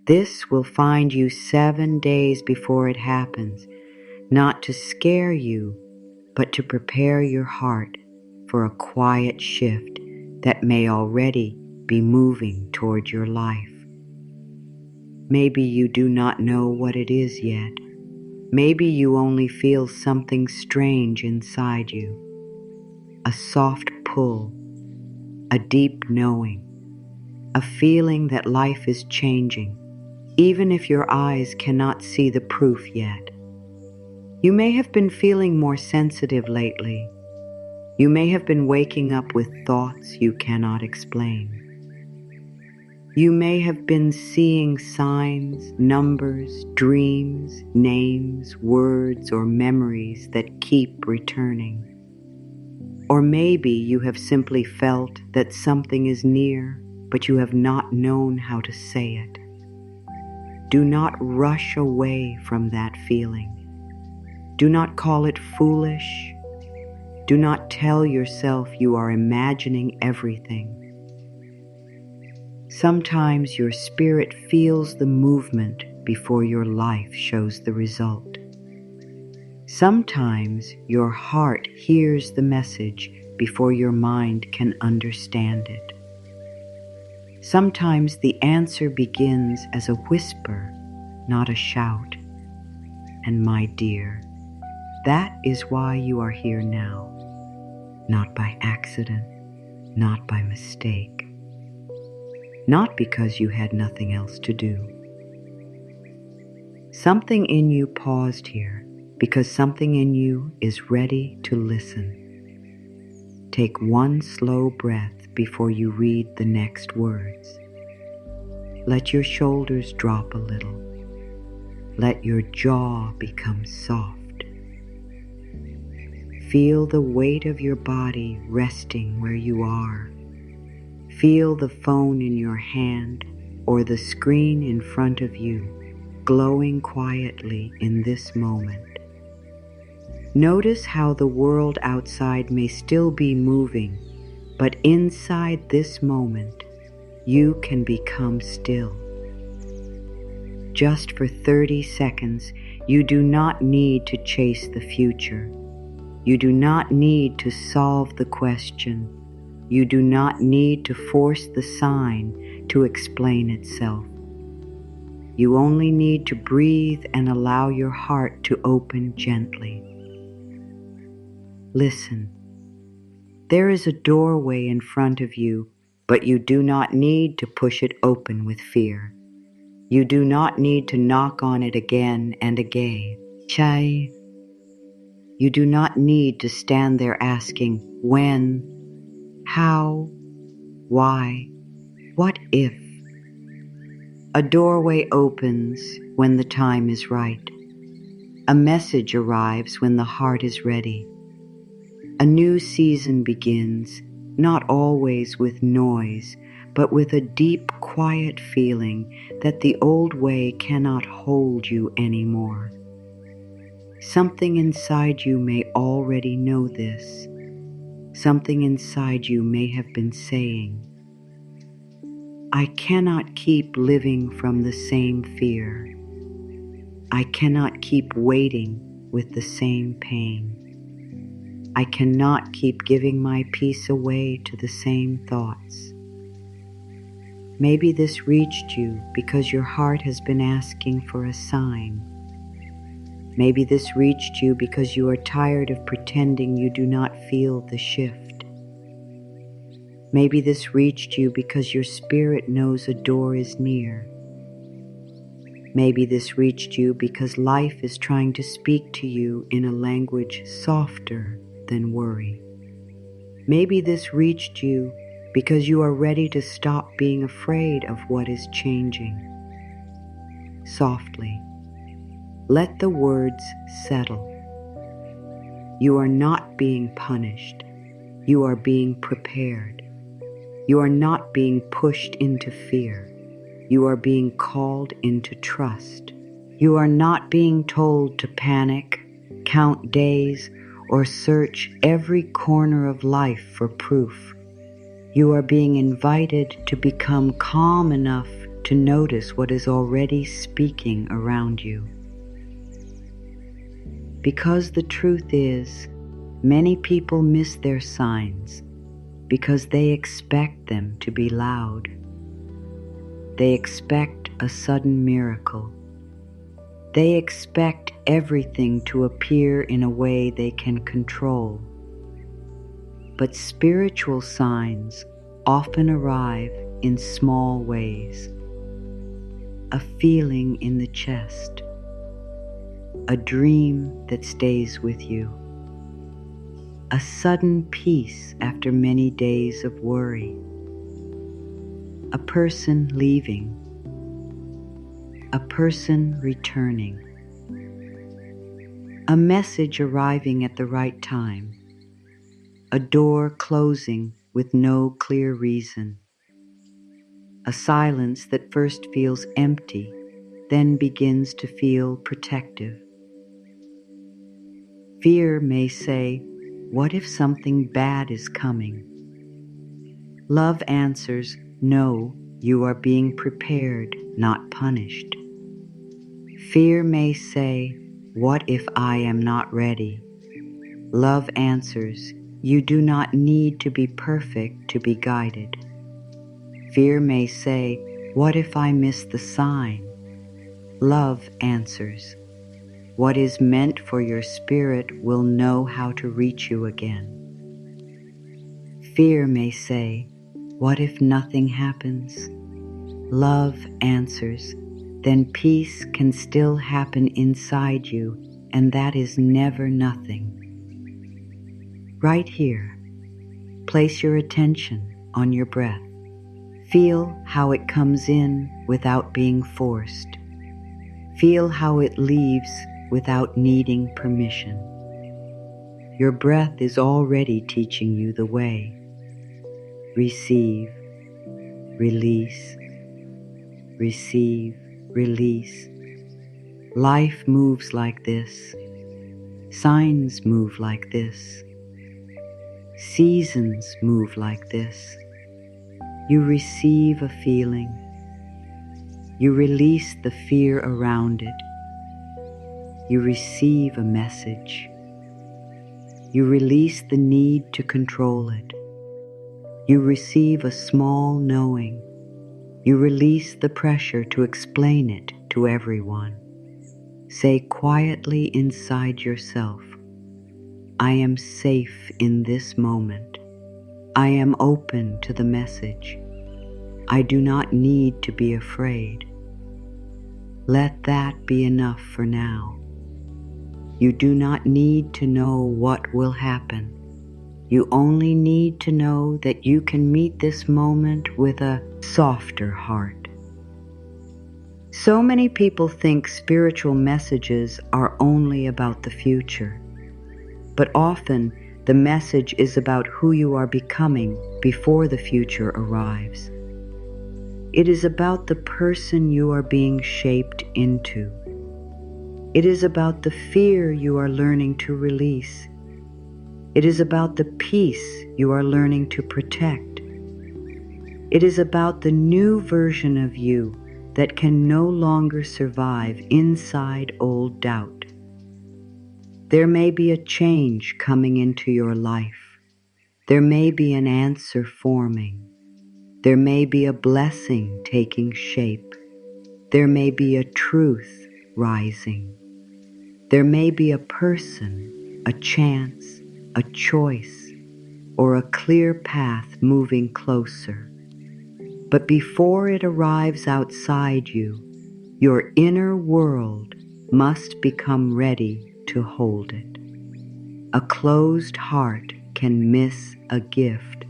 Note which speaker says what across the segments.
Speaker 1: This will find you 7 days before it happens, not to scare you, but to prepare your heart for a quiet shift that may already be moving toward your life. Maybe you do not know what it is yet. Maybe you only feel something strange inside you, a soft pull, a deep knowing, a feeling that life is changing, even if your eyes cannot see the proof yet. You may have been feeling more sensitive lately. You may have been waking up with thoughts you cannot explain. You may have been seeing signs, numbers, dreams, names, words, or memories that keep returning. Or maybe you have simply felt that something is near, but you have not known how to say it. Do not rush away from that feeling. Do not call it foolish. Do not tell yourself you are imagining everything. Sometimes your spirit feels the movement before your life shows the result. Sometimes your heart hears the message before your mind can understand it. Sometimes the answer begins as a whisper, not a shout. And my dear, that is why you are here now, not by accident, not by mistake. Not because you had nothing else to do. Something in you paused here because something in you is ready to listen. Take one slow breath before you read the next words. Let your shoulders drop a little. Let your jaw become soft. Feel the weight of your body resting where you are. Feel the phone in your hand or the screen in front of you glowing quietly in this moment. Notice how the world outside may still be moving, but inside this moment, you can become still. Just for 30 seconds, you do not need to chase the future. You do not need to solve the question. You do not need to force the sign to explain itself. You only need to breathe and allow your heart to open gently. Listen. There is a doorway in front of you, but you do not need to push it open with fear. You do not need to knock on it again and again. Chai. You do not need to stand there asking when, how, why, what if? A doorway opens when the time is right. A message arrives when the heart is ready. A new season begins, not always with noise, but with a deep, quiet feeling that the old way cannot hold you anymore. Something inside you may already know this. Something inside you may have been saying, I cannot keep living from the same fear. I cannot keep waiting with the same pain. I cannot keep giving my peace away to the same thoughts. Maybe this reached you because your heart has been asking for a sign. Maybe this reached you because you are tired of pretending you do not feel the shift. Maybe this reached you because your spirit knows a door is near. Maybe this reached you because life is trying to speak to you in a language softer than worry. Maybe this reached you because you are ready to stop being afraid of what is changing. Softly, let the words settle. You are not being punished. You are being prepared. You are not being pushed into fear. You are being called into trust. You are not being told to panic, count days, or search every corner of life for proof. You are being invited to become calm enough to notice what is already speaking around you. Because the truth is, many people miss their signs because they expect them to be loud. They expect a sudden miracle. They expect everything to appear in a way they can control. But spiritual signs often arrive in small ways. A feeling in the chest, a dream that stays with you, a sudden peace after many days of worry, a person leaving, a person returning, a message arriving at the right time, a door closing with no clear reason, a silence that first feels empty, then begins to feel protective. Fear may say, "What if something bad is coming?" Love answers, "No, you are being prepared, not punished." Fear may say, "What if I am not ready?" Love answers, "You do not need to be perfect to be guided." Fear may say, "What if I miss the sign?" Love answers, "What is meant for your spirit will know how to reach you again." Fear may say, "What if nothing happens?" Love answers, "Then peace can still happen inside you, and that is never nothing." Right here, place your attention on your breath. Feel how it comes in without being forced. Feel how it leaves without needing permission. Your breath is already teaching you the way. Receive, release, receive, release. Life moves like this. Signs move like this. Seasons move like this. You receive a feeling. You release the fear around it. You receive a message. You release the need to control it. You receive a small knowing. You release the pressure to explain it to everyone. Say quietly inside yourself, "I am safe in this moment. I am open to the message. I do not need to be afraid." Let that be enough for now. You do not need to know what will happen. You only need to know that you can meet this moment with a softer heart. So many people think spiritual messages are only about the future, but often the message is about who you are becoming before the future arrives. It is about the person you are being shaped into. It is about the fear you are learning to release. It is about the peace you are learning to protect. It is about the new version of you that can no longer survive inside old doubt. There may be a change coming into your life. There may be an answer forming. There may be a blessing taking shape. There may be a truth rising. There may be a person, a chance, a choice, or a clear path moving closer. But before it arrives outside you, your inner world must become ready to hold it. A closed heart can miss a gift.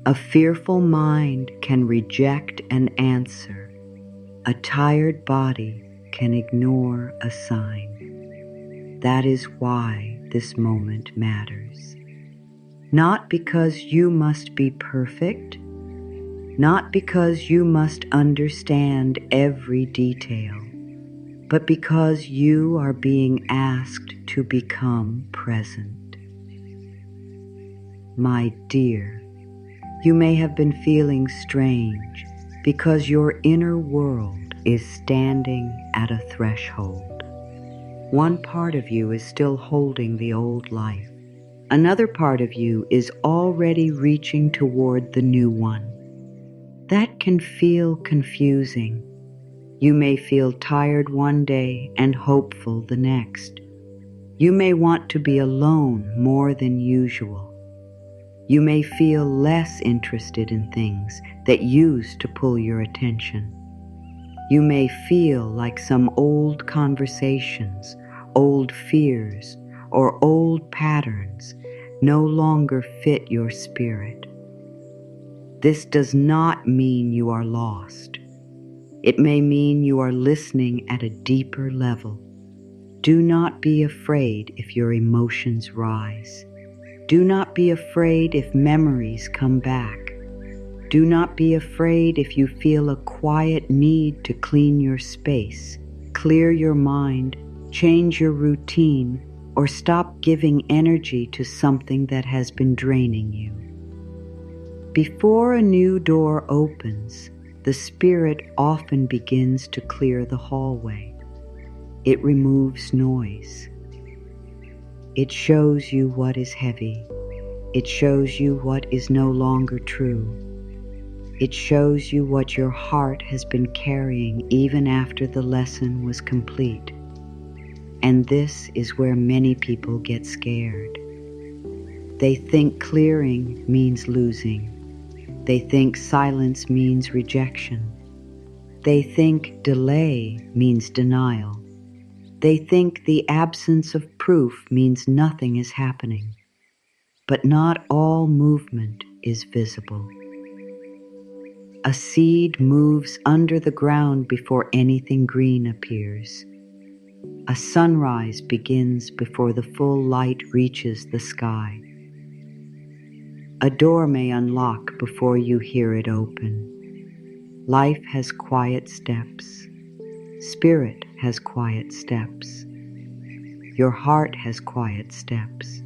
Speaker 1: A fearful mind can reject an answer. A tired body can ignore a sign. That is why this moment matters. Not because you must be perfect, not because you must understand every detail, but because you are being asked to become present. My dear, you may have been feeling strange, because your inner world is standing at a threshold. One part of you is still holding the old life. Another part of you is already reaching toward the new one. That can feel confusing. You may feel tired one day and hopeful the next. You may want to be alone more than usual. You may feel less interested in things that used to pull your attention. You may feel like some old conversations, old fears, or old patterns no longer fit your spirit. This does not mean you are lost. It may mean you are listening at a deeper level. Do not be afraid if your emotions rise. Do not be afraid if memories come back. Do not be afraid if you feel a quiet need to clean your space, clear your mind, change your routine, or stop giving energy to something that has been draining you. Before a new door opens, the spirit often begins to clear the hallway. It removes noise. It shows you what is heavy. It shows you what is no longer true. It shows you what your heart has been carrying even after the lesson was complete. And this is where many people get scared. They think clearing means losing. They think silence means rejection. They think delay means denial. They think the absence of proof means nothing is happening. But not all movement is visible. A seed moves under the ground before anything green appears. A sunrise begins before the full light reaches the sky. A door may unlock before you hear it open. Life has quiet steps. Spirit has quiet steps. Your heart has quiet steps.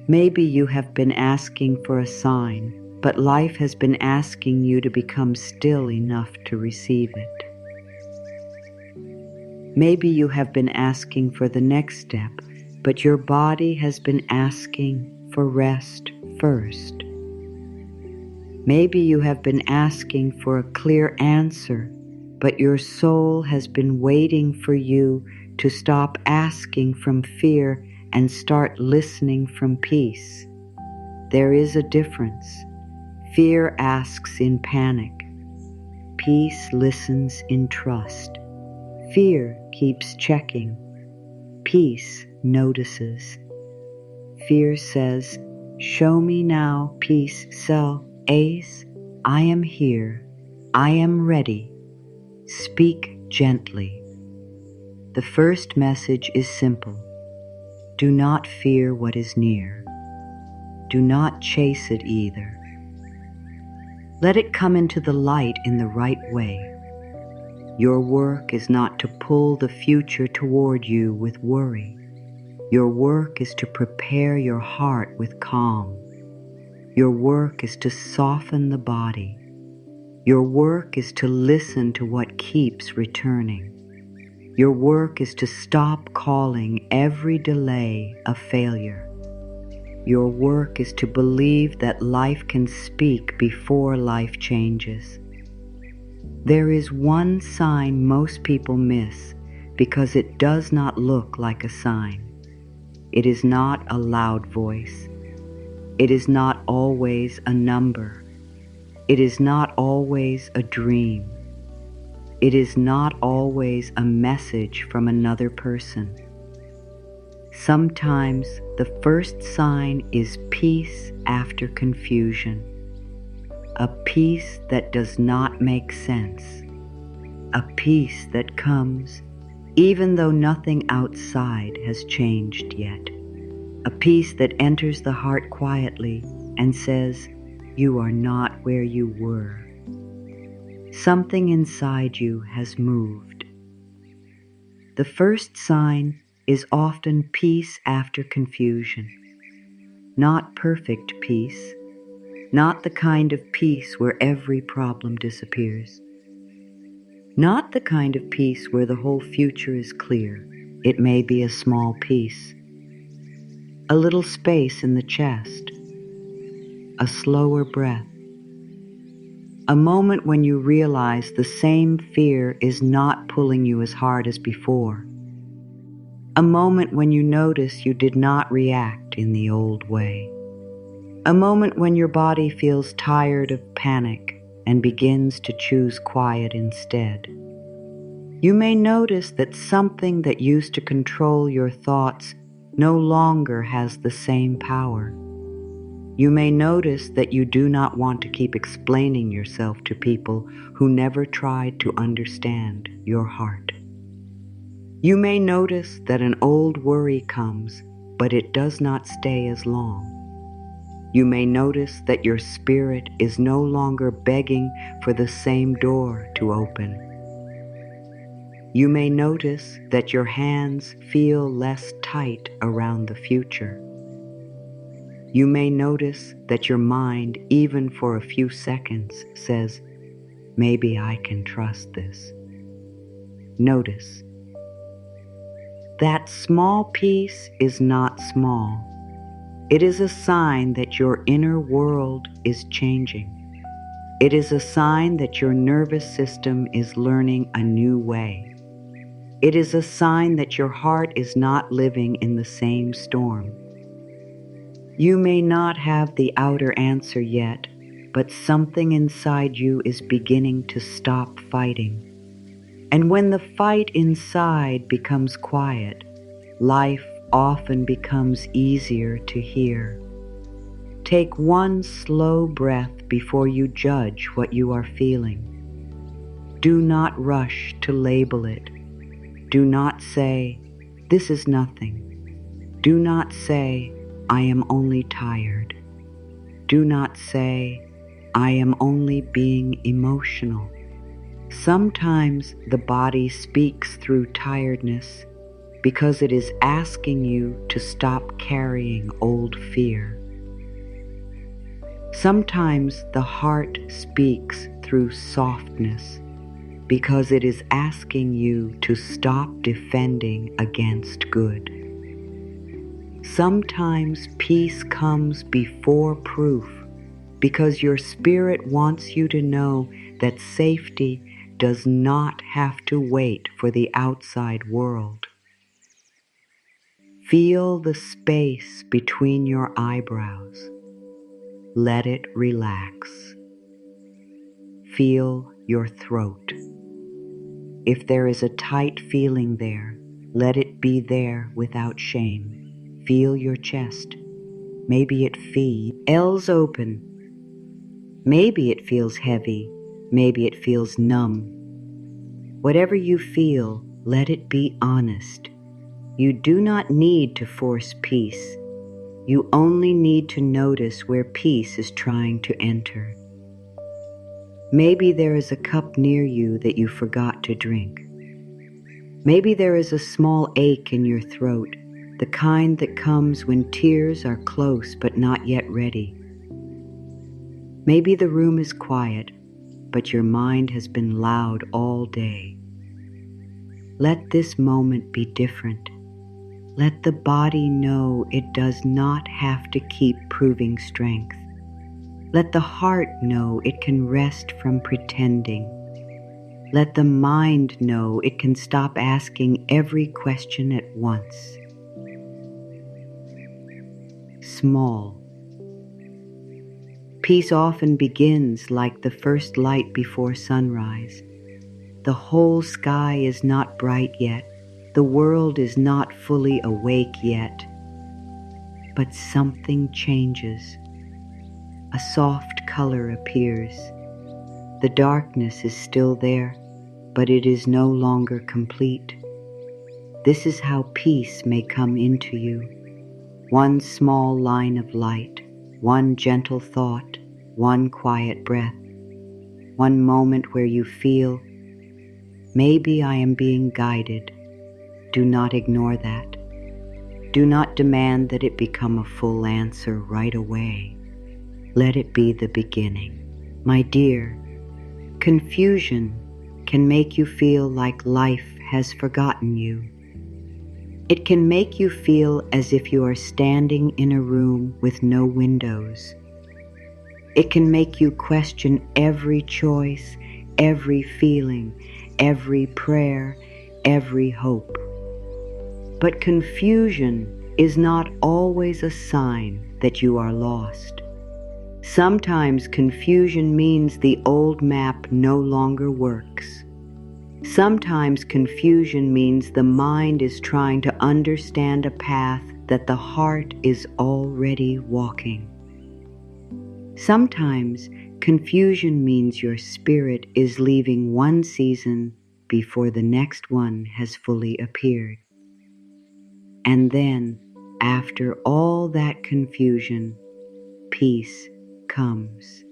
Speaker 1: Maybe you have been asking for a sign, but life has been asking you to become still enough to receive it. Maybe you have been asking for the next step, but your body has been asking for rest first. Maybe you have been asking for a clear answer, but your soul has been waiting for you to stop asking from fear and start listening from peace. There is a difference. Fear asks in panic. Peace listens in trust. Fear keeps checking. Peace notices. Fear says, "Show me now, peace, ace, I am here. I am ready. Speak gently." The first message is simple. Do not fear what is near. Do not chase it either. Let it come into the light in the right way. Your work is not to pull the future toward you with worry. Your work is to prepare your heart with calm. Your work is to soften the body. Your work is to listen to what keeps returning. Your work is to stop calling every delay a failure. Your work is to believe that life can speak before life changes. There is one sign most people miss because it does not look like a sign. It is not a loud voice. It is not always a number. It is not always a dream. It is not always a message from another person. Sometimes the first sign is peace after confusion, a peace that does not make sense, a peace that comes even though nothing outside has changed yet, a peace that enters the heart quietly and says, "You are not where you were." Something inside you has moved. The first sign is often peace after confusion. Not perfect peace, Not the kind of peace where every problem disappears. Not the kind of peace where the whole future is clear. It may be a small peace, a little space in the chest, a slower breath, a moment when you realize the same fear is not pulling you as hard as before, a moment when you notice you did not react in the old way, a moment when your body feels tired of panic and begins to choose quiet instead. You may notice that something that used to control your thoughts no longer has the same power. You may notice that you do not want to keep explaining yourself to people who never tried to understand your heart. You may notice that an old worry comes, but it does not stay as long. You may notice that your spirit is no longer begging for the same door to open. You may notice that your hands feel less tight around the future. You may notice that your mind, even for a few seconds, says, maybe I can trust this. Notice. That small piece is not small. It is a sign that your inner world is changing. It is a sign that your nervous system is learning a new way. It is a sign that your heart is not living in the same storm. You may not have the outer answer yet, but something inside you is beginning to stop fighting. And when the fight inside becomes quiet, life often becomes easier to hear. Take one slow breath before you judge what you are feeling. Do not rush to label it. Do not say, this is nothing. Do not say, I am only tired. Do not say, I am only being emotional. Sometimes the body speaks through tiredness because it is asking you to stop carrying old fear. Sometimes the heart speaks through softness because it is asking you to stop defending against good. Sometimes peace comes before proof because your spirit wants you to know that safety does not have to wait for the outside world. Feel the space between your eyebrows. Let it relax. Feel your throat. If there is a tight feeling there, let it be there without shame. Feel your chest. Maybe it feels. L's open. Maybe it feels heavy. Maybe it feels numb. Whatever you feel, let it be honest. You do not need to force peace. You only need to notice where peace is trying to enter. Maybe there is a cup near you that you forgot to drink. Maybe there is a small ache in your throat, the kind that comes when tears are close but not yet ready. Maybe the room is quiet, but your mind has been loud all day. Let this moment be different. Let the body know it does not have to keep proving strength. Let the heart know it can rest from pretending. Let the mind know it can stop asking every question at once. Small. Peace often begins like the first light before sunrise. The whole sky is not bright yet. The world is not fully awake yet. But something changes. A soft color appears. The darkness is still there, but it is no longer complete. This is how peace may come into you. One small line of light, one gentle thought, one quiet breath, one moment where you feel, maybe I am being guided. Do not ignore that. Do not demand that it become a full answer right away. let it be the beginning. My dear, confusion can make you feel like life has forgotten you. It can make you feel as if you are standing in a room with no windows. It can make you question every choice, every feeling, every prayer, every hope. But confusion is not always a sign that you are lost. Sometimes confusion means the old map no longer works. Sometimes confusion means the mind is trying to understand a path that the heart is already walking. Sometimes confusion means your spirit is leaving one season before the next one has fully appeared. And then, after all that confusion, peace comes.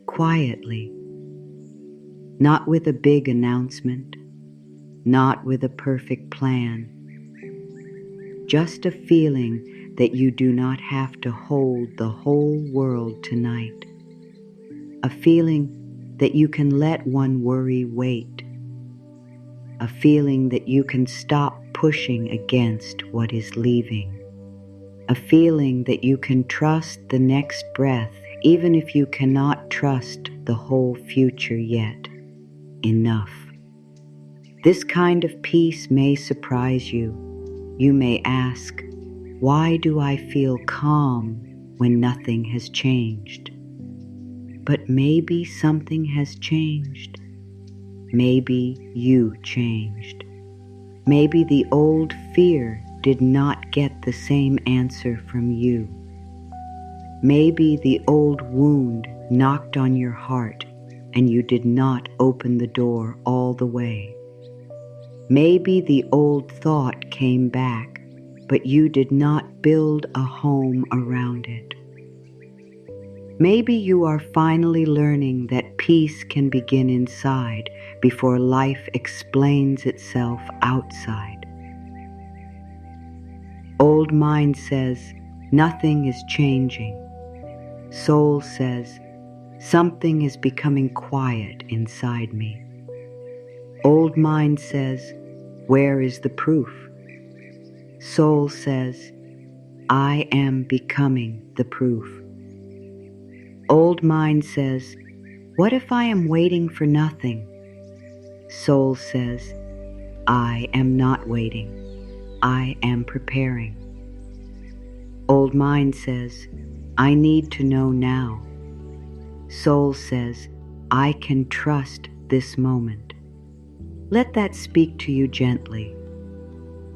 Speaker 1: Quietly, not with a big announcement, not with a perfect plan, just a feeling that you do not have to hold the whole world tonight. A feeling that you can let one worry wait. A feeling that you can stop pushing against what is leaving. A feeling that you can trust the next breath even if you cannot trust the whole future yet. Enough. This kind of peace may surprise you. You may ask, why do I feel calm when nothing has changed? But maybe something has changed. Maybe you changed. Maybe the old fear did not get the same answer from you. Maybe the old wound knocked on your heart and you did not open the door all the way. Maybe the old thought came back, but you did not build a home around it. Maybe you are finally learning that peace can begin inside before life explains itself outside. Old mind says, nothing is changing. Soul says, something is becoming quiet inside me. Old mind says, where is the proof? Soul says, I am becoming the proof. Old mind says, what if I am waiting for nothing? Soul says, I am not waiting. I am preparing. Old mind says, I need to know now. Soul says, I can trust this moment. Let that speak to you gently.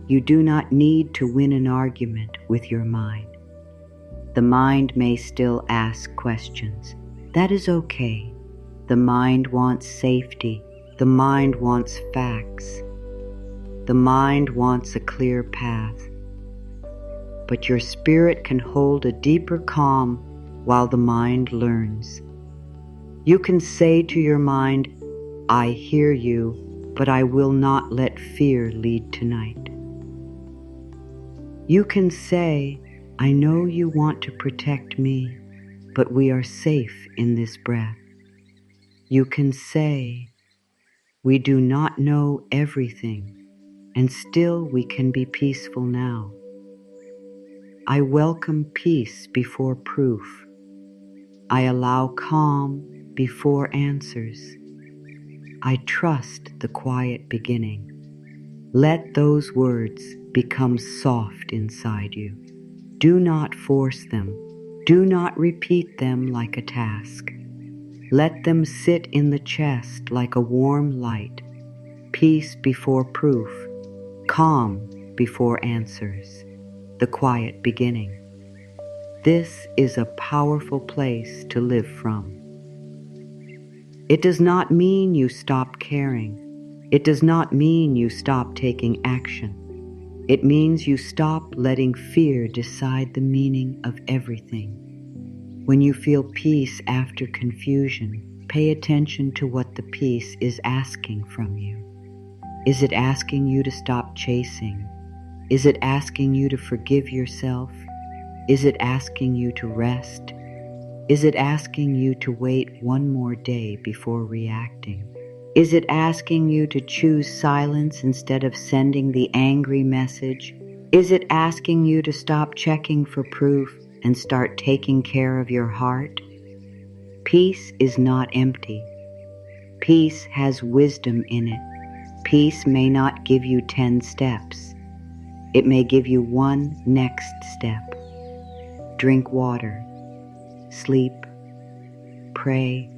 Speaker 1: You do not need to win an argument with your mind. The mind may still ask questions. That is okay. The mind wants safety. The mind wants facts. The mind wants a clear path. But your spirit can hold a deeper calm while the mind learns. You can say to your mind, I hear you, but I will not let fear lead tonight. You can say, I know you want to protect me, but we are safe in this breath. You can say, we do not know everything, and still we can be peaceful now. I welcome peace before proof. I allow calm before answers. I trust the quiet beginning. Let those words become soft inside you. Do not force them. Do not repeat them like a task. Let them sit in the chest like a warm light. Peace before proof. Calm before answers. The quiet beginning. This is a powerful place to live from. It does not mean you stop caring. It does not mean you stop taking action. It means you stop letting fear decide the meaning of everything. When you feel peace after confusion, pay attention to what the peace is asking from you. Is it asking you to stop chasing? Is it asking you to forgive yourself? Is it asking you to rest? Is it asking you to wait one more day before reacting? Is it asking you to choose silence instead of sending the angry message? Is it asking you to stop checking for proof and start taking care of your heart? Peace is not empty. Peace has wisdom in it. Peace may not give you 10 steps. It may give you one next step. Drink water, sleep, pray,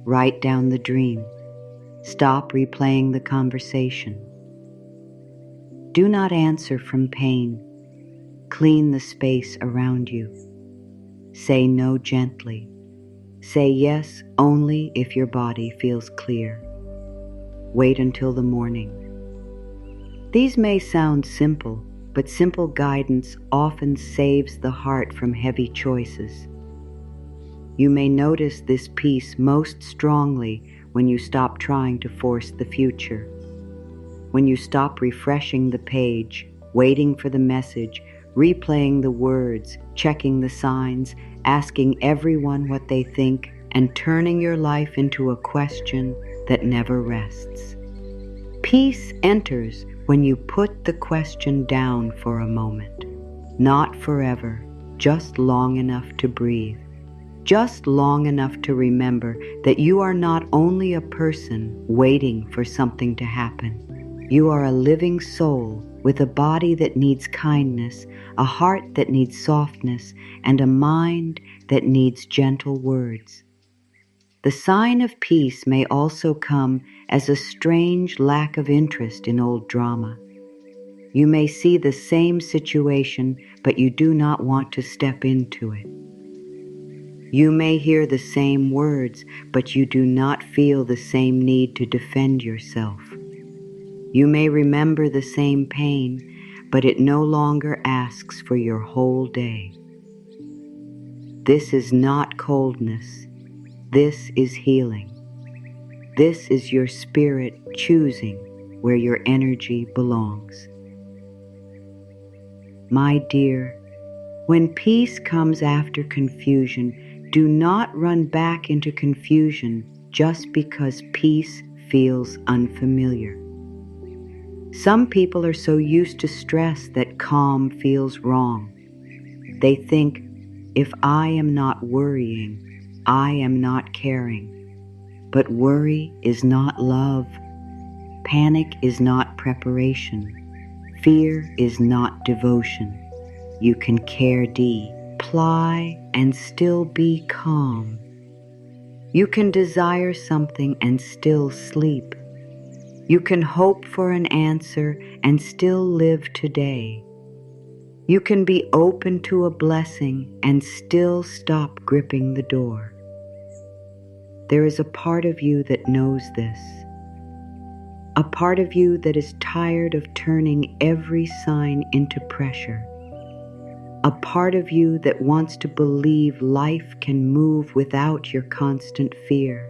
Speaker 1: write down the dream. Stop replaying the conversation. Do not answer from pain. Clean the space around you. Say no gently. Say yes only if your body feels clear. Wait until the morning. These may sound simple, but simple guidance often saves the heart from heavy choices. You may notice this peace most strongly when you stop trying to force the future. When you stop refreshing the page, waiting for the message, replaying the words, checking the signs, asking everyone what they think, and turning your life into a question that never rests. Peace enters when you put the question down for a moment. Not forever, just long enough to breathe. Just long enough to remember that you are not only a person waiting for something to happen. You are a living soul with a body that needs kindness, a heart that needs softness, and a mind that needs gentle words. The sign of peace may also come as a strange lack of interest in old drama. You may see the same situation, but you do not want to step into it. You may hear the same words, but you do not feel the same need to defend yourself. You may remember the same pain, but it no longer asks for your whole day. This is not coldness. This is healing. This is your spirit choosing where your energy belongs. My dear, when peace comes after confusion, do not run back into confusion just because peace feels unfamiliar. Some people are so used to stress that calm feels wrong. They think, if I am not worrying, I am not caring. But worry is not love. Panic is not preparation. Fear is not devotion. You can care deep, ply, and still be calm. You can desire something and still sleep. You can hope for an answer and still live today. You can be open to a blessing and still stop gripping the door. There is a part of you that knows this. A part of you that is tired of turning every sign into pressure. A part of you that wants to believe life can move without your constant fear.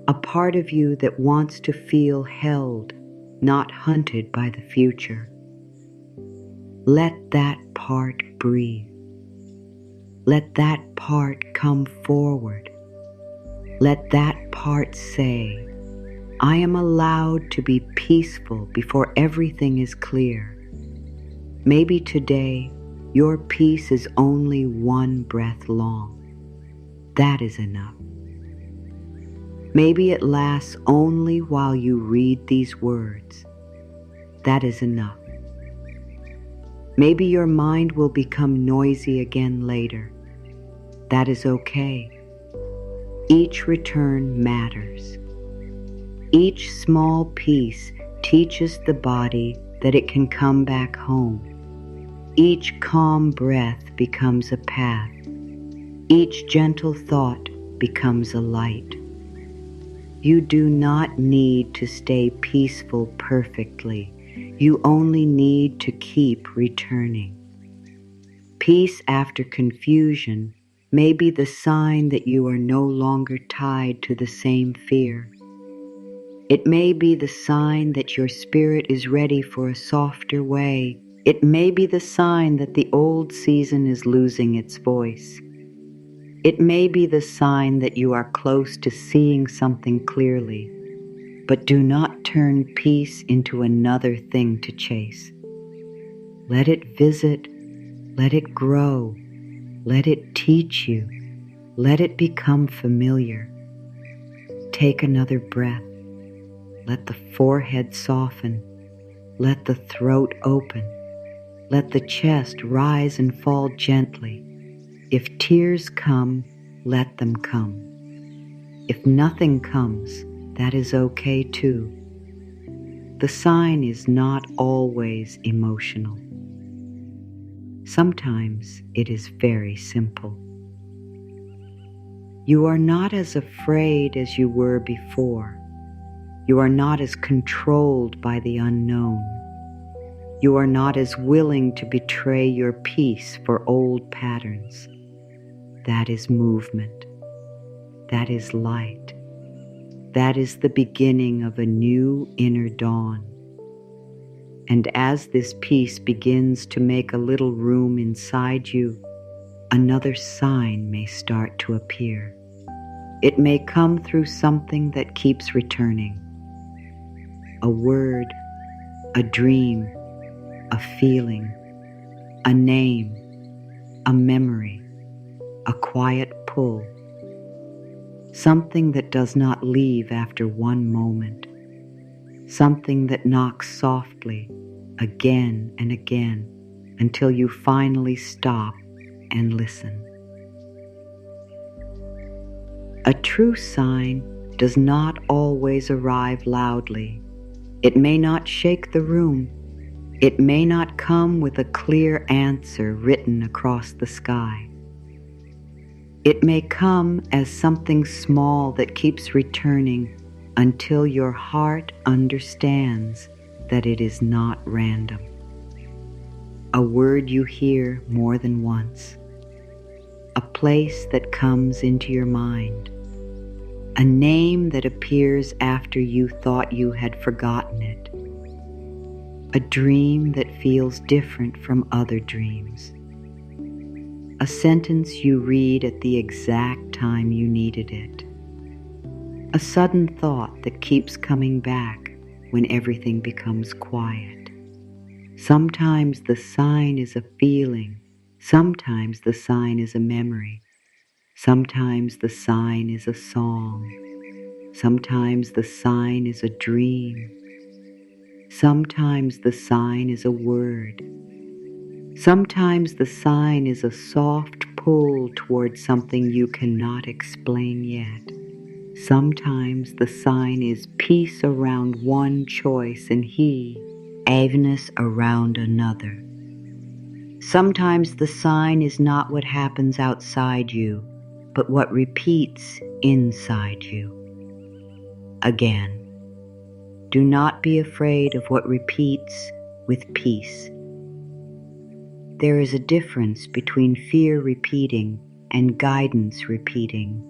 Speaker 1: A part of you that wants to feel held, not hunted by the future. Let that part breathe. Let that part come forward. Let that part say, I am allowed to be peaceful before everything is clear. Maybe today, your peace is only one breath long. That is enough. Maybe it lasts only while you read these words. That is enough. Maybe your mind will become noisy again later. That is okay. Each return matters. Each small piece teaches the body that it can come back home. Each calm breath becomes a path. Each gentle thought becomes a light. You do not need to stay peaceful perfectly. You only need to keep returning. Peace after confusion may be the sign that you are no longer tied to the same fear. It may be the sign that your spirit is ready for a softer way. It may be the sign that the old season is losing its voice. It may be the sign that you are close to seeing something clearly, but do not turn peace into another thing to chase. Let it visit, let it grow, let it teach you, let it become familiar. Take another breath. Let the forehead soften, let the throat open, let the chest rise and fall gently. If tears come, let them come. If nothing comes, that is okay too. The sign is not always emotional. Sometimes it is very simple. You are not as afraid as you were before. You are not as controlled by the unknown. You are not as willing to betray your peace for old patterns. That is movement. That is light. That is the beginning of a new inner dawn. And as this peace begins to make a little room inside you, another sign may start to appear. It may come through something that keeps returning. A word, a dream, a feeling, a name, a memory, a quiet pull. Something that does not leave after one moment. Something that knocks softly again and again until you finally stop and listen. A true sign does not always arrive loudly. It may not shake the room. It may not come with a clear answer written across the sky. It may come as something small that keeps returning until your heart understands that it is not random. A word you hear more than once. A place that comes into your mind. A name that appears after you thought you had forgotten it. A dream that feels different from other dreams. A sentence you read at the exact time you needed it. A sudden thought that keeps coming back when everything becomes quiet. Sometimes the sign is a feeling. Sometimes the sign is a memory. Sometimes the sign is a song. Sometimes the sign is a dream. Sometimes the sign is a word. Sometimes the sign is a soft pull towards something you cannot explain yet. Sometimes the sign is peace around one choice and aveness around another. Sometimes the sign is not what happens outside you, but what repeats inside you. Again, do not be afraid of what repeats with peace. There is a difference between fear repeating and guidance repeating.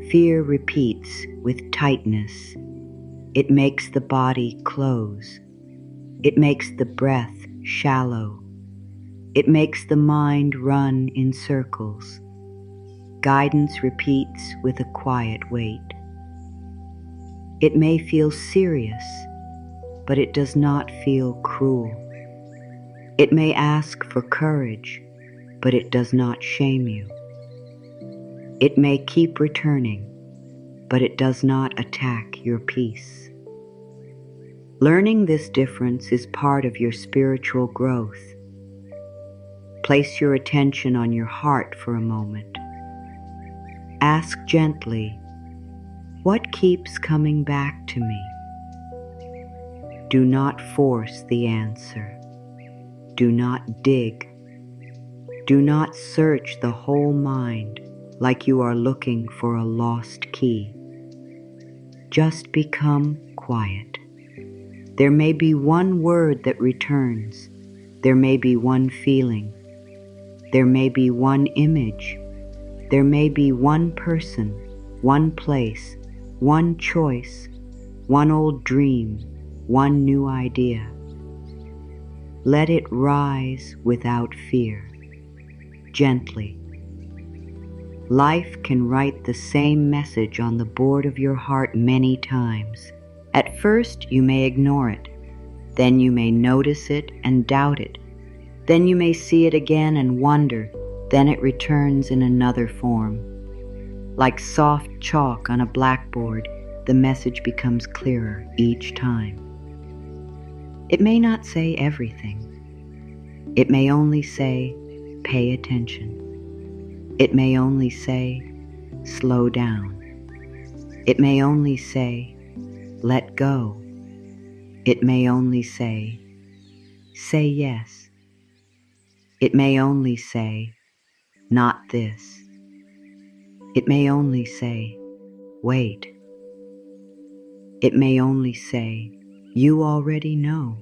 Speaker 1: Fear repeats with tightness. It makes the body close. It makes the breath shallow. It makes the mind run in circles. Guidance repeats with a quiet weight. It may feel serious, but it does not feel cruel. It may ask for courage, but it does not shame you. It may keep returning, but it does not attack your peace. Learning this difference is part of your spiritual growth. Place your attention on your heart for a moment. Ask gently, what keeps coming back to me? Do not force the answer. Do not dig. Do not search the whole mind like you are looking for a lost key. Just become quiet. There may be one word that returns. There may be one feeling. There may be one image. There may be one person, one place, one choice, one old dream, one new idea. Let it rise without fear, gently. Life can write the same message on the board of your heart many times. At first, you may ignore it. Then you may notice it and doubt it. Then you may see it again and wonder. Then it returns in another form. Like soft chalk on a blackboard, the message becomes clearer each time. It may not say everything. It may only say, pay attention. It may only say, slow down. It may only say, let go. It may only say yes. It may only say, not this. It may only say, wait. It may only say, you already know.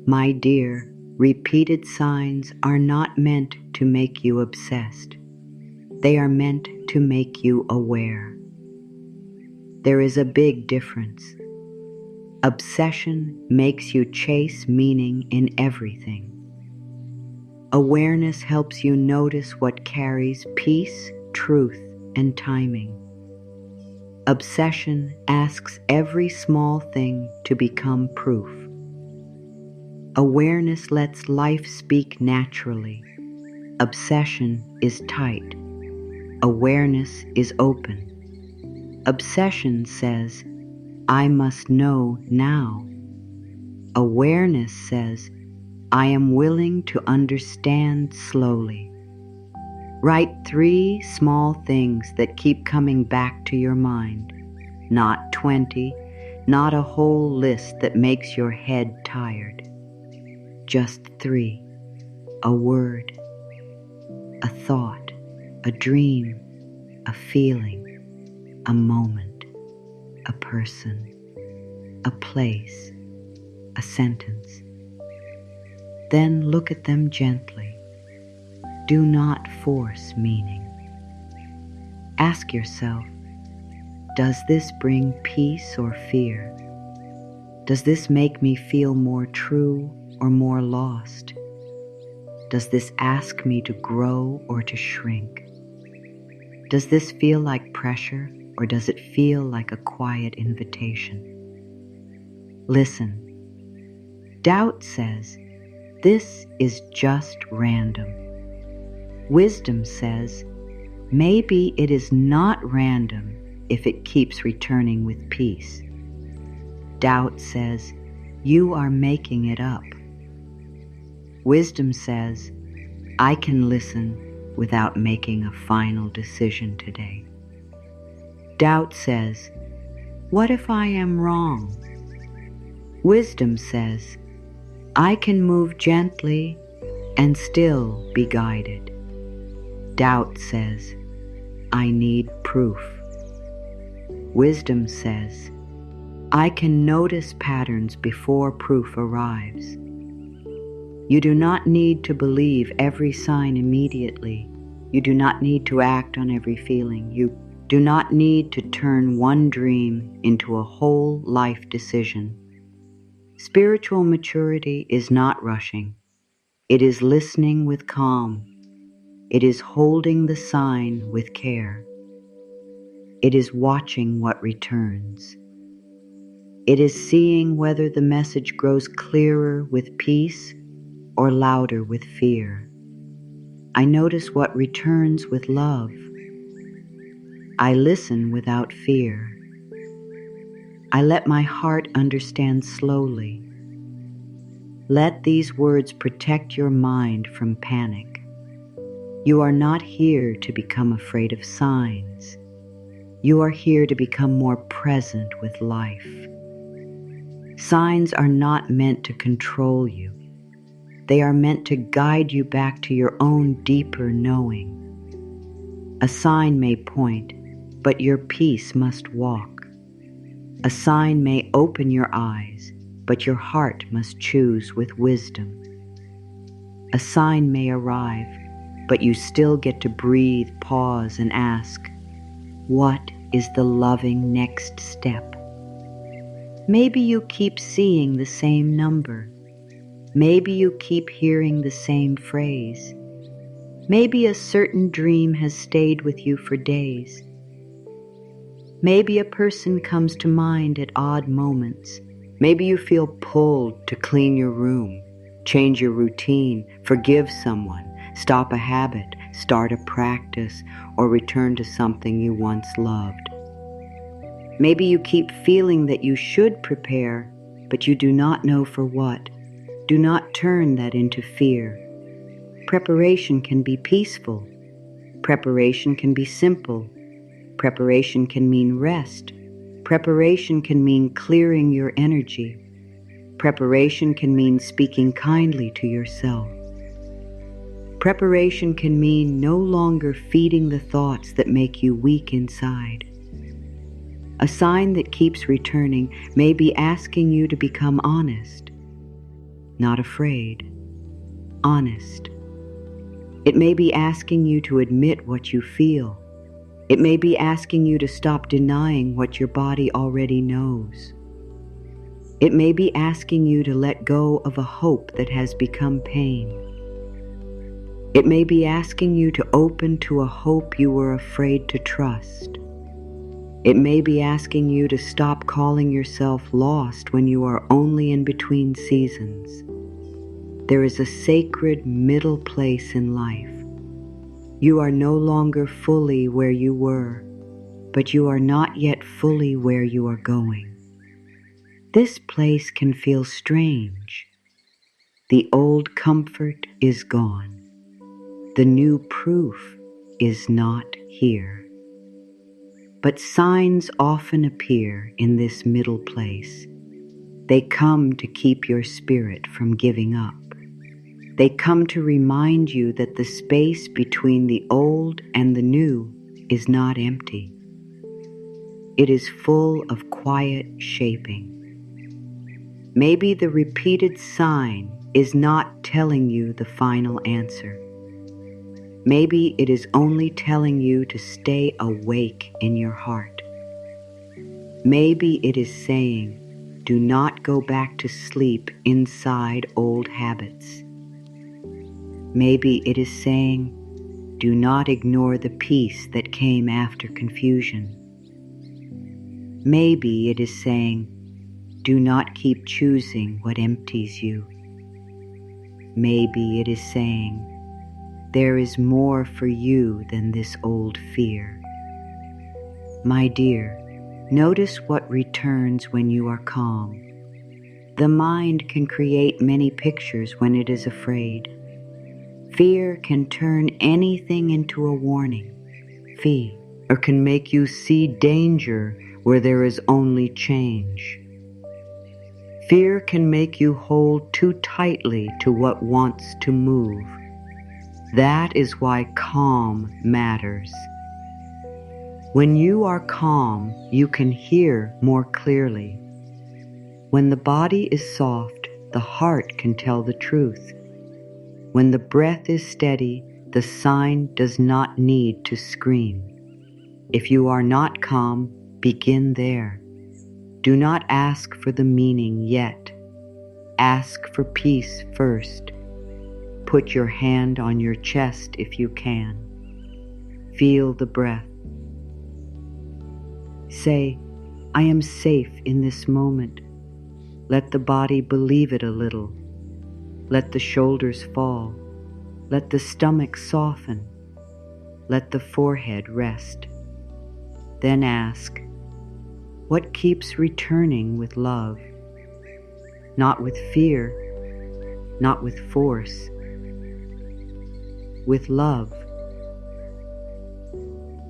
Speaker 1: My dear, repeated signs are not meant to make you obsessed. They are meant to make you aware. There is a big difference. Obsession makes you chase meaning in everything. Awareness helps you notice what carries peace, truth, and timing. Obsession asks every small thing to become proof. Awareness lets life speak naturally. Obsession is tight. Awareness is open. Obsession says, I must know now. Awareness says, I am willing to understand slowly. Write 3 small things that keep coming back to your mind, not 20, not a whole list that makes your head tired. Just 3, a word, a thought, a dream, a feeling, a moment, a person, a place, a sentence. Then look at them gently. Do not force meaning. Ask yourself, does this bring peace or fear? Does this make me feel more true or more lost? Does this ask me to grow or to shrink? Does this feel like pressure or does it feel like a quiet invitation? Listen. Doubt says, this is just random. Wisdom says, maybe it is not random if it keeps returning with peace. Doubt says, you are making it up. Wisdom says, I can listen without making a final decision today. Doubt says, what if I am wrong? Wisdom says, I can move gently and still be guided. Doubt says, I need proof. Wisdom says, I can notice patterns before proof arrives. You do not need to believe every sign immediately. You do not need to act on every feeling. You do not need to turn one dream into a whole life decision. Spiritual maturity is not rushing. It is listening with calm. It is holding the sign with care. It is watching what returns. It is seeing whether the message grows clearer with peace or louder with fear. I notice what returns with love. I listen without fear. I let my heart understand slowly. Let these words protect your mind from panic. You are not here to become afraid of signs. You are here to become more present with life. Signs are not meant to control you. They are meant to guide you back to your own deeper knowing. A sign may point, but your peace must walk. A sign may open your eyes, but your heart must choose with wisdom. A sign may arrive, but you still get to breathe, pause, and ask, what is the loving next step? Maybe you keep seeing the same number. Maybe you keep hearing the same phrase. Maybe a certain dream has stayed with you for days. Maybe a person comes to mind at odd moments. Maybe you feel pulled to clean your room, change your routine, forgive someone, stop a habit, start a practice, or return to something you once loved. Maybe you keep feeling that you should prepare, but you do not know for what. Do not turn that into fear. Preparation can be peaceful. Preparation can be simple. Preparation can mean rest. Preparation can mean clearing your energy. Preparation can mean speaking kindly to yourself. Preparation can mean no longer feeding the thoughts that make you weak inside. A sign that keeps returning may be asking you to become honest, not afraid, honest. It may be asking you to admit what you feel. It may be asking you to stop denying what your body already knows. It may be asking you to let go of a hope that has become pain. It may be asking you to open to a hope you were afraid to trust. It may be asking you to stop calling yourself lost when you are only in between seasons. There is a sacred middle place in life. You are no longer fully where you were, but you are not yet fully where you are going. This place can feel strange. The old comfort is gone. The new proof is not here. But signs often appear in this middle place. They come to keep your spirit from giving up. They come to remind you that the space between the old and the new is not empty. It is full of quiet shaping. Maybe the repeated sign is not telling you the final answer. Maybe it is only telling you to stay awake in your heart. Maybe it is saying, do not go back to sleep inside old habits. Maybe it is saying, do not ignore the peace that came after confusion. Maybe it is saying, do not keep choosing what empties you. Maybe it is saying, there is more for you than this old fear. My dear, notice what returns when you are calm. The mind can create many pictures when it is afraid. Fear can turn anything into a warning, or can make you see danger where there is only change. Fear can make you hold too tightly to what wants to move. That is why calm matters. When you are calm, you can hear more clearly. When the body is soft, the heart can tell the truth. When the breath is steady, the sign does not need to scream. If you are not calm, begin there. Do not ask for the meaning yet. Ask for peace first. Put your hand on your chest if you can. Feel the breath. Say, I am safe in this moment. Let the body believe it a little. Let the shoulders fall. Let the stomach soften. Let the forehead rest. Then ask, what keeps returning with love? Not with fear, not with force, with love.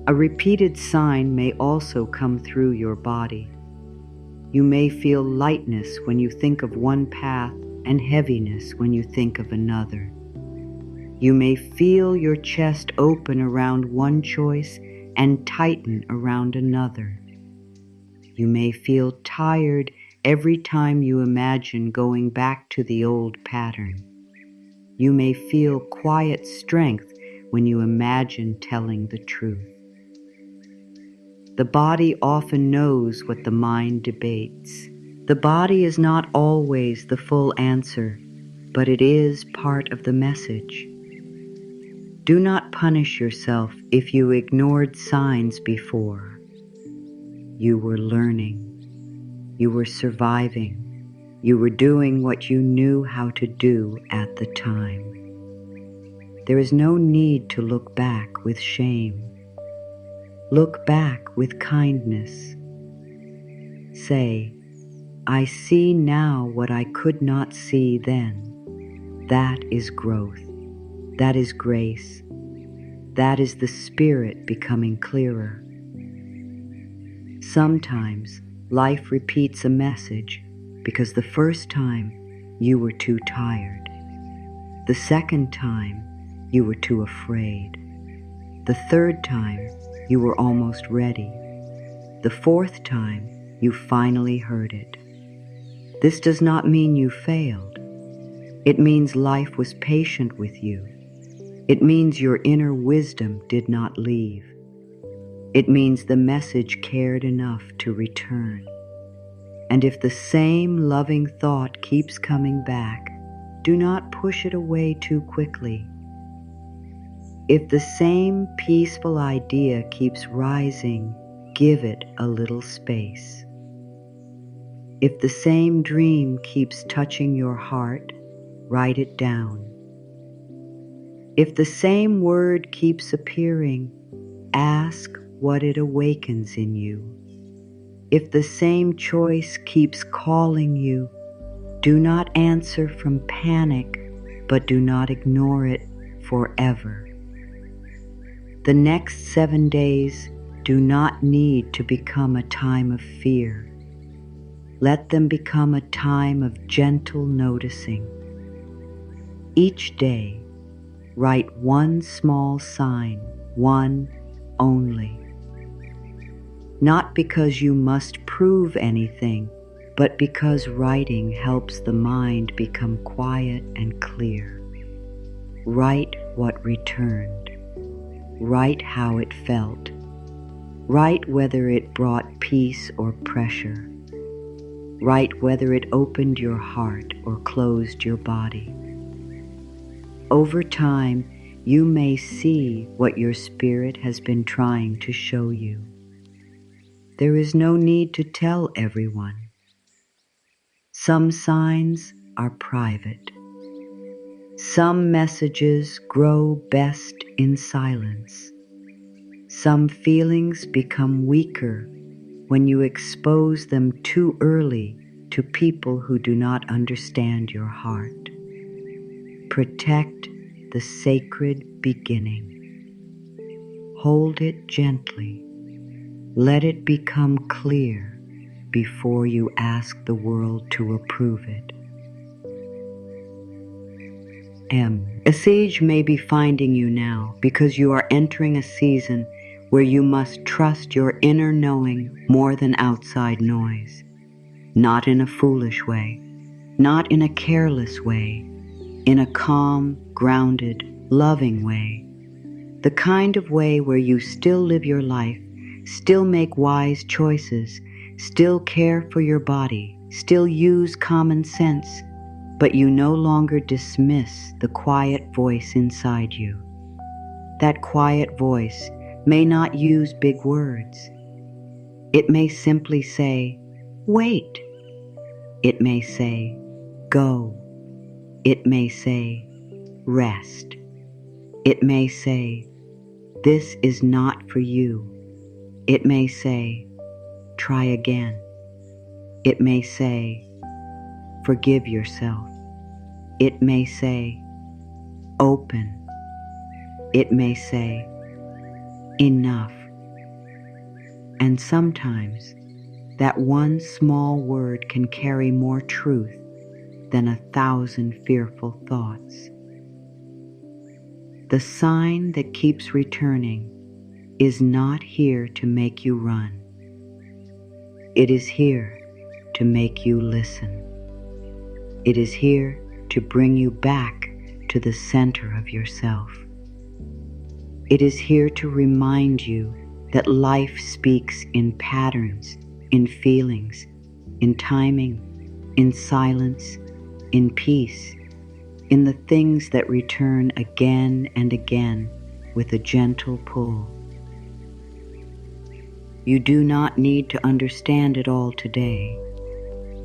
Speaker 1: A repeated sign may also come through your body. You may feel lightness when you think of one path and heaviness when you think of another. You may feel your chest open around one choice and tighten around another. You may feel tired every time you imagine going back to the old pattern. You may feel quiet strength when you imagine telling the truth. The body often knows what the mind debates. The body is not always the full answer. but it is part of the message. Do not punish yourself if you ignored signs before. You were learning. You were surviving. You were doing what you knew how to do at the time. There is no need to look back with shame. Look back with kindness. Say, I see now what I could not see then. That is growth. That is grace. That is the spirit becoming clearer. Sometimes life repeats a message because the first time you were too tired. The second time you were too afraid. The third time you were almost ready. The fourth time you finally heard it. This does not mean you failed. It means life was patient with you. It means your inner wisdom did not leave. It means the message cared enough to return. And if the same loving thought keeps coming back, do not push it away too quickly. If the same peaceful idea keeps rising, give it a little space. If the same dream keeps touching your heart, write it down. If the same word keeps appearing, ask what it awakens in you. If the same choice keeps calling you, do not answer from panic, but do not ignore it forever. The next 7 days do not need to become a time of fear. Let them become a time of gentle noticing. Each day, write one small sign, one only. Not because you must prove anything, but because writing helps the mind become quiet and clear. Write what returned. Write how it felt. Write whether it brought peace or pressure. Write whether it opened your heart or closed your body. Over time, you may see what your spirit has been trying to show you. There is no need to tell everyone. Some signs are private. Some messages grow best in silence. Some feelings become weaker when you expose them too early to people who do not understand your heart. Protect the sacred beginning. Hold it gently. Let it become clear before you ask the world to approve it. A sage may be finding you now because you are entering a season where you must trust your inner knowing more than outside noise. Not in a foolish way, not in a careless way, in a calm, grounded, loving way. The kind of way where you still live your life, still make wise choices, still care for your body, still use common sense, but you no longer dismiss the quiet voice inside you. That quiet voice may not use big words. It may simply say, wait. It may say, go. It may say, rest. It may say, this is not for you. It may say, try again. It may say, forgive yourself. It may say, open. It may say, enough. And sometimes that one small word can carry more truth than 1,000 fearful thoughts. The sign that keeps returning is not here to make you run. It is here to make you listen. It is here to bring you back to the center of yourself. It is here to remind you that life speaks in patterns, in feelings, in timing, in silence, in peace, in the things that return again and again with a gentle pull. You do not need to understand it all today.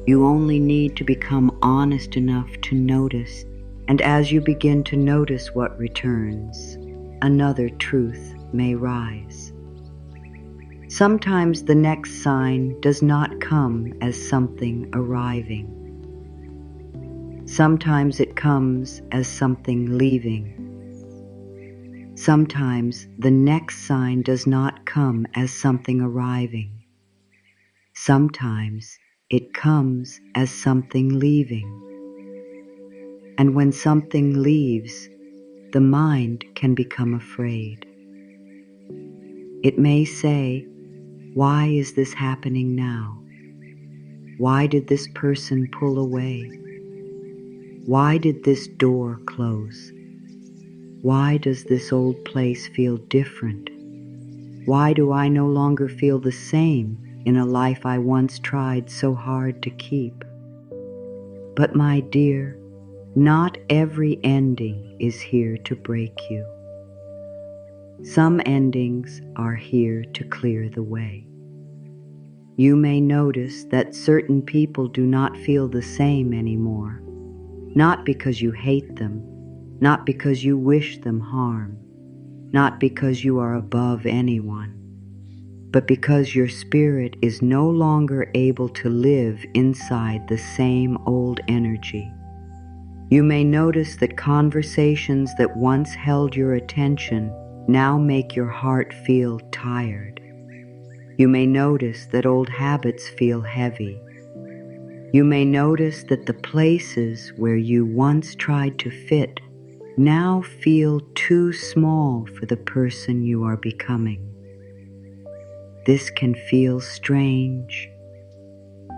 Speaker 1: You only need to become honest enough to notice, and as you begin to notice what returns, another truth may rise. Sometimes the next sign does not come as something arriving. Sometimes it comes as something leaving. Sometimes the next sign does not come as something arriving. Sometimes it comes as something leaving. And when something leaves, the mind can become afraid. It may say, "Why is this happening now? Why did this person pull away? Why did this door close? Why does this old place feel different? Why do I no longer feel the same in a life I once tried so hard to keep?" But my dear, not every ending is here to break you. Some endings are here to clear the way. You may notice that certain people do not feel the same anymore, not because you hate them, not because you wish them harm, not because you are above anyone, but because your spirit is no longer able to live inside the same old energy. You may notice that conversations that once held your attention now make your heart feel tired. You may notice that old habits feel heavy. You may notice that the places where you once tried to fit now feel too small for the person you are becoming. This can feel strange.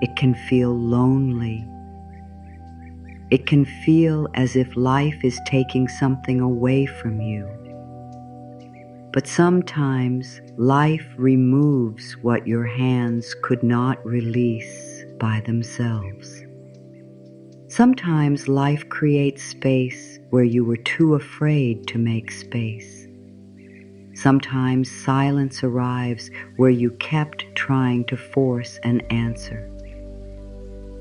Speaker 1: It can feel lonely. It can feel as if life is taking something away from you. But sometimes life removes what your hands could not release by themselves. Sometimes life creates space where you were too afraid to make space. Sometimes silence arrives where you kept trying to force an answer.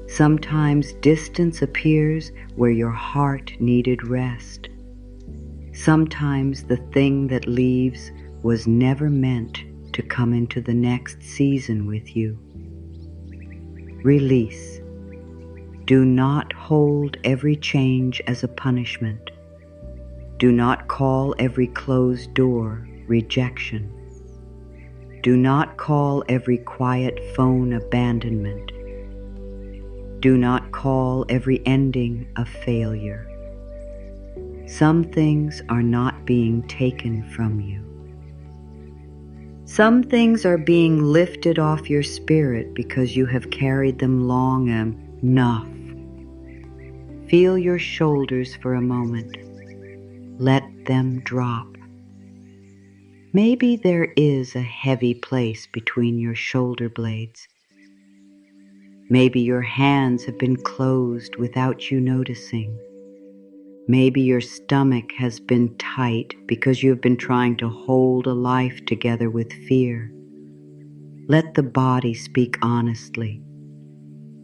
Speaker 1: Sometimes distance appears where your heart needed rest. Sometimes the thing that leaves was never meant to come into the next season with you. Release. Do not hold every change as a punishment. Do not call every closed door rejection. Do not call every quiet phone abandonment. Do not call every ending a failure. Some things are not being taken from you. Some things are being lifted off your spirit because you have carried them long enough. Feel your shoulders for a moment. Let them drop. Maybe there is a heavy place between your shoulder blades. Maybe your hands have been closed without you noticing. Maybe your stomach has been tight because you have been trying to hold a life together with fear. Let the body speak honestly.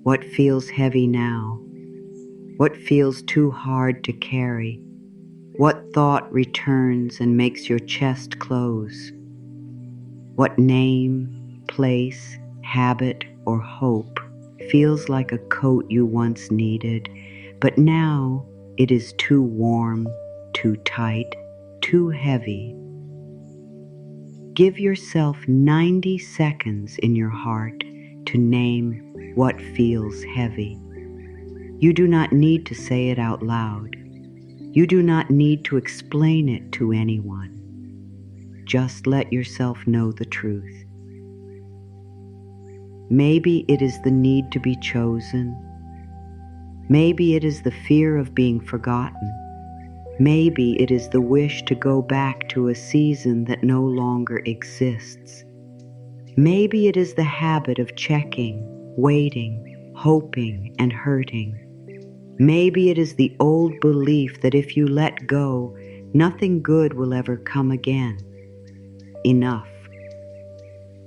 Speaker 1: What feels heavy now? What feels too hard to carry? What thought returns and makes your chest close? What name, place, habit, or hope feels like a coat you once needed, but now it is too warm, too tight, too heavy? Give yourself 90 seconds in your heart to name what feels heavy. You do not need to say it out loud. You do not need to explain it to anyone. Just let yourself know the truth. Maybe it is the need to be chosen. Maybe it is the fear of being forgotten. Maybe it is the wish to go back to a season that no longer exists. Maybe it is the habit of checking, waiting, hoping, and hurting. Maybe it is the old belief that if you let go, nothing good will ever come again. Enough.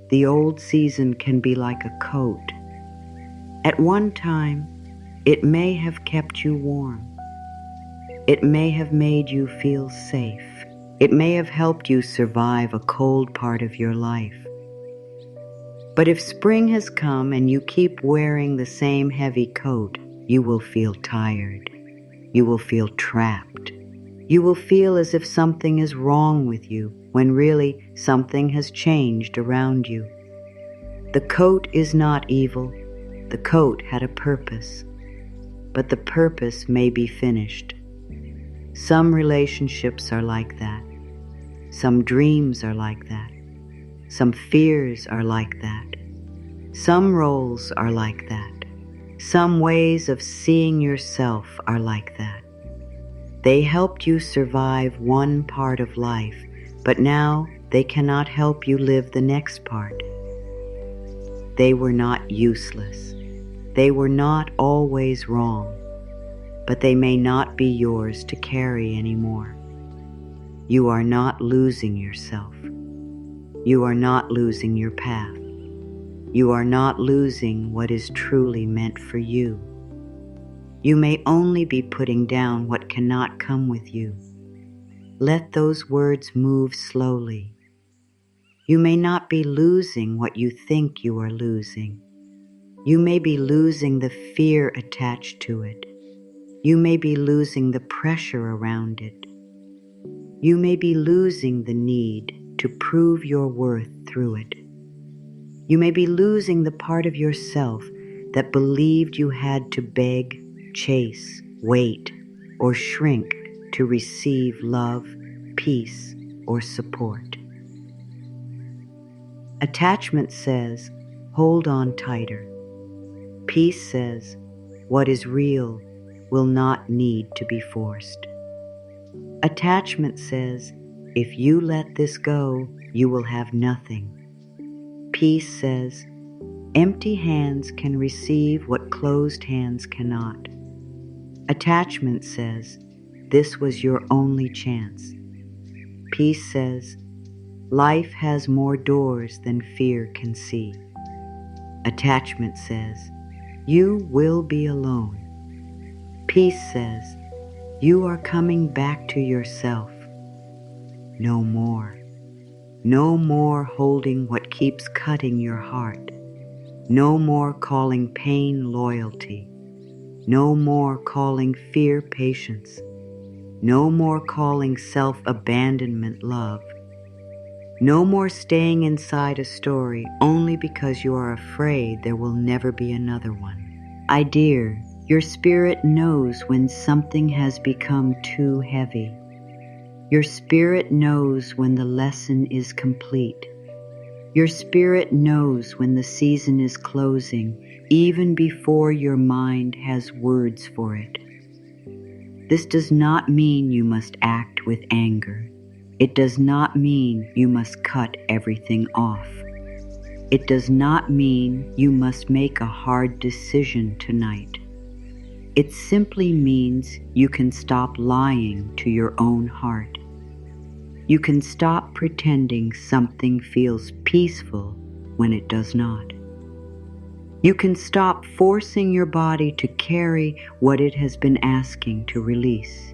Speaker 1: The old season can be like a coat. At one time, it may have kept you warm. It may have made you feel safe. It may have helped you survive a cold part of your life. But if spring has come and you keep wearing the same heavy coat, you will feel tired. You will feel trapped. You will feel as if something is wrong with you, when really something has changed around you. The coat is not evil. The coat had a purpose, but the purpose may be finished. Some relationships are like that. Some dreams are like that. Some fears are like that. Some roles are like that. Some ways of seeing yourself are like that. They helped you survive one part of life, but now they cannot help you live the next part. They were not useless. They were not always wrong, but they may not be yours to carry anymore. You are not losing yourself. You are not losing your path. You are not losing what is truly meant for you. You may only be putting down what cannot come with you. Let those words move slowly. You may not be losing what you think you are losing. You may be losing the fear attached to it. You may be losing the pressure around it. You may be losing the need to prove your worth through it. You may be losing the part of yourself that believed you had to beg, chase, wait, or shrink to receive love, peace, or support. Attachment says, hold on tighter. Peace says, what is real will not need to be forced. Attachment says, if you let this go, you will have nothing. Peace says, empty hands can receive what closed hands cannot. Attachment says, this was your only chance. Peace says, life has more doors than fear can see. Attachment says, you will be alone. Peace says, you are coming back to yourself. No more. No more holding what keeps cutting your heart. No more calling pain loyalty. No more calling fear patience. No more calling self-abandonment love. No more staying inside a story only because you are afraid there will never be another one. Dear, your spirit knows when something has become too heavy. Your spirit knows when the lesson is complete. Your spirit knows when the season is closing, even before your mind has words for it. This does not mean you must act with anger. It does not mean you must cut everything off. It does not mean you must make a hard decision tonight. It simply means you can stop lying to your own heart. You can stop pretending something feels peaceful when it does not. You can stop forcing your body to carry what it has been asking to release.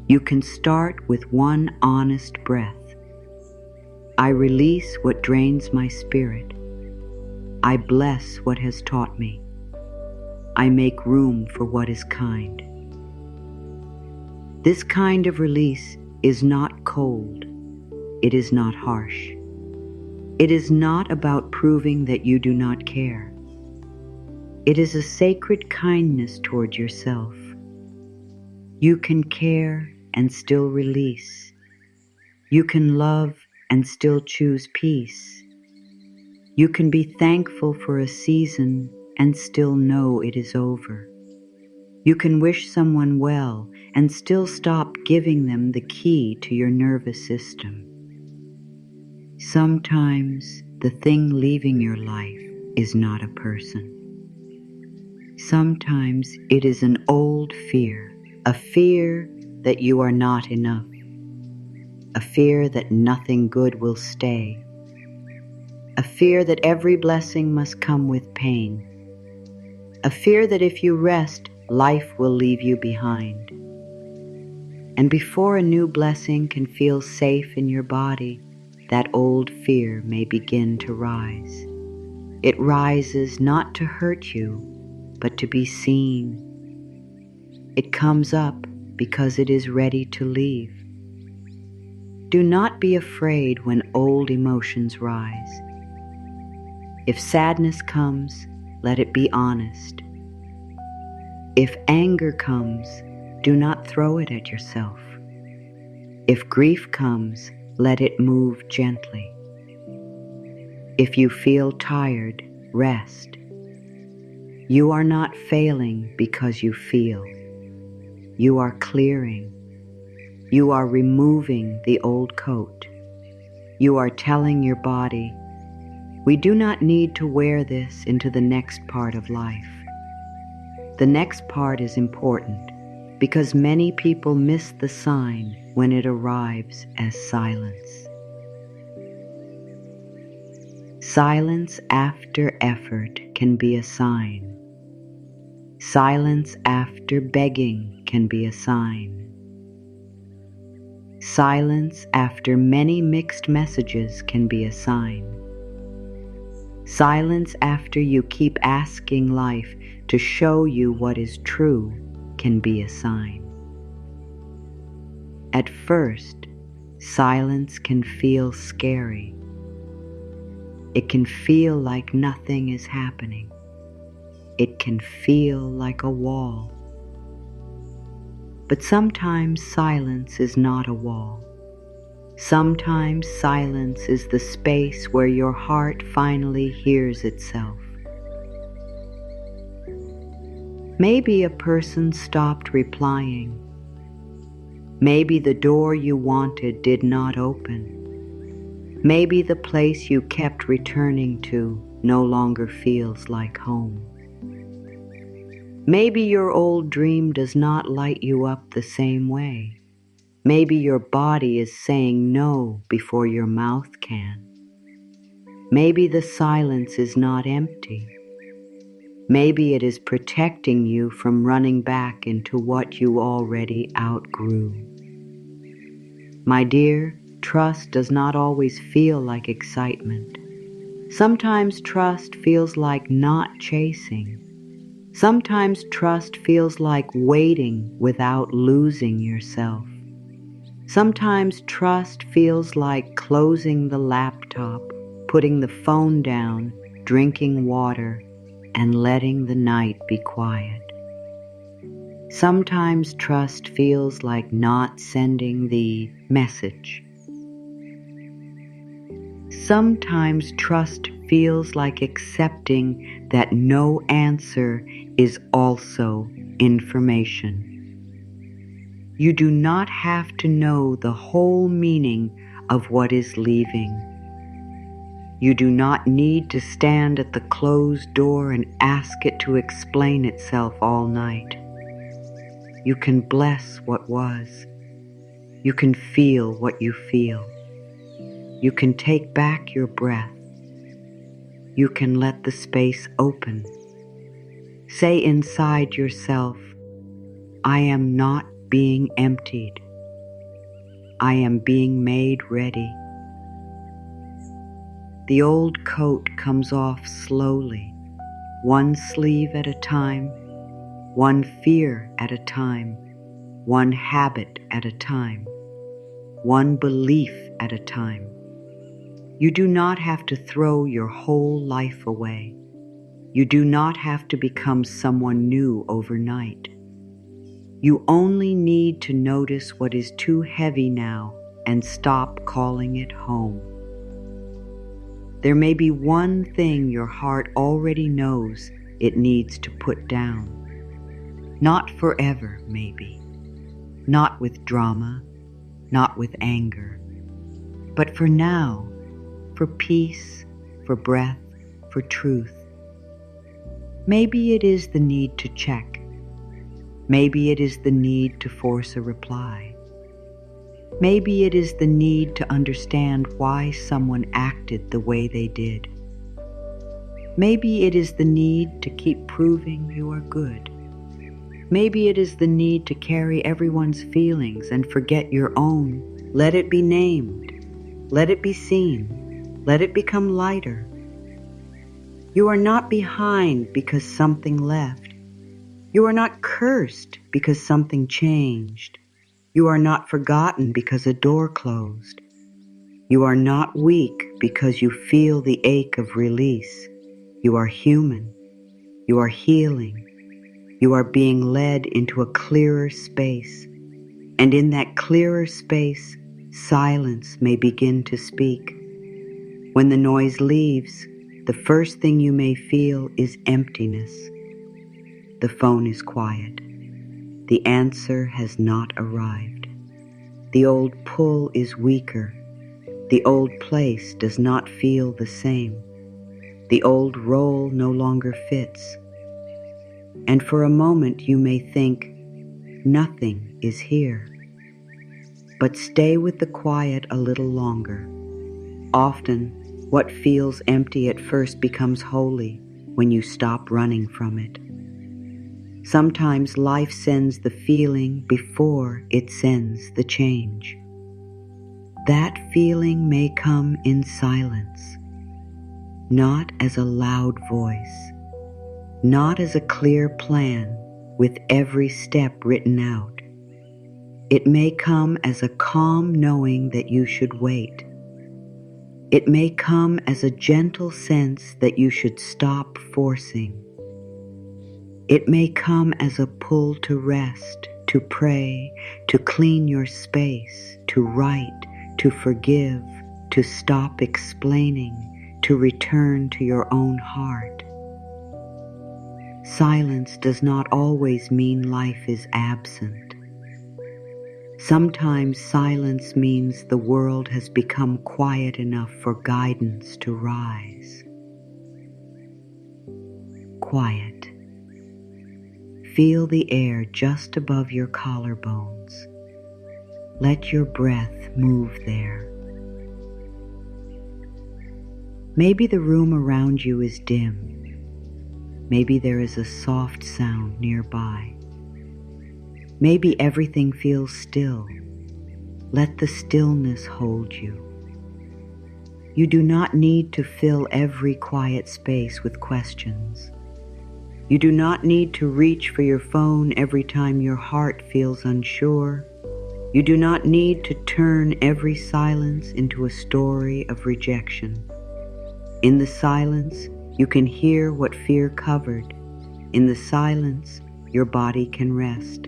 Speaker 1: You can start with one honest breath. I release what drains my spirit. I bless what has taught me. I make room for what is kind. This kind of release is not cold. It is not harsh. It is not about proving that you do not care. It is a sacred kindness toward yourself. You can care and still release. You can love and still choose peace. You can be thankful for a season and still know it is over. You can wish someone well and still stop giving them the key to your nervous system. Sometimes the thing leaving your life is not a person. Sometimes it is an old fear, a fear that you are not enough, a fear that nothing good will stay, a fear that every blessing must come with pain, a fear that if you rest, life will leave you behind. And before a new blessing can feel safe in your body, that old fear may begin to rise. It rises not to hurt you, but to be seen. It comes up because it is ready to leave. Do not be afraid when old emotions rise. If sadness comes, let it be honest. If anger comes, do not throw it at yourself. If grief comes, let it move gently. If you feel tired, rest. You are not failing because you feel. You are clearing. You are removing the old coat. You are telling your body, we do not need to wear this into the next part of life. The next part is important because many people miss the sign when it arrives as silence. Silence after effort can be a sign. Silence after begging can be a sign. Silence after many mixed messages can be a sign. Silence after you keep asking life to show you what is true can be a sign. At first, silence can feel scary. It can feel like nothing is happening. It can feel like a wall. But sometimes silence is not a wall. Sometimes silence is the space where your heart finally hears itself. Maybe a person stopped replying. Maybe the door you wanted did not open. Maybe the place you kept returning to no longer feels like home. Maybe your old dream does not light you up the same way. Maybe your body is saying no before your mouth can. Maybe the silence is not empty. Maybe it is protecting you from running back into what you already outgrew. My dear, trust does not always feel like excitement. Sometimes trust feels like not chasing. Sometimes trust feels like waiting without losing yourself. Sometimes trust feels like closing the laptop, putting the phone down, drinking water, and letting the night be quiet. Sometimes trust feels like not sending the message. Sometimes trust feels like accepting that no answer is also information. You do not have to know the whole meaning of what is leaving. You do not need to stand at the closed door and ask it to explain itself all night. You can bless what was. You can feel what you feel. You can take back your breath. You can let the space open. Say inside yourself, I am not being emptied. I am being made ready. The old coat comes off slowly, one sleeve at a time, one fear at a time, one habit at a time, one belief at a time. You do not have to throw your whole life away. You do not have to become someone new overnight. You only need to notice what is too heavy now and stop calling it home. There may be one thing your heart already knows it needs to put down. Not forever, maybe. Not with drama, not with anger. But for now, for peace, for breath, for truth. Maybe it is the need to check. Maybe it is the need to force a reply. Maybe it is the need to understand why someone acted the way they did. Maybe it is the need to keep proving you are good. Maybe it is the need to carry everyone's feelings and forget your own. Let it be named. Let it be seen. Let it become lighter. You are not behind because something left. You are not cursed because something changed. You are not forgotten because a door closed. You are not weak because you feel the ache of release. You are human. You are healing. You are being led into a clearer space. And in that clearer space, silence may begin to speak. When the noise leaves, the first thing you may feel is emptiness. The phone is quiet. The answer has not arrived. The old pull is weaker. The old place does not feel the same. The old role no longer fits. And for a moment you may think, nothing is here. But stay with the quiet a little longer. Often, what feels empty at first becomes holy when you stop running from it. Sometimes life sends the feeling before it sends the change. That feeling may come in silence, not as a loud voice, not as a clear plan with every step written out. It may come as a calm knowing that you should wait. It may come as a gentle sense that you should stop forcing. It may come as a pull to rest, to pray, to clean your space, to write, to forgive, to stop explaining, to return to your own heart. Silence does not always mean life is absent. Sometimes silence means the world has become quiet enough for guidance to rise. Quiet. Feel the air just above your collarbones. Let your breath move there. Maybe the room around you is dim. Maybe there is a soft sound nearby. Maybe everything feels still. Let the stillness hold you. You do not need to fill every quiet space with questions. You do not need to reach for your phone every time your heart feels unsure. You do not need to turn every silence into a story of rejection. In the silence, you can hear what fear covered. In the silence, your body can rest.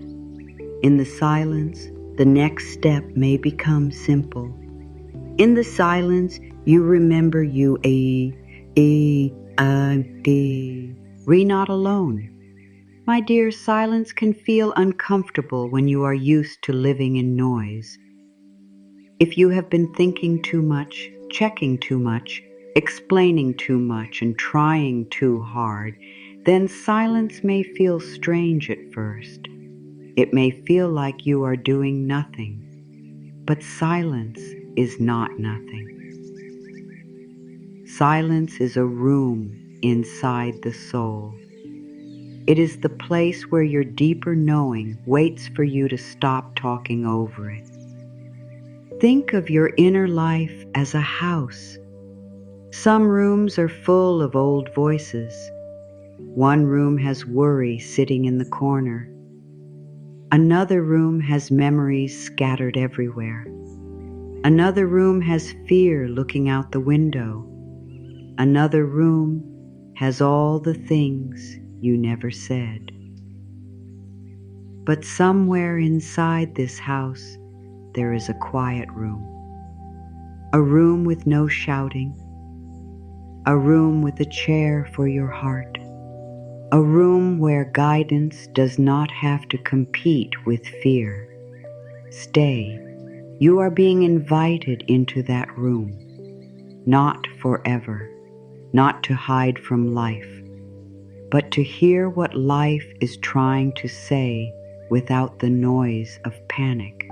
Speaker 1: In the silence, the next step may become simple. In the silence, you remember you Re not alone. My dear, silence can feel uncomfortable when you are used to living in noise. If you have been thinking too much, checking too much, explaining too much, and trying too hard, then silence may feel strange at first. It may feel like you are doing nothing, but silence is not nothing. Silence is a room inside the soul. It is the place where your deeper knowing waits for you to stop talking over it. Think of your inner life as a house. Some rooms are full of old voices. One room has worry sitting in the corner. Another room has memories scattered everywhere. Another room has fear looking out the window. Another room has all the things you never said. But somewhere inside this house, there is a quiet room. A room with no shouting. A room with a chair for your heart. A room where guidance does not have to compete with fear. Stay. You are being invited into that room. Not forever. Not to hide from life, but to hear what life is trying to say without the noise of panic.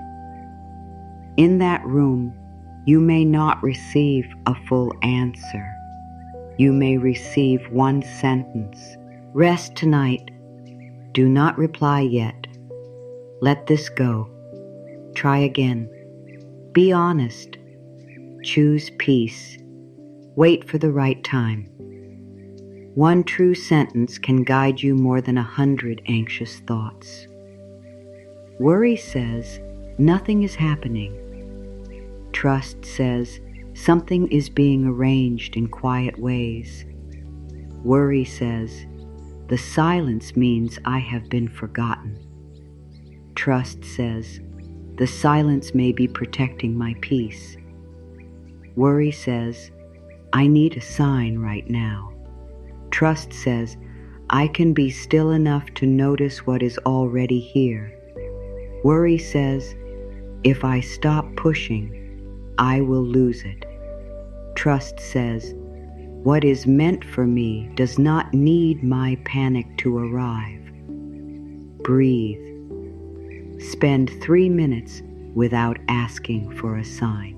Speaker 1: In that room, you may not receive a full answer. You may receive one sentence. Rest tonight. Do not reply yet. Let this go. Try again. Be honest. Choose peace. Wait for the right time. One true sentence can guide you more than 100 anxious thoughts. Worry says nothing is happening. Trust says something is being arranged in quiet ways. Worry says the silence means I have been forgotten. Trust says the silence may be protecting my peace. Worry says I need a sign right now. Trust says I can be still enough to notice what is already here. Worry says if I stop pushing, I will lose it. Trust says what is meant for me does not need my panic to arrive. Breathe. Spend 3 minutes without asking for a sign.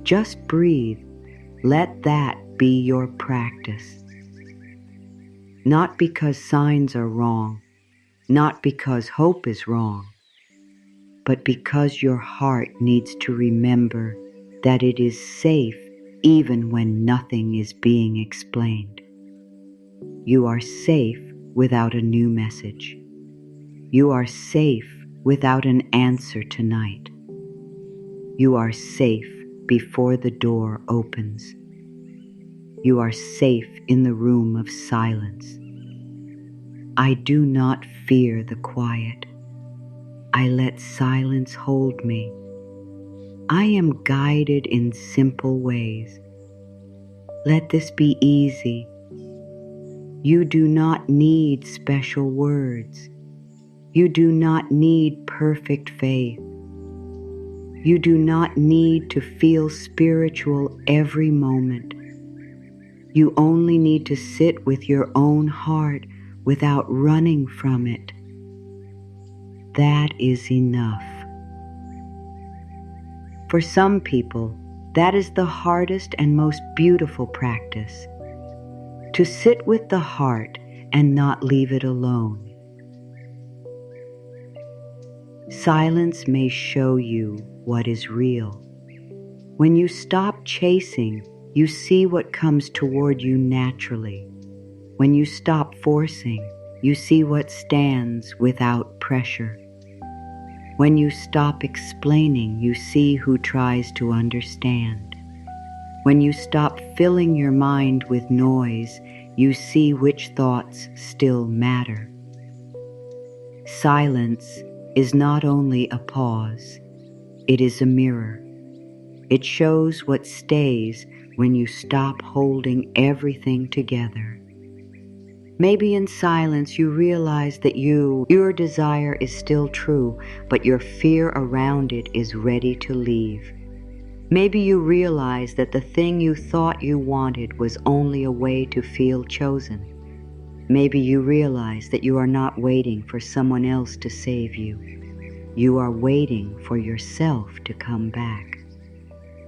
Speaker 1: Just breathe. Let that be your practice. Not because signs are wrong, not because hope is wrong, but because your heart needs to remember that it is safe even when nothing is being explained. You are safe without a new message. You are safe without an answer tonight. You are safe before the door opens. You are safe in the room of silence. I do not fear the quiet. I let silence hold me. I am guided in simple ways. Let this be easy. You do not need special words. You do not need perfect faith. You do not need to feel spiritual every moment. You only need to sit with your own heart without running from it. That is enough. For some people, that is the hardest and most beautiful practice. To sit with the heart and not leave it alone. Silence may show you what is real. When you stop chasing, you see what comes toward you naturally. When you stop forcing, you see what stands without pressure. When you stop explaining, you see who tries to understand. When you stop filling your mind with noise, you see which thoughts still matter. Silence is not only a pause, it is a mirror. It shows what stays when you stop holding everything together. Maybe in silence you realize that your desire is still true, but your fear around it is ready to leave. Maybe you realize that the thing you thought you wanted was only a way to feel chosen. Maybe you realize that you are not waiting for someone else to save you. You are waiting for yourself to come back.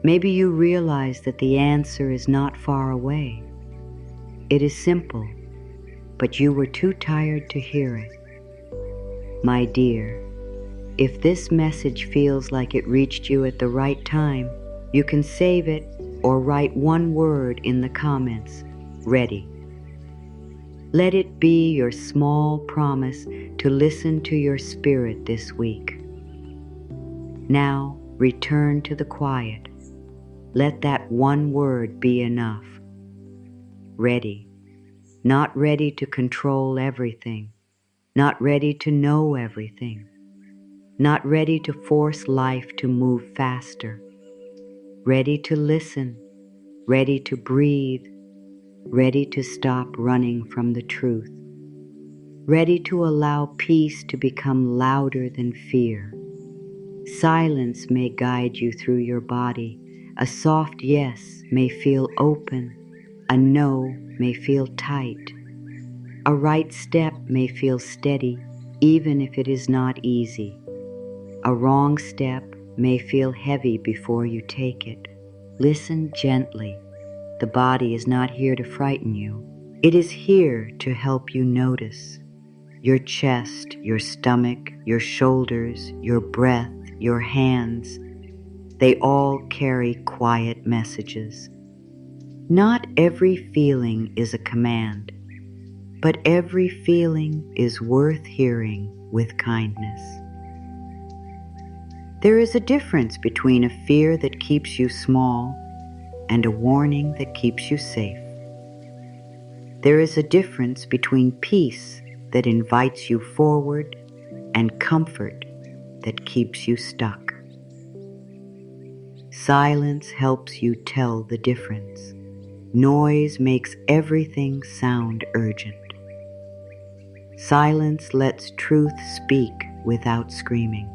Speaker 1: Maybe you realize that the answer is not far away. It is simple, but you were too tired to hear it. My dear, if this message feels like it reached you at the right time, you can save it or write one word in the comments, ready. Let it be your small promise to listen to your spirit this week. Now return to the quiet. Let that one word be enough. Ready. Not ready to control everything. Not ready to know everything. Not ready to force life to move faster. Ready to listen. Ready to breathe. Ready to stop running from the truth. Ready to allow peace to become louder than fear. Silence may guide you through your body. A soft yes may feel open. A no may feel tight. A right step may feel steady even if it is not easy. A wrong step may feel heavy before you take it. Listen gently. The body is not here to frighten you. It is here to help you notice. Your chest, your stomach, your shoulders, your breath, your hands, they all carry quiet messages. Not every feeling is a command, but every feeling is worth hearing with kindness. There is a difference between a fear that keeps you small and a warning that keeps you safe. There is a difference between peace that invites you forward and comfort that keeps you stuck. Silence helps you tell the difference. Noise makes everything sound urgent. Silence lets truth speak without screaming.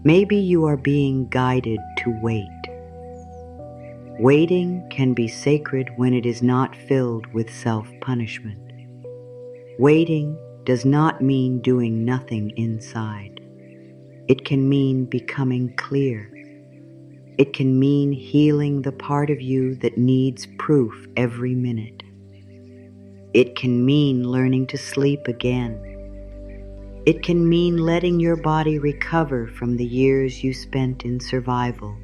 Speaker 1: Maybe you are being guided to wait. Waiting can be sacred when it is not filled with self-punishment. Waiting does not mean doing nothing inside. It can mean becoming clear. It can mean healing the part of you that needs proof every minute. It can mean learning to sleep again. It can mean letting your body recover from the years you spent in survival.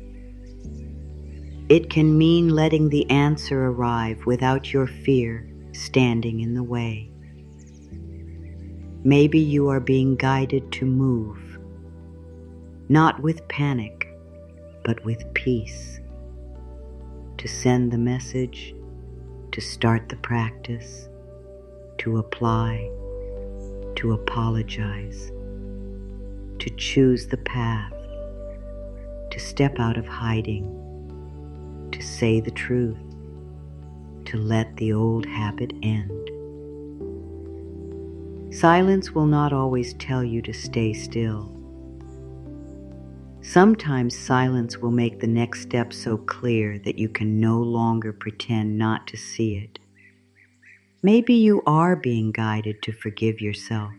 Speaker 1: It can mean letting the answer arrive without your fear standing in the way. Maybe you are being guided to move, not with panic, but with peace. To send the message, to start the practice, to apply, to apologize, to choose the path, to step out of hiding, to say the truth, to let the old habit end. Silence will not always tell you to stay still. Sometimes silence will make the next step so clear that you can no longer pretend not to see it. Maybe you are being guided to forgive yourself.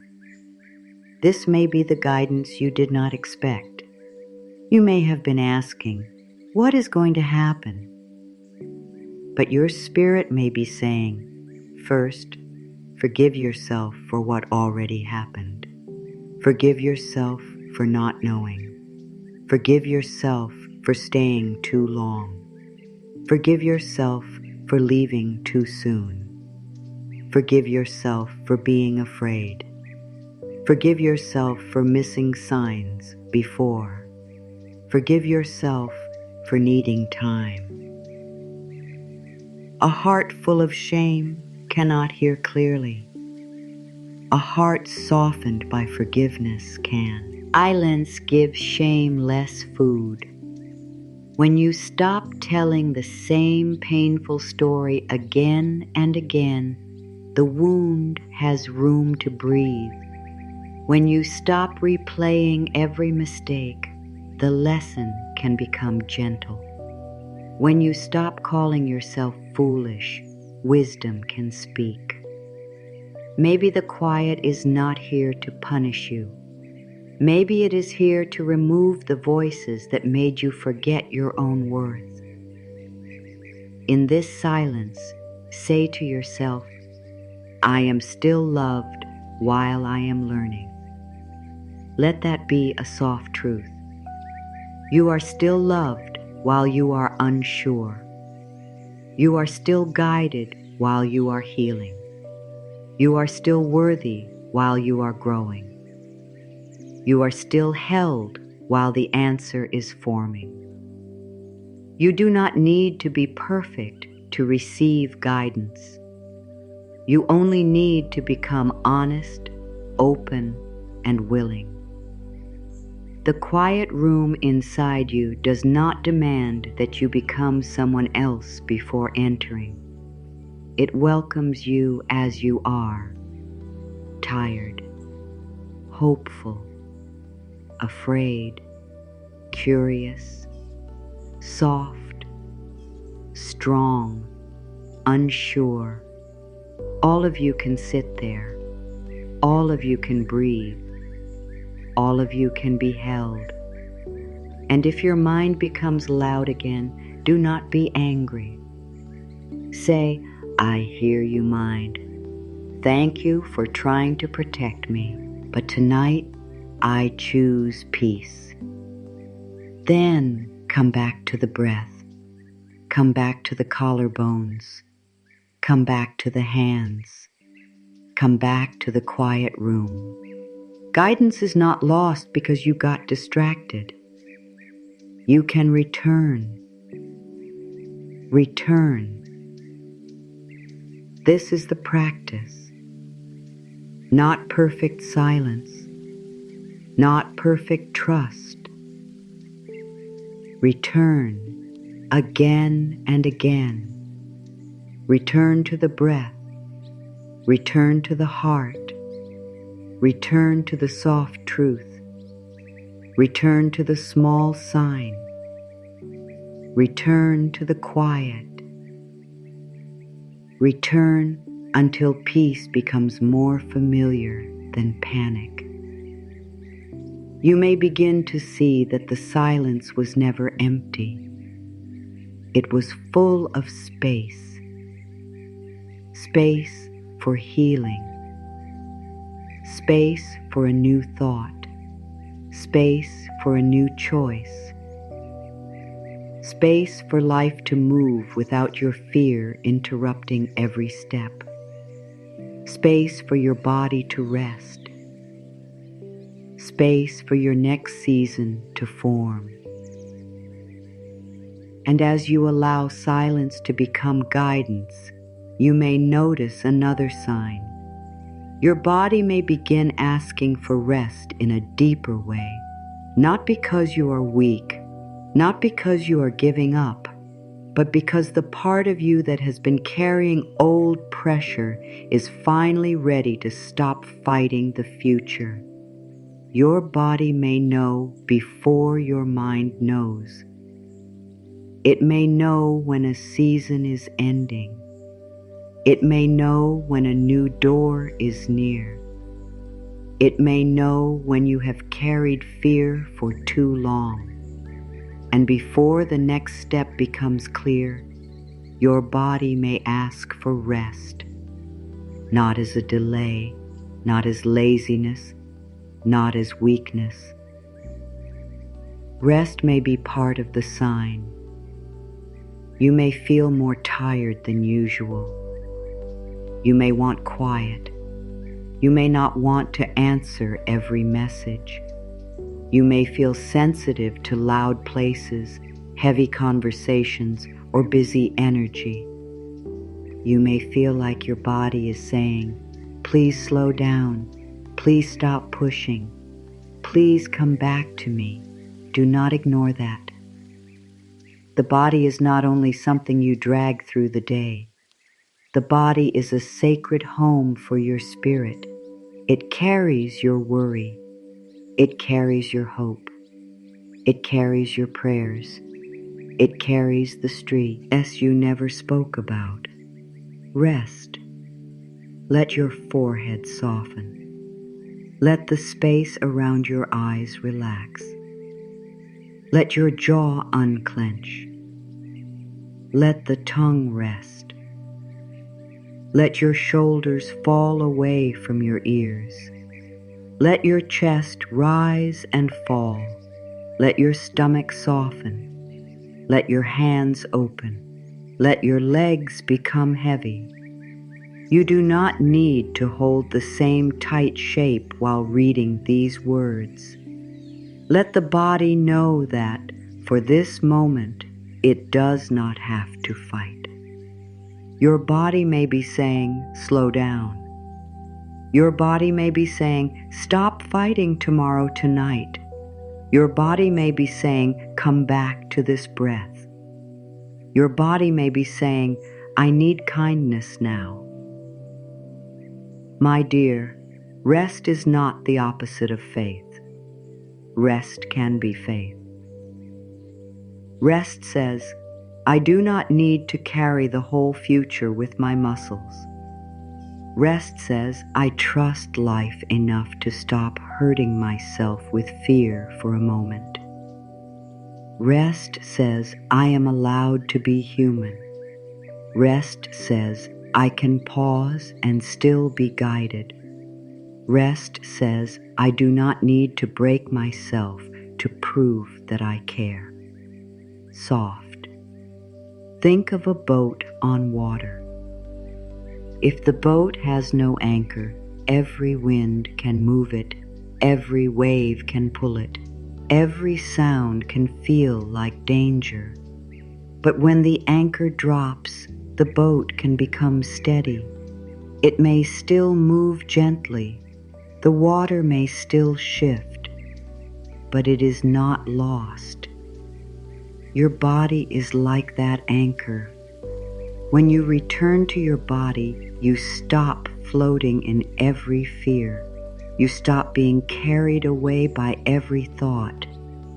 Speaker 1: This may be the guidance you did not expect. You may have been asking, what is going to happen? But your spirit may be saying, first, forgive yourself for what already happened. Forgive yourself for not knowing. Forgive yourself for staying too long. Forgive yourself for leaving too soon. Forgive yourself for being afraid. Forgive yourself for missing signs before. Forgive yourself for needing time. A heart full of shame cannot hear clearly. A heart softened by forgiveness can. Silence gives shame less food. When you stop telling the same painful story again and again, the wound has room to breathe. When you stop replaying every mistake, the lesson can become gentle. When you stop calling yourself foolish, wisdom can speak. Maybe the quiet is not here to punish you. Maybe it is here to remove the voices that made you forget your own worth. In this silence, say to yourself, I am still loved while I am learning. Let that be a soft truth. You are still loved while you are unsure. You are still guided while you are healing. You are still worthy while you are growing. You are still held while the answer is forming. You do not need to be perfect to receive guidance. You only need to become honest, open, and willing. The quiet room inside you does not demand that you become someone else before entering. It welcomes you as you are, tired, hopeful, afraid, curious, soft, strong, unsure, All of you can sit there. All of you can breathe. All of you can be held. And if your mind becomes loud again, do not be angry. Say, I hear you, mind. Thank you for trying to protect me, but tonight I choose peace. Then come back to the breath. Come back to the collarbones. Come back to the hands. Come back to the quiet room. Guidance is not lost because you got distracted. You can return. Return. This is the practice. Not perfect silence. Not perfect trust. Return again and again. Return to the breath. Return to the heart. Return to the soft truth. Return to the small sign. Return to the quiet. Return until peace becomes more familiar than panic. You may begin to see that the silence was never empty. It was full of space. Space for healing. Space for a new thought. Space for a new choice. Space for life to move without your fear interrupting every step. Space for your body to rest. Space for your next season to form. And as you allow silence to become guidance, you may notice another sign. Your body may begin asking for rest in a deeper way, not because you are weak, not because you are giving up, but because the part of you that has been carrying old pressure is finally ready to stop fighting the future. Your body may know before your mind knows. It may know when a season is ending. It may know when a new door is near. It may know when you have carried fear for too long. And before the next step becomes clear, your body may ask for rest, not as a delay, not as laziness, not as weakness. Rest may be part of the sign. You may feel more tired than usual. You may want quiet. You may not want to answer every message. You may feel sensitive to loud places, heavy conversations, or busy energy. You may feel like your body is saying, please slow down. Please stop pushing. Please come back to me. Do not ignore that. The body is not only something you drag through the day. The body is a sacred home for your spirit. It carries your worry. It carries your hope. It carries your prayers. It carries the stress you never spoke about. Rest. Let your forehead soften. Let the space around your eyes relax. Let your jaw unclench. Let the tongue rest. Let your shoulders fall away from your ears. Let your chest rise and fall. Let your stomach soften. Let your hands open. Let your legs become heavy. You do not need to hold the same tight shape while reading these words. Let the body know that, for this moment, it does not have to fight. Your body may be saying, slow down. Your body may be saying, stop fighting tomorrow tonight. Your body may be saying, come back to this breath. Your body may be saying, I need kindness now. My dear, rest is not the opposite of faith. Rest can be faith. Rest says, I do not need to carry the whole future with my muscles. Rest says, I trust life enough to stop hurting myself with fear for a moment. Rest says, I am allowed to be human. Rest says, I can pause and still be guided. Rest says, I do not need to break myself to prove that I care. Soft. Think of a boat on water. If the boat has no anchor, every wind can move it, every wave can pull it, every sound can feel like danger. But when the anchor drops, the boat can become steady. It may still move gently, the water may still shift, but it is not lost. Your body is like that anchor. When you return to your body, you stop floating in every fear. You stop being carried away by every thought.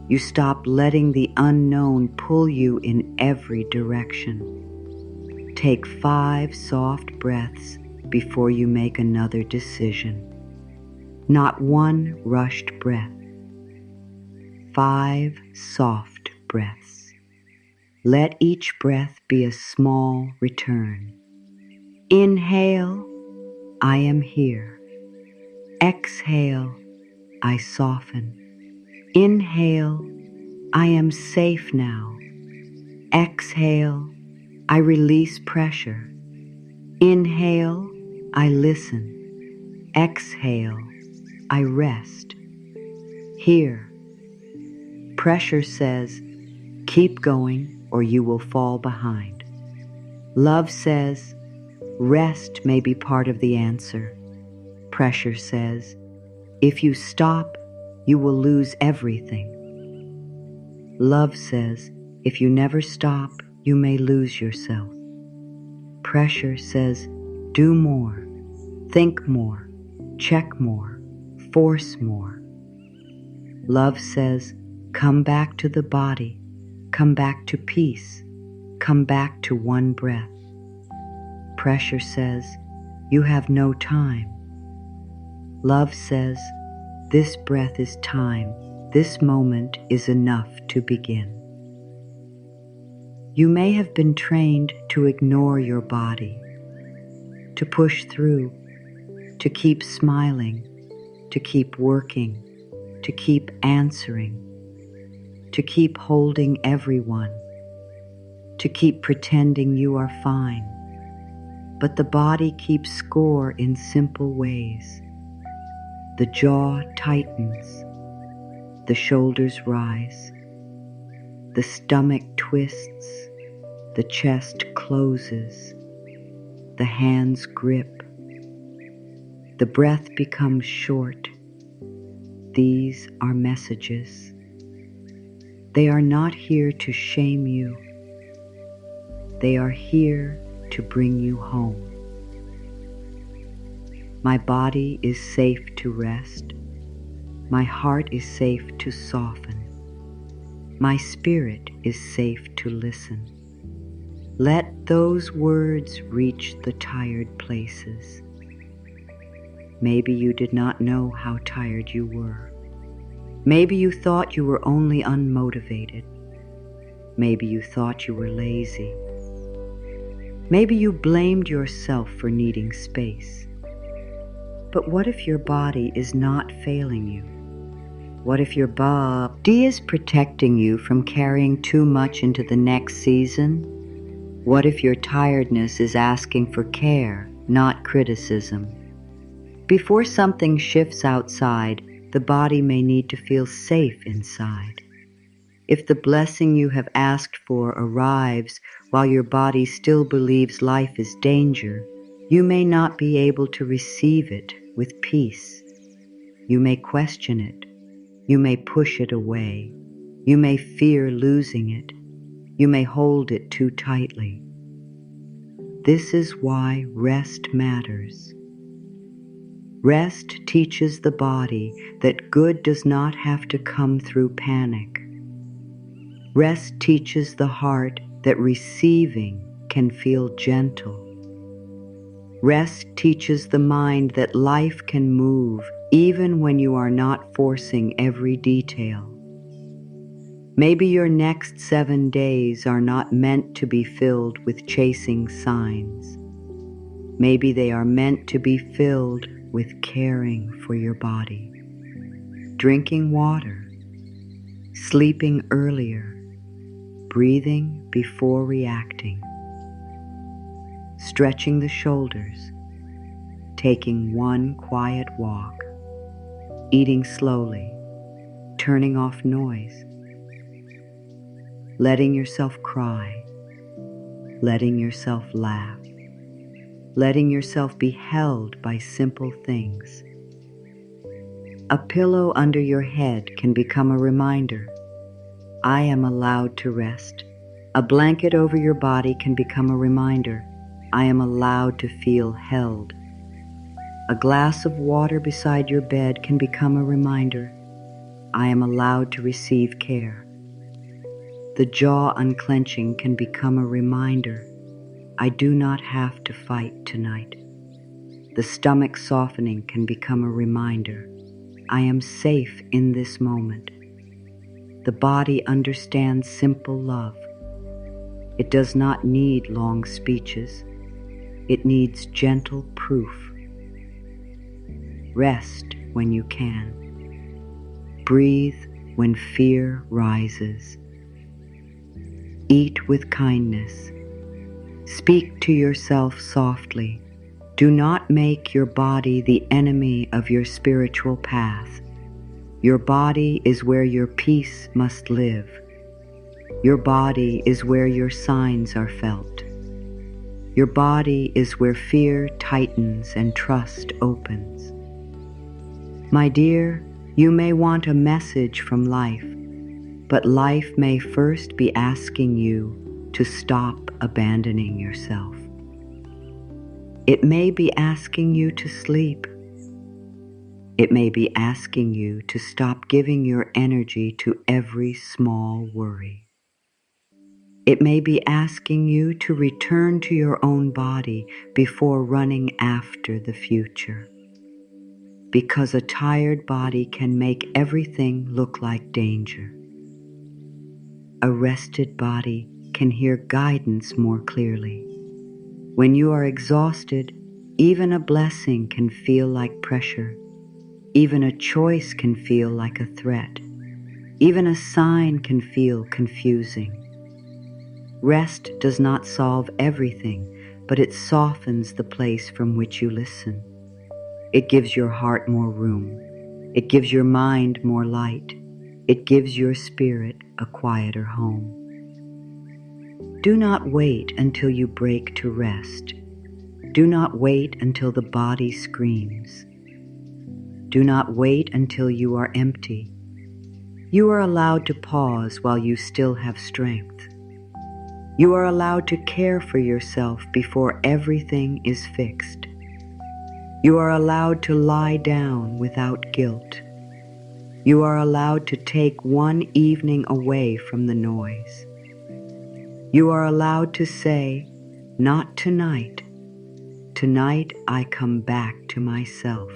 Speaker 1: You stop letting the unknown pull you in every direction. Take 5 soft breaths before you make another decision. Not one rushed breath. 5 soft breaths. Let each breath be a small return. Inhale, I am here. Exhale, I soften. Inhale, I am safe now. Exhale, I release pressure. Inhale, I listen. Exhale, I rest. Here, pressure says, keep going or you will fall behind. Love says, rest may be part of the answer. Pressure says, if you stop, you will lose everything. Love says, if you never stop, you may lose yourself. Pressure says, do more, think more, check more, force more. Love says, come back to the body, come back to peace, come back to one breath. Pressure says, you have no time. Love says, this breath is time, this moment is enough to begin. You may have been trained to ignore your body, to push through, to keep smiling, to keep working, to keep answering, to keep holding everyone, to keep pretending you are fine. But the body keeps score in simple ways. The jaw tightens, the shoulders rise, the stomach twists, the chest closes, the hands grip, the breath becomes short. These are messages. They are not here to shame you. They are here to bring you home. My body is safe to rest. My heart is safe to soften. My spirit is safe to listen. Let those words reach the tired places. Maybe you did not know how tired you were. Maybe you thought you were only unmotivated. Maybe you thought you were lazy. Maybe you blamed yourself for needing space. But what if your body is not failing you? What if your body is protecting you from carrying too much into the next season? What if your tiredness is asking for care, not criticism? Before something shifts outside, the body may need to feel safe inside. If the blessing you have asked for arrives while your body still believes life is danger, you may not be able to receive it with peace. You may question it. You may push it away. You may fear losing it. You may hold it too tightly. This is why rest matters. Rest teaches the body that good does not have to come through panic. Rest teaches the heart that receiving can feel gentle. Rest teaches the mind that life can move even when you are not forcing every detail. Maybe your next 7 days are not meant to be filled with chasing signs. Maybe they are meant to be filled with caring for your body, drinking water, sleeping earlier, breathing before reacting, stretching the shoulders, taking one quiet walk, eating slowly, turning off noise, letting yourself cry, letting yourself laugh, letting yourself be held by simple things. A pillow under your head can become a reminder, I am allowed to rest. A blanket over your body can become a reminder, I am allowed to feel held. A glass of water beside your bed can become a reminder, I am allowed to receive care. The jaw unclenching can become a reminder, I do not have to fight tonight. The stomach softening can become a reminder, I am safe in this moment. The body understands simple love. It does not need long speeches. It needs gentle proof. Rest when you can. Breathe when fear rises. Eat with kindness. Speak to yourself softly. Do not make your body the enemy of your spiritual path. Your body is where your peace must live. Your body is where your signs are felt. Your body is where fear tightens and trust opens. My dear, you may want a message from life, but life may first be asking you to stop abandoning yourself. It may be asking you to sleep. It may be asking you to stop giving your energy to every small worry. It may be asking you to return to your own body before running after the future. Because a tired body can make everything look like danger. A rested body can hear guidance more clearly. When you are exhausted, even a blessing can feel like pressure. Even a choice can feel like a threat. Even a sign can feel confusing. Rest does not solve everything, but it softens the place from which you listen. It gives your heart more room. It gives your mind more light. It gives your spirit a quieter home. Do not wait until you break to rest. Do not wait until the body screams. Do not wait until you are empty. You are allowed to pause while you still have strength. You are allowed to care for yourself before everything is fixed. You are allowed to lie down without guilt. You are allowed to take one evening away from the noise. You are allowed to say, not tonight. Tonight I come back to myself.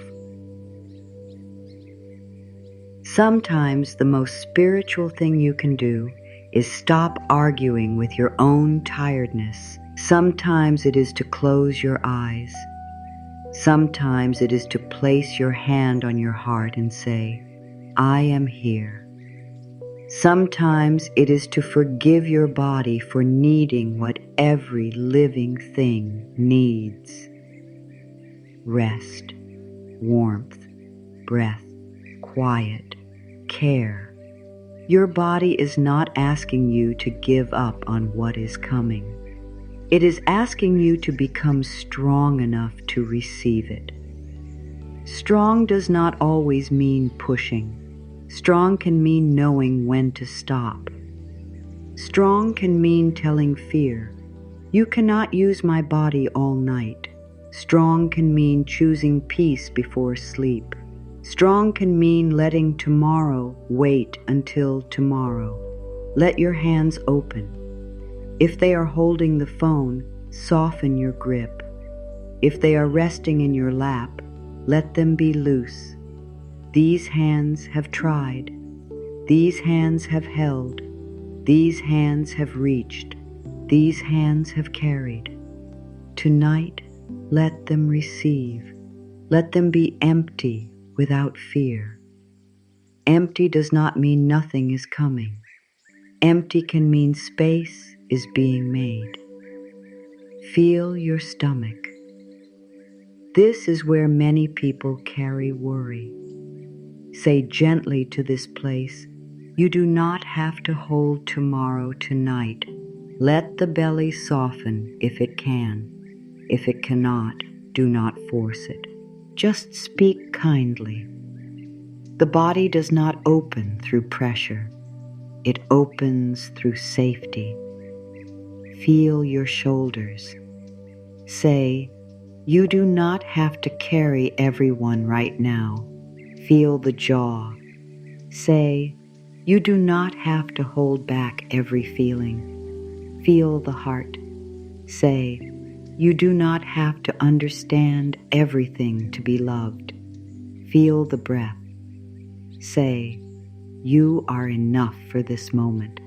Speaker 1: Sometimes the most spiritual thing you can do is stop arguing with your own tiredness. Sometimes it is to close your eyes. Sometimes it is to place your hand on your heart and say, I am here. Sometimes it is to forgive your body for needing what every living thing needs. Rest, warmth, breath, quiet, care. Your body is not asking you to give up on what is coming. It is asking you to become strong enough to receive it. Strong does not always mean pushing. Strong can mean knowing when to stop. Strong can mean telling fear, you cannot use my body all night. Strong can mean choosing peace before sleep. Strong can mean letting tomorrow wait until tomorrow. Let your hands open. If they are holding the phone, soften your grip. If they are resting in your lap, let them be loose. These hands have tried. These hands have held. These hands have reached. These hands have carried. Tonight, let them receive. Let them be empty without fear. Empty does not mean nothing is coming. Empty can mean space is being made. Feel your stomach. This is where many people carry worry. Say gently to this place, you do not have to hold tomorrow tonight. Let the belly soften if it can. If it cannot, do not force it. Just speak kindly. The body does not open through pressure. It opens through safety. Feel your shoulders. Say, you do not have to carry everyone right now. Feel the jaw. Say, you do not have to hold back every feeling. Feel the heart. Say, you do not have to understand everything to be loved. Feel the breath. Say, you are enough for this moment.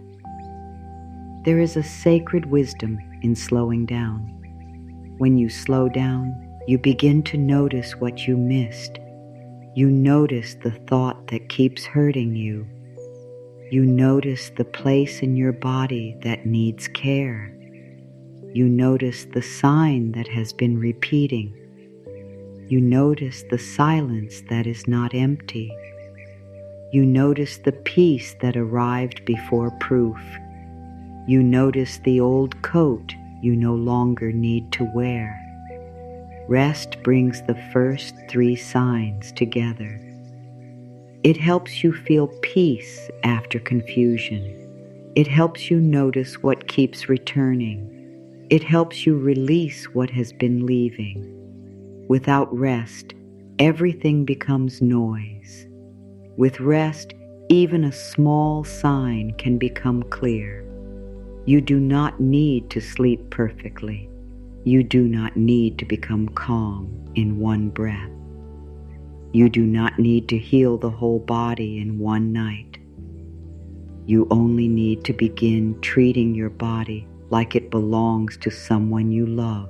Speaker 1: There is a sacred wisdom in slowing down. When you slow down, you begin to notice what you missed. You notice the thought that keeps hurting you. You notice the place in your body that needs care. You notice the sign that has been repeating. You notice the silence that is not empty. You notice the peace that arrived before proof. You notice the old coat you no longer need to wear. Rest brings the first 3 signs together. It helps you feel peace after confusion. It helps you notice what keeps returning. It helps you release what has been leaving. Without rest, everything becomes noise. With rest, even a small sign can become clear. You do not need to sleep perfectly. You do not need to become calm in one breath. You do not need to heal the whole body in one night. You only need to begin treating your body like it belongs to someone you love,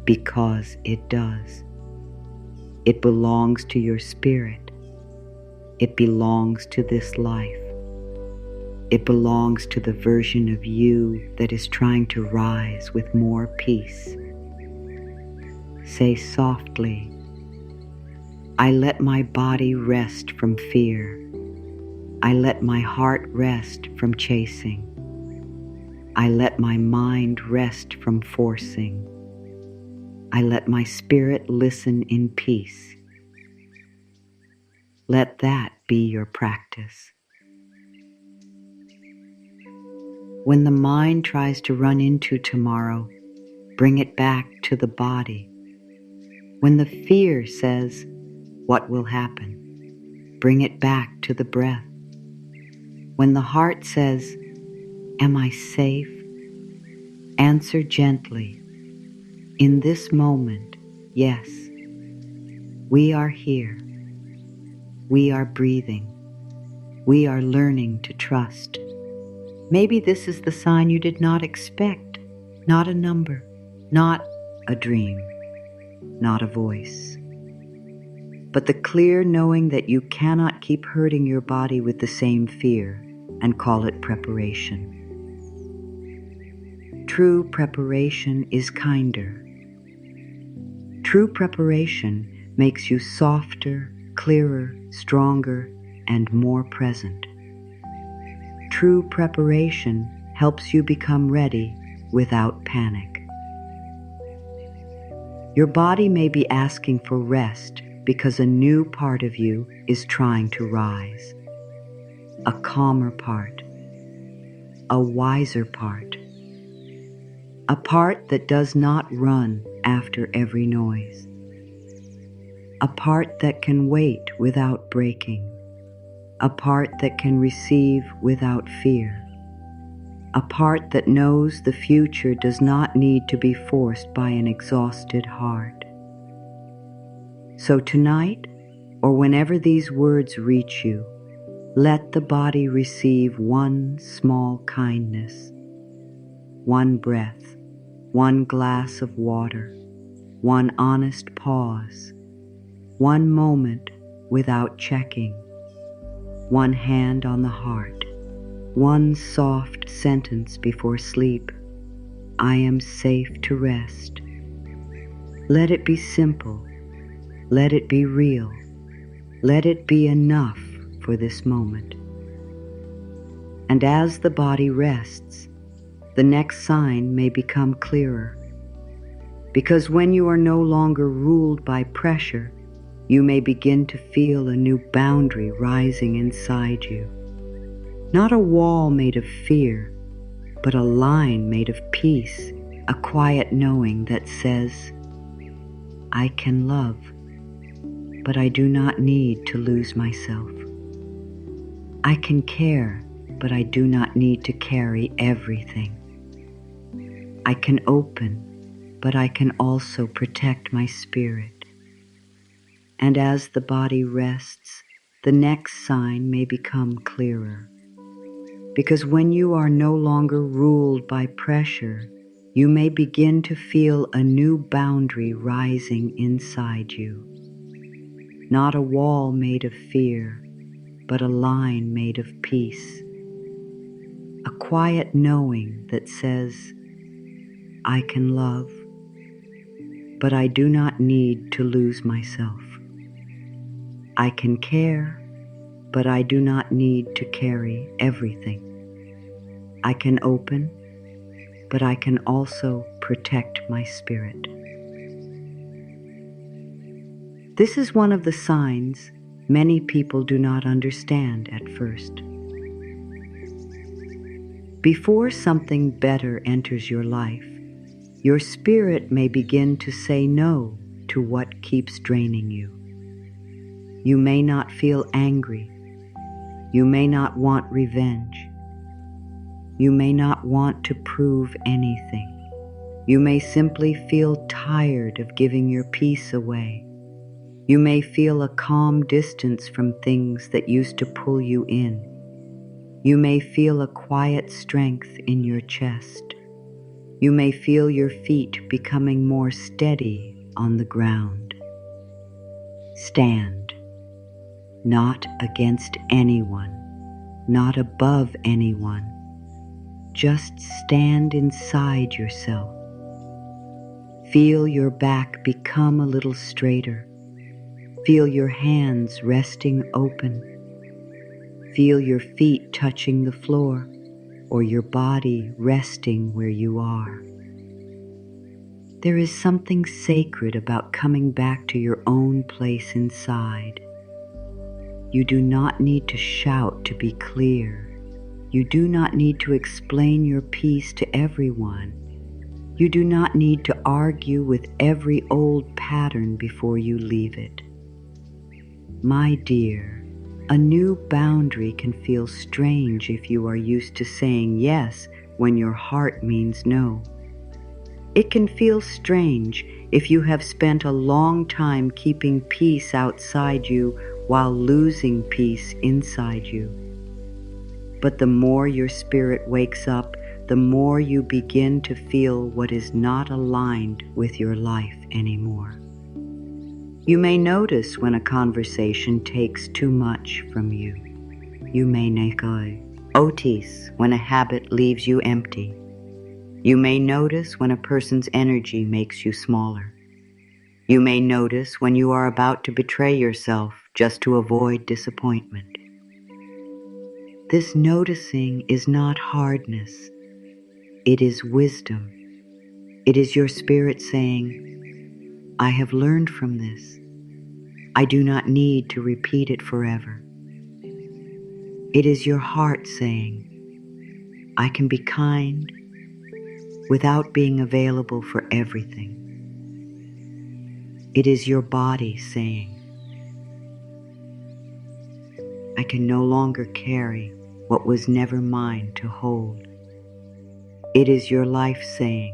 Speaker 1: because it does. It belongs to your spirit. It belongs to this life. It belongs to the version of you that is trying to rise with more peace. Say softly, I let my body rest from fear. I let my heart rest from chasing. I let my mind rest from forcing. I let my spirit listen in peace. Let that be your practice. When the mind tries to run into tomorrow, bring it back to the body. When the fear says, what will happen? Bring it back to the breath. When the heart says, am I safe? Answer gently, in this moment, yes. We are here. We are breathing. We are learning to trust. Maybe this is the sign you did not expect, not a number, not a dream, not a voice, but the clear knowing that you cannot keep hurting your body with the same fear and call it preparation. True preparation is kinder. True preparation makes you softer, clearer, stronger, and more present. True preparation helps you become ready without panic. Your body may be asking for rest because a new part of you is trying to rise. A calmer part, a wiser part, a part that does not run after every noise, a part that can wait without breaking, a part that can receive without fear, a part that knows the future does not need to be forced by an exhausted heart. So tonight, or whenever these words reach you, let the body receive one small kindness, one breath, one glass of water, one honest pause, one moment without checking, one hand on the heart, one soft sentence before sleep. I am safe to rest. Let it be simple. Let it be real. Let it be enough for this moment. And as the body rests, the next sign may become clearer. Because when you are no longer ruled by pressure, you may begin to feel a new boundary rising inside you. Not a wall made of fear, but a line made of peace, a quiet knowing that says, I can love, but I do not need to lose myself. I can care, but I do not need to carry everything. I can open, but I can also protect my spirit. And as the body rests, the next sign may become clearer. Because when you are no longer ruled by pressure, you may begin to feel a new boundary rising inside you. Not a wall made of fear, but a line made of peace. A quiet knowing that says, I can love, but I do not need to lose myself. I can care, but I do not need to carry everything. I can open, but I can also protect my spirit. This is one of the signs many people do not understand at first. Before something better enters your life, your spirit may begin to say no to what keeps draining you. You may not feel angry. You may not want revenge. You may not want to prove anything. You may simply feel tired of giving your peace away. You may feel a calm distance from things that used to pull you in. You may feel a quiet strength in your chest. You may feel your feet becoming more steady on the ground. Stand, not against anyone, not above anyone. Just stand inside yourself. Feel your back become a little straighter. Feel your hands resting open. Feel your feet touching the floor or your body resting where you are. There is something sacred about coming back to your own place inside. You do not need to shout to be clear. You do not need to explain your peace to everyone. You do not need to argue with every old pattern before you leave it. My dear, a new boundary can feel strange if you are used to saying yes when your heart means no. It can feel strange if you have spent a long time keeping peace outside you while losing peace inside you. But the more your spirit wakes up, the more you begin to feel what is not aligned with your life anymore. You may notice when a conversation takes too much from you. You may notice when a habit leaves you empty. You may notice when a person's energy makes you smaller. You may notice when you are about to betray yourself just to avoid disappointment. This noticing is not hardness. It is wisdom. It is your spirit saying, I have learned from this. I do not need to repeat it forever. It is your heart saying, I can be kind without being available for everything. It is your body saying, I can no longer carry what was never mine to hold. It is your life saying,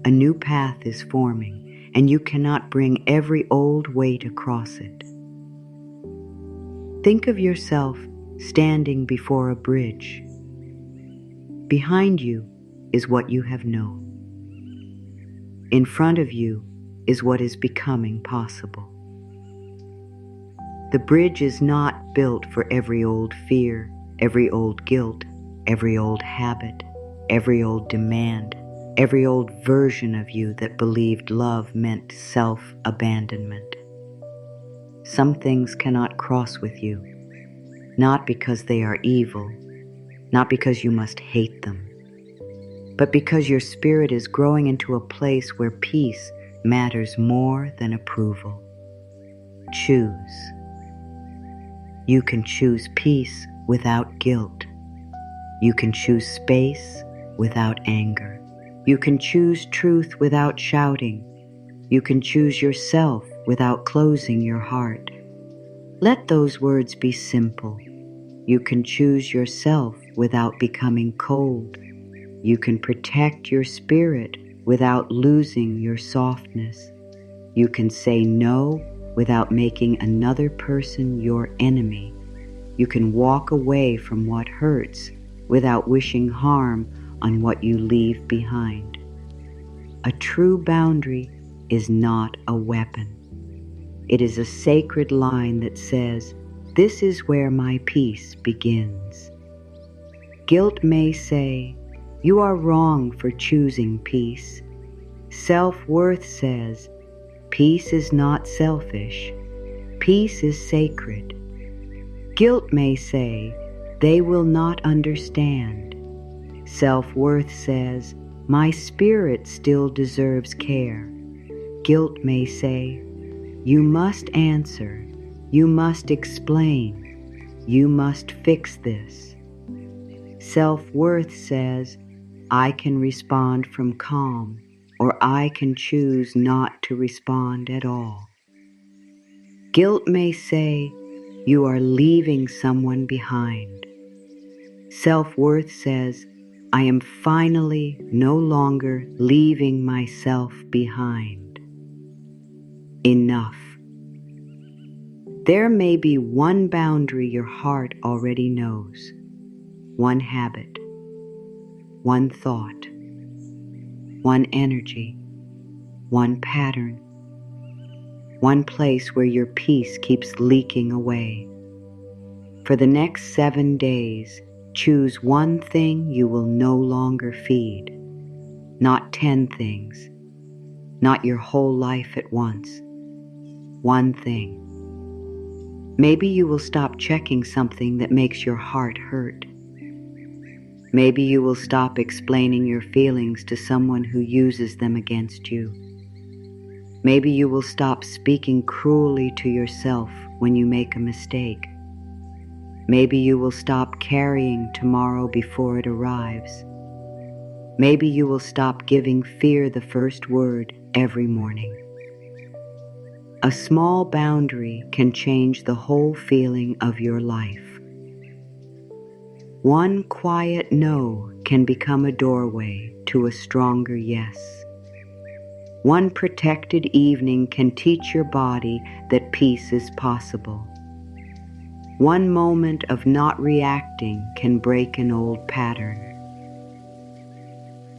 Speaker 1: a new path is forming, and you cannot bring every old weight across it. Think of yourself standing before a bridge. Behind you is what you have known. In front of you is what is becoming possible. The bridge is not built for every old fear, every old guilt, every old habit, every old demand, every old version of you that believed love meant self-abandonment. Some things cannot cross with you, not because they are evil, not because you must hate them, but because your spirit is growing into a place where peace matters more than approval. Choose. You can choose peace without guilt. You can choose space without anger. You can choose truth without shouting. You can choose yourself without closing your heart. Let those words be simple. You can choose yourself without becoming cold. You can protect your spirit without losing your softness. You can say no without making another person your enemy. You can walk away from what hurts without wishing harm on what you leave behind. A true boundary is not a weapon. It is a sacred line that says, "This is where my peace begins." Guilt may say, "You are wrong for choosing peace." Self-worth says, "Peace is not selfish. Peace is sacred." Guilt may say, "They will not understand." Self-worth says, "My spirit still deserves care." Guilt may say, "You must answer. You must explain. You must fix this." Self-worth says, "I can respond from calm, or I can choose not to respond at all." Guilt may say, "You are leaving someone behind." Self-worth says, "I am finally no longer leaving myself behind." Enough. There may be one boundary your heart already knows, one habit, one thought, one energy, one pattern, one place where your peace keeps leaking away. For the next 7 days, choose one thing you will no longer feed, not 10 things, not your whole life at once. One thing. Maybe you will stop checking something that makes your heart hurt. Maybe you will stop explaining your feelings to someone who uses them against you. Maybe you will stop speaking cruelly to yourself when you make a mistake. Maybe you will stop carrying tomorrow before it arrives. Maybe you will stop giving fear the first word every morning. A small boundary can change the whole feeling of your life. One quiet no can become a doorway to a stronger yes. One protected evening can teach your body that peace is possible. One moment of not reacting can break an old pattern.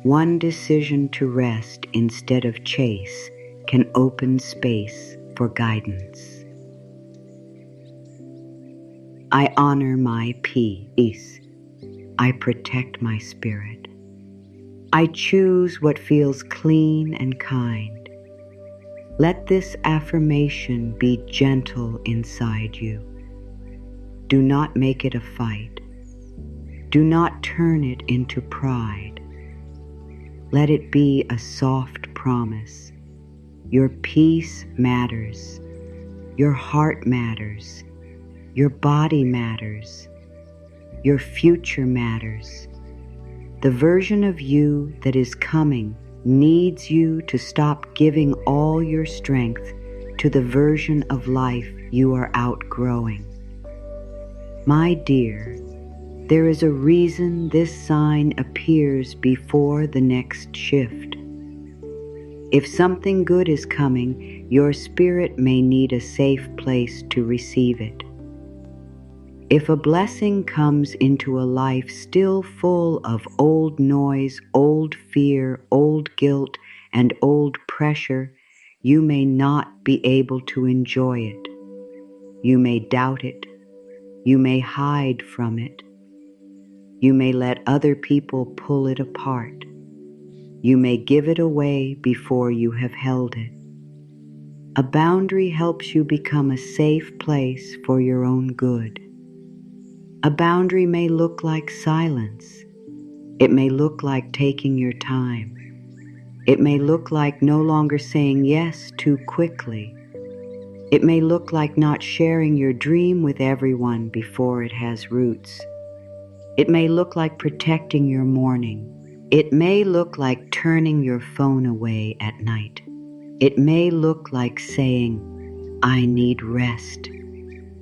Speaker 1: One decision to rest instead of chase can open space for guidance. I honor my peace. I protect my spirit. I choose what feels clean and kind. Let this affirmation be gentle inside you. Do not make it a fight. Do not turn it into pride. Let it be a soft promise. Your peace matters. Your heart matters. Your body matters. Your future matters. The version of you that is coming needs you to stop giving all your strength to the version of life you are outgrowing. My dear, There is a reason this sign appears before the next shift. If something good is coming, your spirit may need a safe place to receive it. If a blessing comes into a life still full of old noise, old fear, old guilt, and old pressure, you may not be able to enjoy it. You may doubt it. You may hide from it. You may let other people pull it apart. You may give it away before you have held it. A boundary helps you become a safe place for your own good. A boundary may look like silence. It may look like taking your time. It may look like no longer saying yes too quickly. It may look like not sharing your dream with everyone before it has roots. It may look like protecting your morning. It may look like turning your phone away at night. It may look like saying, "I need rest."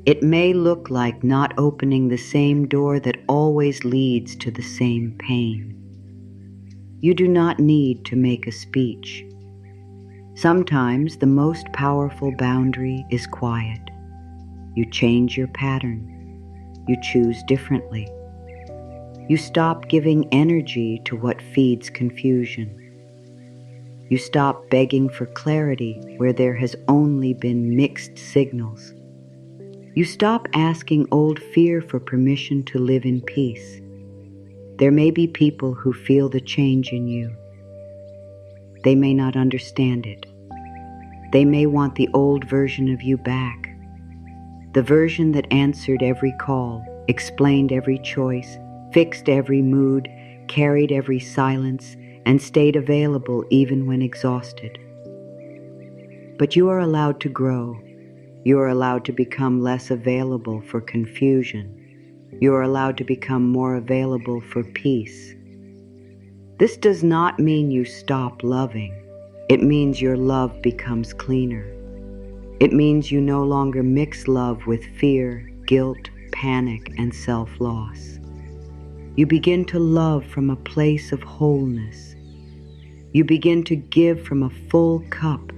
Speaker 1: It may look like not opening the same door that always leads to the same pain. You do not need to make a speech. Sometimes the most powerful boundary is quiet. You change your pattern. You choose differently. You stop giving energy to what feeds confusion. You stop begging for clarity where there has only been mixed signals. You stop asking old fear for permission to live in peace. There may be people who feel the change in you. They may not understand it. They may want the old version of you back. The version that answered every call, explained every choice, fixed every mood, carried every silence, and stayed available even when exhausted. But you are allowed to grow. You are allowed to become less available for confusion. You are allowed to become more available for peace. This does not mean you stop loving. It means your love becomes cleaner. It means you no longer mix love with fear, guilt, panic, and self-loss. You begin to love from a place of wholeness. You begin to give from a full cup,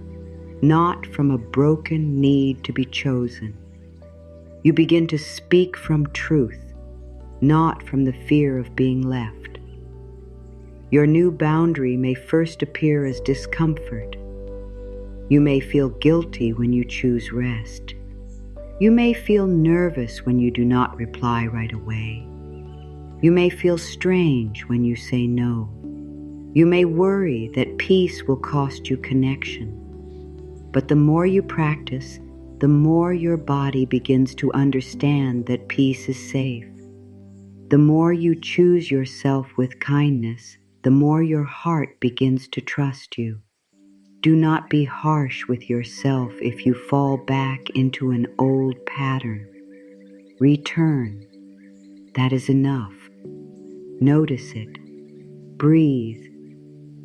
Speaker 1: not from a broken need to be chosen. You begin to speak from truth, not from the fear of being left. Your new boundary may first appear as discomfort. You may feel guilty when you choose rest. You may feel nervous when you do not reply right away. You may feel strange when you say no. You may worry that peace will cost you connection. But the more you practice, the more your body begins to understand that peace is safe. The more you choose yourself with kindness, the more your heart begins to trust you. Do not be harsh with yourself if you fall back into an old pattern. Return. That is enough. Notice it. Breathe.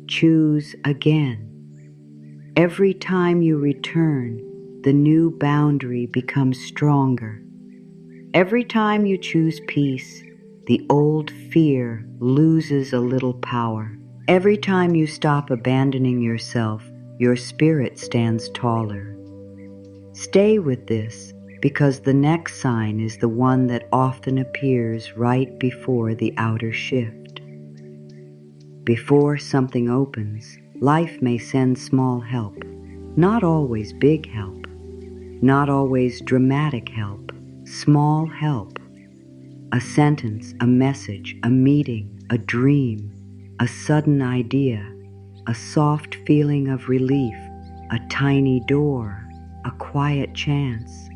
Speaker 1: Choose again. Every time you return, the new boundary becomes stronger. Every time you choose peace, the old fear loses a little power. Every time you stop abandoning yourself, your spirit stands taller. Stay with this, because the next sign is the one that often appears right before the outer shift. Before something opens, life may send small help, not always big help, not always dramatic help, small help. A sentence, a message, a meeting, a dream, a sudden idea, a soft feeling of relief, a tiny door, a quiet chance,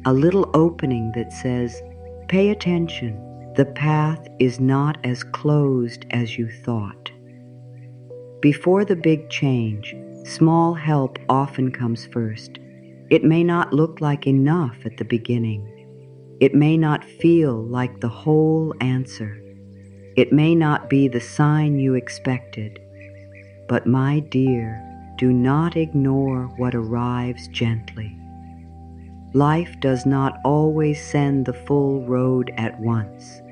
Speaker 1: a little opening that says, "Pay attention, the path is not as closed as you thought." Before the big change, small help often comes first. It may not look like enough at the beginning. It may not feel like the whole answer. It may not be the sign you expected. But my dear, do not ignore what arrives gently. Life does not always send the full road at once.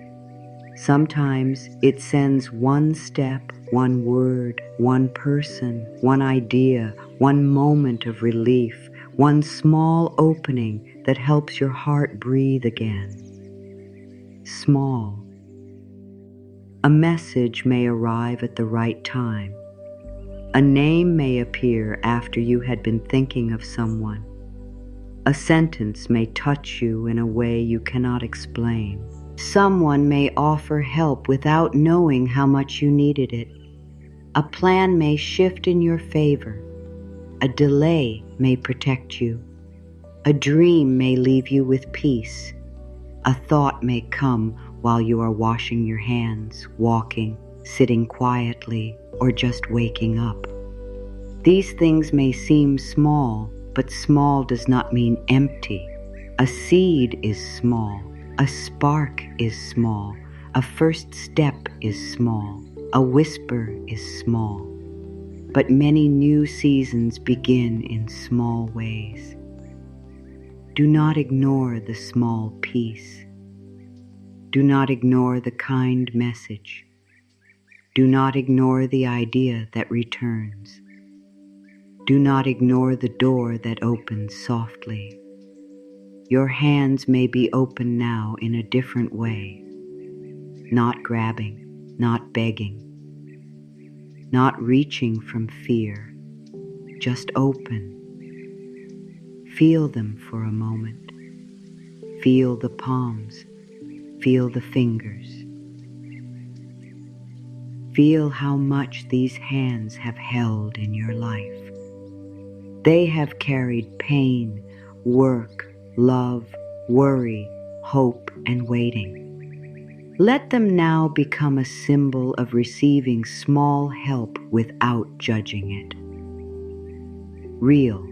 Speaker 1: Sometimes it sends one step, one word, one person, one idea, one moment of relief, one small opening that helps your heart breathe again. Small. A message may arrive at the right time. A name may appear after you had been thinking of someone. A sentence may touch you in a way you cannot explain. Someone may offer help without knowing how much you needed it. A plan may shift in your favor. A delay may protect you. A dream may leave you with peace. A thought may come while you are washing your hands, walking, sitting quietly, or just waking up. These things may seem small, but small does not mean empty. A seed is small. A spark is small. A first step is small. A whisper is small. But many new seasons begin in small ways. Do not ignore the small piece. Do not ignore the kind message. Do not ignore the idea that returns. Do not ignore the door that opens softly. Your hands may be open now in a different way. Not grabbing, not begging, not reaching from fear, just open. Feel them for a moment. Feel the palms. Feel the fingers. Feel how much these hands have held in your life. They have carried pain, work, love, worry, hope, and waiting. Let them now become a symbol of receiving small help without judging it. Real.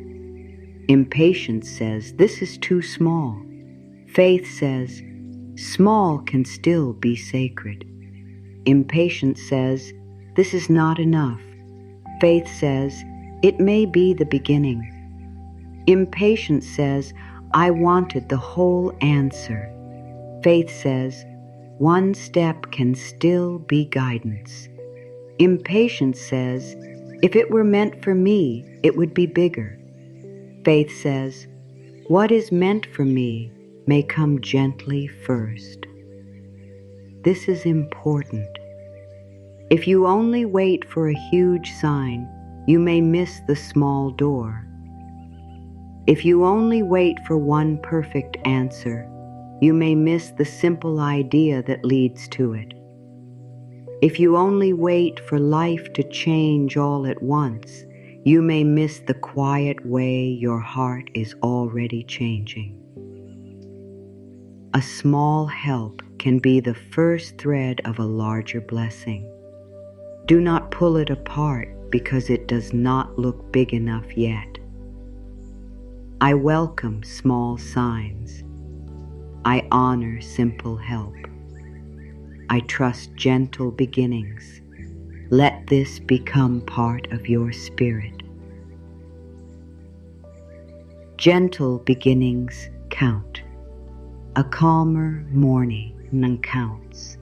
Speaker 1: Impatience says, this is too small. Faith says, small can still be sacred. Impatience says, this is not enough. Faith says, it may be the beginning. Impatience says, I wanted the whole answer. Faith says, one step can still be guidance. Impatience says, if it were meant for me, it would be bigger. Faith says, what is meant for me may come gently first. This is important. If you only wait for a huge sign, you may miss the small door. If you only wait for one perfect answer, you may miss the simple idea that leads to it. If you only wait for life to change all at once, you may miss the quiet way your heart is already changing. A small help can be the first thread of a larger blessing. Do not pull it apart because it does not look big enough yet. I welcome small signs. I honor simple help. I trust gentle beginnings. Let this become part of your spirit. Gentle beginnings count. A calmer morning counts.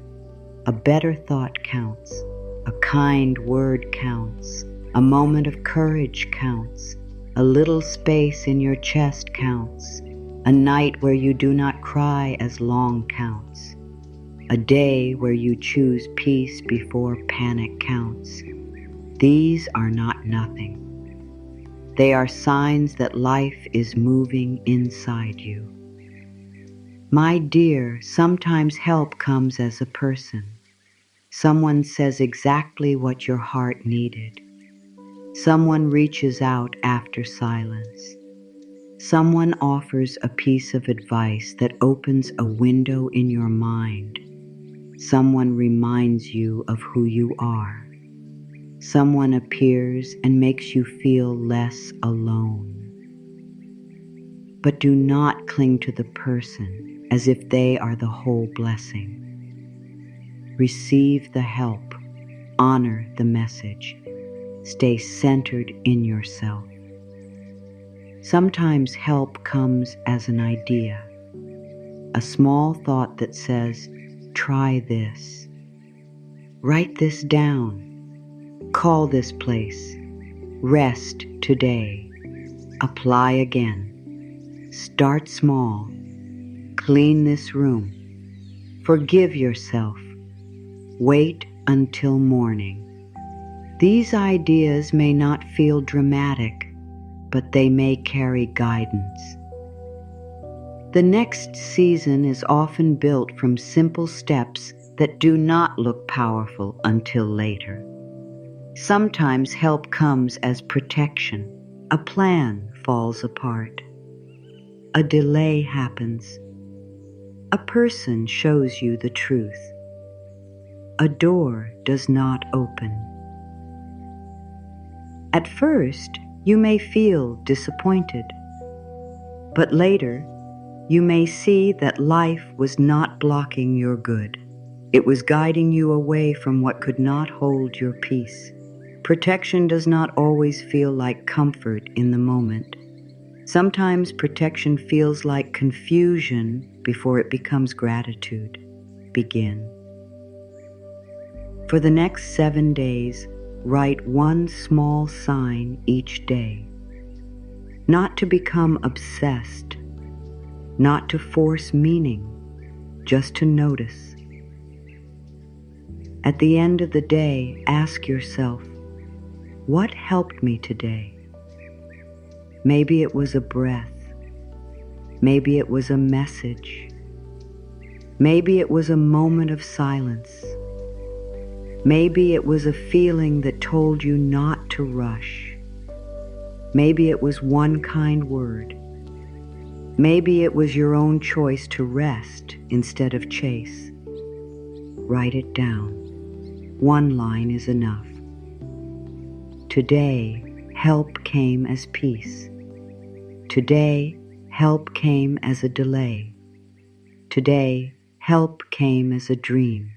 Speaker 1: A better thought counts. A kind word counts. A moment of courage counts. A little space in your chest counts. A night where you do not cry as long counts. A day where you choose peace before panic counts. These are not nothing. They are signs that life is moving inside you. My dear, sometimes help comes as a person. Someone says exactly what your heart needed. Someone reaches out after silence. Someone offers a piece of advice that opens a window in your mind. Someone reminds you of who you are. Someone appears and makes you feel less alone. But do not cling to the person as if they are the whole blessing. Receive the help. Honor the message. Stay centered in yourself. Sometimes help comes as an idea, a small thought that says, try this. Write this down. Call this place. Rest today. Apply again. Start small. Clean this room. Forgive yourself. Wait until morning. These ideas may not feel dramatic, but they may carry guidance. The next season is often built from simple steps that do not look powerful until later. Sometimes help comes as protection. A plan falls apart. A delay happens. A person shows you the truth. A door does not open. At first, you may feel disappointed, but later, you may see that life was not blocking your good. It was guiding you away from what could not hold your peace. Protection does not always feel like comfort in the moment. Sometimes protection feels like confusion before it becomes gratitude. Begin. For the next 7 days, write one small sign each day. Not to become obsessed, not to force meaning, just to notice. At the end of the day, ask yourself, what helped me today? Maybe it was a breath. Maybe it was a message. Maybe it was a moment of silence. Maybe it was a feeling that told you not to rush. Maybe it was one kind word. Maybe it was your own choice to rest instead of chase. Write it down. One line is enough. Today, help came as peace. Today, help came as a delay. Today, help came as a dream.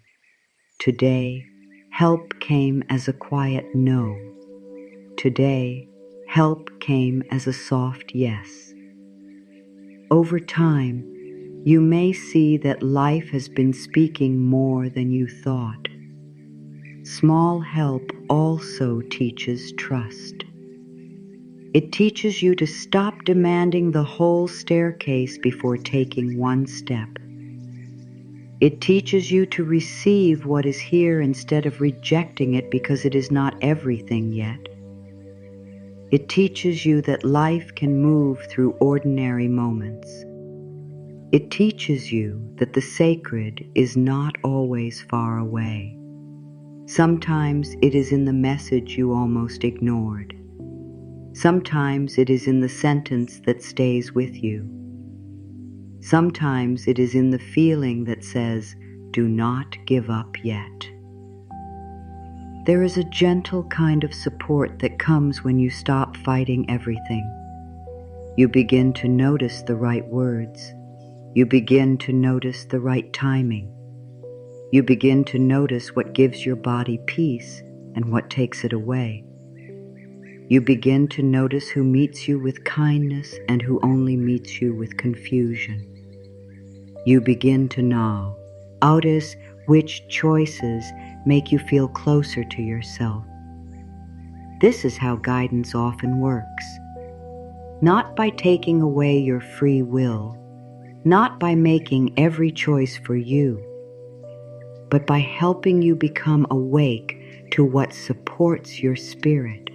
Speaker 1: Today, help came as a quiet no. Today, help came as a soft yes. Over time, you may see that life has been speaking more than you thought. Small help also teaches trust. It teaches you to stop demanding the whole staircase before taking one step. It teaches you to receive what is here instead of rejecting it because it is not everything yet. It teaches you that life can move through ordinary moments. It teaches you that the sacred is not always far away. Sometimes it is in the message you almost ignored. Sometimes it is in the sentence that stays with you. Sometimes it is in the feeling that says, "Do not give up yet." There is a gentle kind of support that comes when you stop fighting everything. You begin to notice the right words. You begin to notice the right timing. You begin to notice what gives your body peace and what takes it away. You begin to notice who meets you with kindness and who only meets you with confusion. You begin to notice which choices make you feel closer to yourself. This is how guidance often works. Not by taking away your free will, not by making every choice for you, but by helping you become awake to what supports your spirit.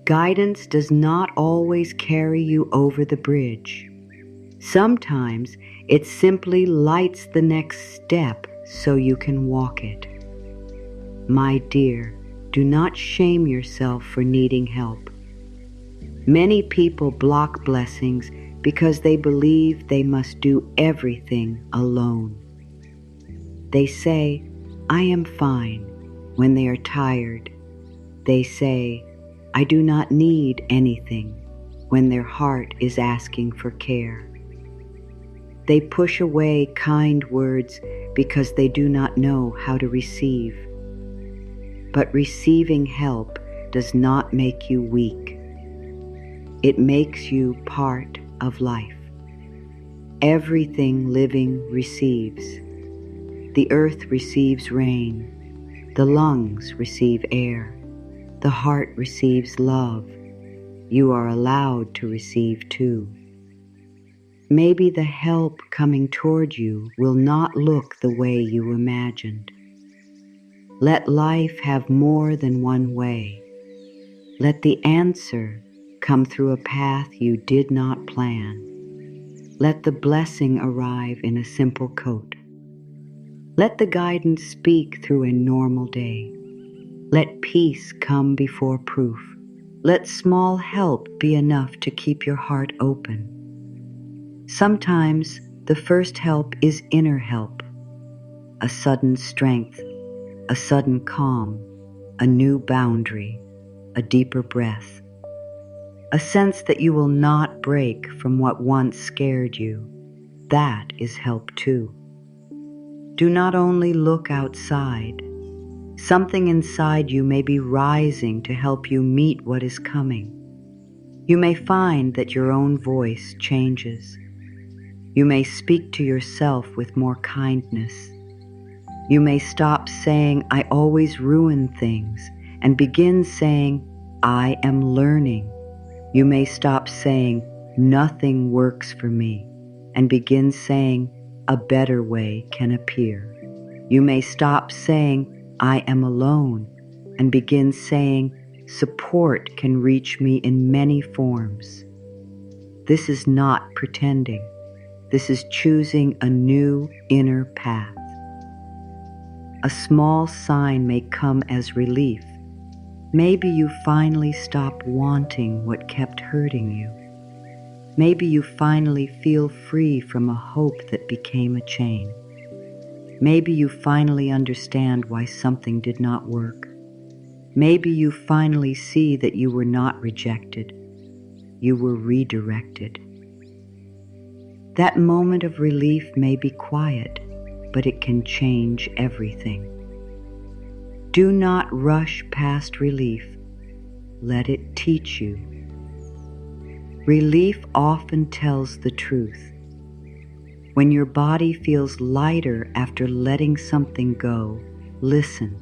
Speaker 1: Guidance does not always carry you over the bridge. Sometimes it simply lights the next step so you can walk it. My dear, do not shame yourself for needing help. Many people block blessings because they believe they must do everything alone. They say, "I am fine," when they are tired. They say, "I do not need anything," when their heart is asking for care. They push away kind words because they do not know how to receive. But receiving help does not make you weak. It makes you part of life. Everything living receives. The earth receives rain. The lungs receive air. The heart receives love. You are allowed to receive too. Maybe the help coming toward you will not look the way you imagined. Let life have more than one way. Let the answer come through a path you did not plan. Let the blessing arrive in a simple coat. Let the guidance speak through a normal day. Let peace come before proof. Let small help be enough to keep your heart open. Sometimes the first help is inner help, a sudden strength, a sudden calm, a new boundary, a deeper breath, a sense that you will not break from what once scared you. That is help too. Do not only look outside. Something inside you may be rising to help you meet what is coming. You may find that your own voice changes. You may speak to yourself with more kindness. You may stop saying, "I always ruin things," and begin saying, "I am learning." You may stop saying, "Nothing works for me," and begin saying, "A better way can appear." You may stop saying, "I am alone," and begin saying, "Support can reach me in many forms." This is not pretending. This is choosing a new inner path. A small sign may come as relief. Maybe you finally stop wanting what kept hurting you. Maybe you finally feel free from a hope that became a chain. Maybe you finally understand why something did not work. Maybe you finally see that you were not rejected. You were redirected. That moment of relief may be quiet, but it can change everything. Do not rush past relief. Let it teach you. Relief often tells the truth. When your body feels lighter after letting something go, listen.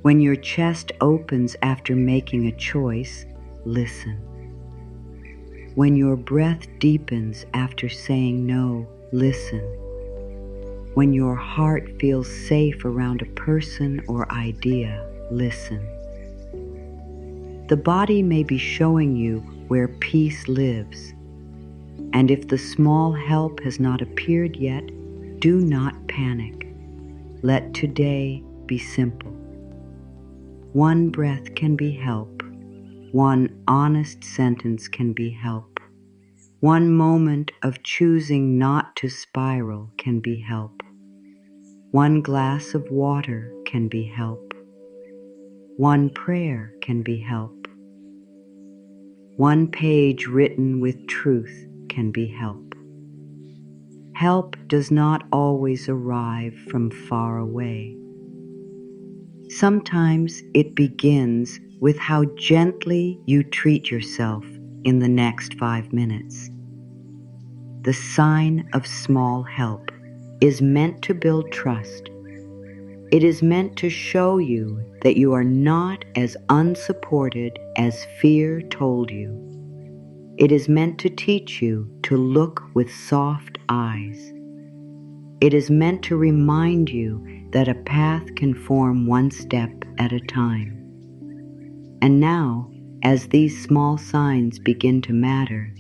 Speaker 1: When your chest opens after making a choice, listen. When your breath deepens after saying no, listen. When your heart feels safe around a person or idea, listen. The body may be showing you where peace lives, and if the small help has not appeared yet, do not panic. Let today be simple. One breath can be help. One honest sentence can be help. One moment of choosing not to spiral can be help. One glass of water can be help. One prayer can be help. One page written with truth can be help. Help does not always arrive from far away. Sometimes it begins with how gently you treat yourself in the next 5 minutes. The sign of small help is meant to build trust. It is meant to show you that you are not as unsupported as fear told you. It is meant to teach you to look with soft eyes. It is meant to remind you that a path can form one step at a time. And now, as these small signs begin to matter,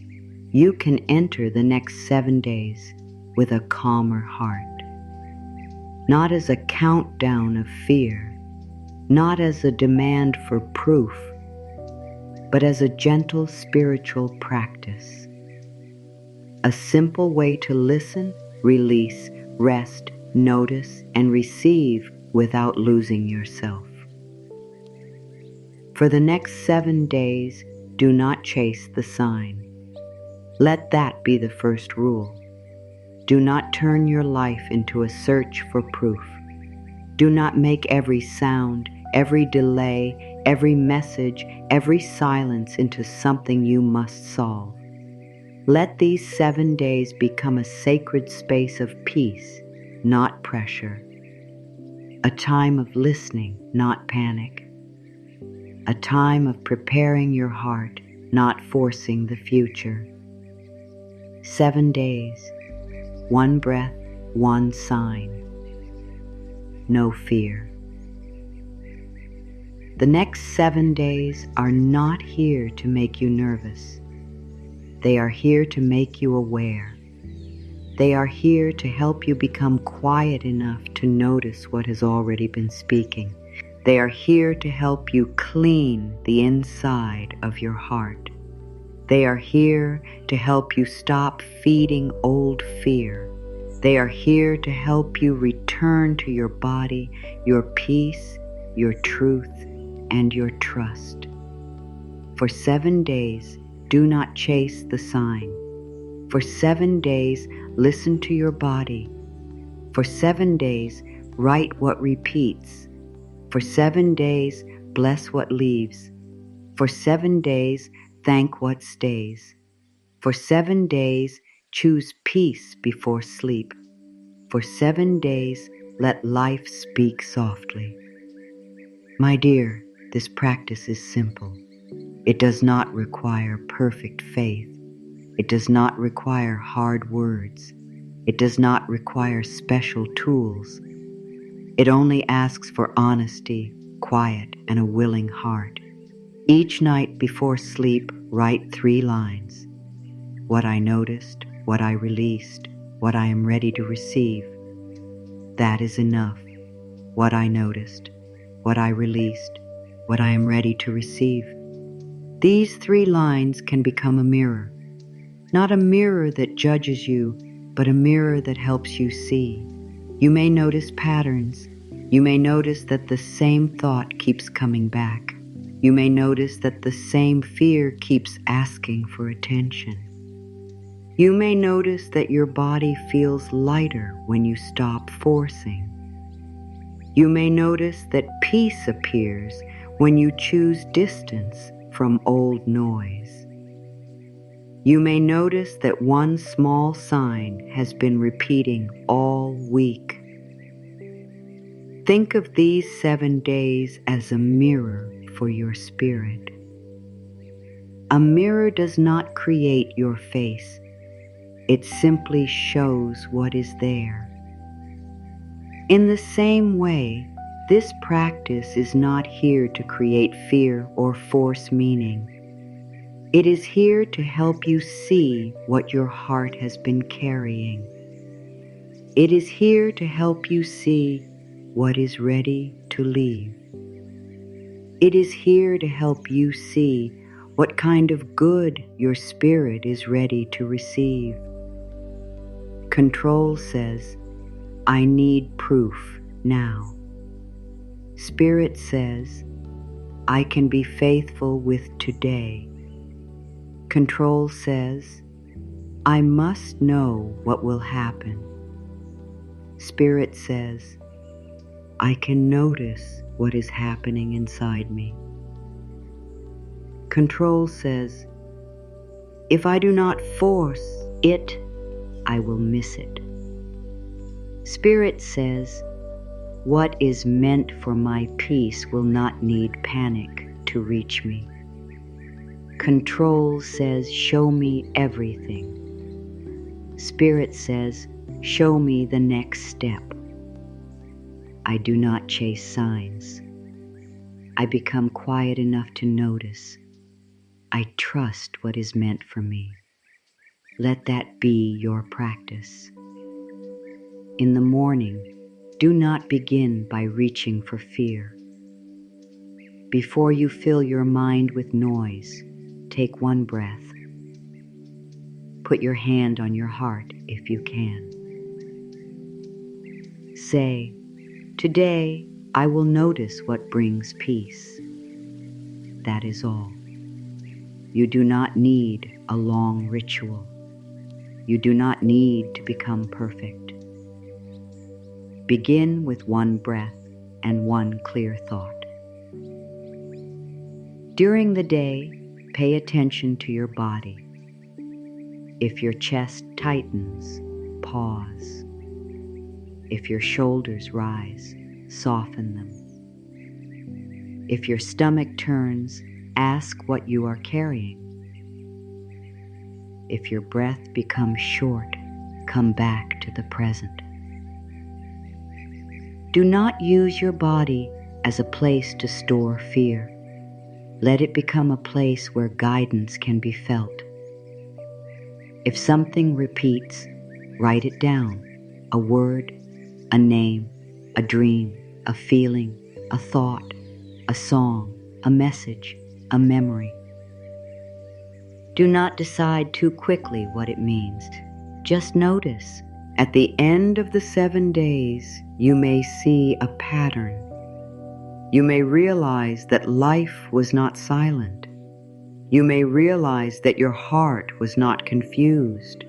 Speaker 1: you can enter the next 7 days with a calmer heart. Not as a countdown of fear, not as a demand for proof, but as a gentle spiritual practice. A simple way to listen, release, rest, notice, and receive without losing yourself. For the next 7 days, do not chase the sign. Let that be the first rule. Do not turn your life into a search for proof. Do not make every sound, every delay, every message, every silence into something you must solve. Let these 7 days become a sacred space of peace not pressure. A time of listening, not panic. A time of preparing your heart, not forcing the future. 7 days, 1 breath, 1 sign. No fear. The next 7 days are not here to make you nervous. They are here to make you aware. They are here to help you become quiet enough to notice what has already been speaking. They are here to help you clean the inside of your heart. They are here to help you stop feeding old fear. They are here to help you return to your body, your peace, your truth, and your trust. For 7 days, do not chase the sign. For 7 days, listen to your body. For 7 days, write what repeats. For 7 days, bless what leaves. For 7 days, thank what stays. For 7 days, choose peace before sleep. For 7 days, let life speak softly. My dear, this practice is simple. It does not require perfect faith. It does not require hard words. It does not require special tools. It only asks for honesty, quiet, and a willing heart. Each night before sleep, write 3 lines. What I noticed, what I released, what I am ready to receive. That is enough. What I noticed, what I released, what I am ready to receive. These 3 lines can become a mirror. Not a mirror that judges you, but a mirror that helps you see. You may notice patterns. You may notice that the same thought keeps coming back. You may notice that the same fear keeps asking for attention. You may notice that your body feels lighter when you stop forcing. You may notice that peace appears when you choose distance from old noise. You may notice that one small sign has been repeating all week. Think of these 7 days as a mirror for your spirit. A mirror does not create your face. It simply shows what is there. In the same way, this practice is not here to create fear or force meaning. It is here to help you see what your heart has been carrying. It is here to help you see what is ready to leave. It is here to help you see what kind of good your spirit is ready to receive. Control says, I need proof now. Spirit says, I can be faithful with today. Control says, I must know what will happen. Spirit says, I can notice what is happening inside me. Control says, if I do not force it, I will miss it. Spirit says, what is meant for my peace will not need panic to reach me. Control says, show me everything. Spirit says, show me the next step. I do not chase signs. I become quiet enough to notice. I trust what is meant for me. Let that be your practice. In the morning, do not begin by reaching for fear. Before you fill your mind with noise, take 1 breath. Put your hand on your heart if you can. Say, today I will notice what brings peace. That is all. You do not need a long ritual. You do not need to become perfect. Begin with 1 breath and 1 clear thought. During the day, pay attention to your body. If your chest tightens, pause. If your shoulders rise, soften them. If your stomach turns, ask what you are carrying. If your breath becomes short, come back to the present. Do not use your body as a place to store fear. Let it become a place where guidance can be felt. If something repeats, write it down. A word, a name, a dream, a feeling, a thought, a song, a message, a memory. Do not decide too quickly what it means. Just notice. At the end of the 7 days, you may see a pattern. You may realize that life was not silent. You may realize that your heart was not confused.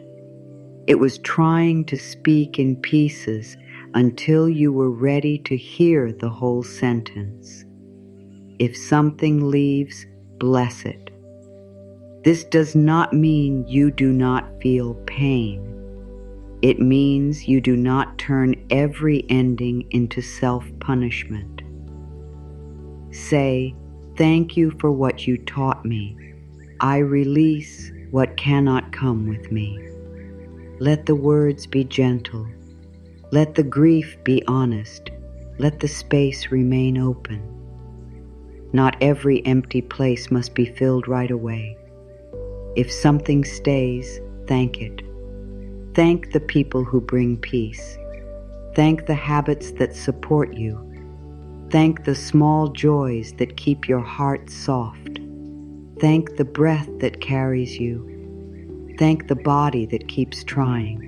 Speaker 1: It was trying to speak in pieces until you were ready to hear the whole sentence. If something leaves, bless it. This does not mean you do not feel pain. It means you do not turn every ending into self-punishment. Say, "Thank you for what you taught me. I release what cannot come with me." Let the words be gentle. Let the grief be honest. Let the space remain open. Not every empty place must be filled right away. If something stays, thank it. Thank the people who bring peace. Thank the habits that support you. Thank the small joys that keep your heart soft. Thank the breath that carries you. Thank the body that keeps trying.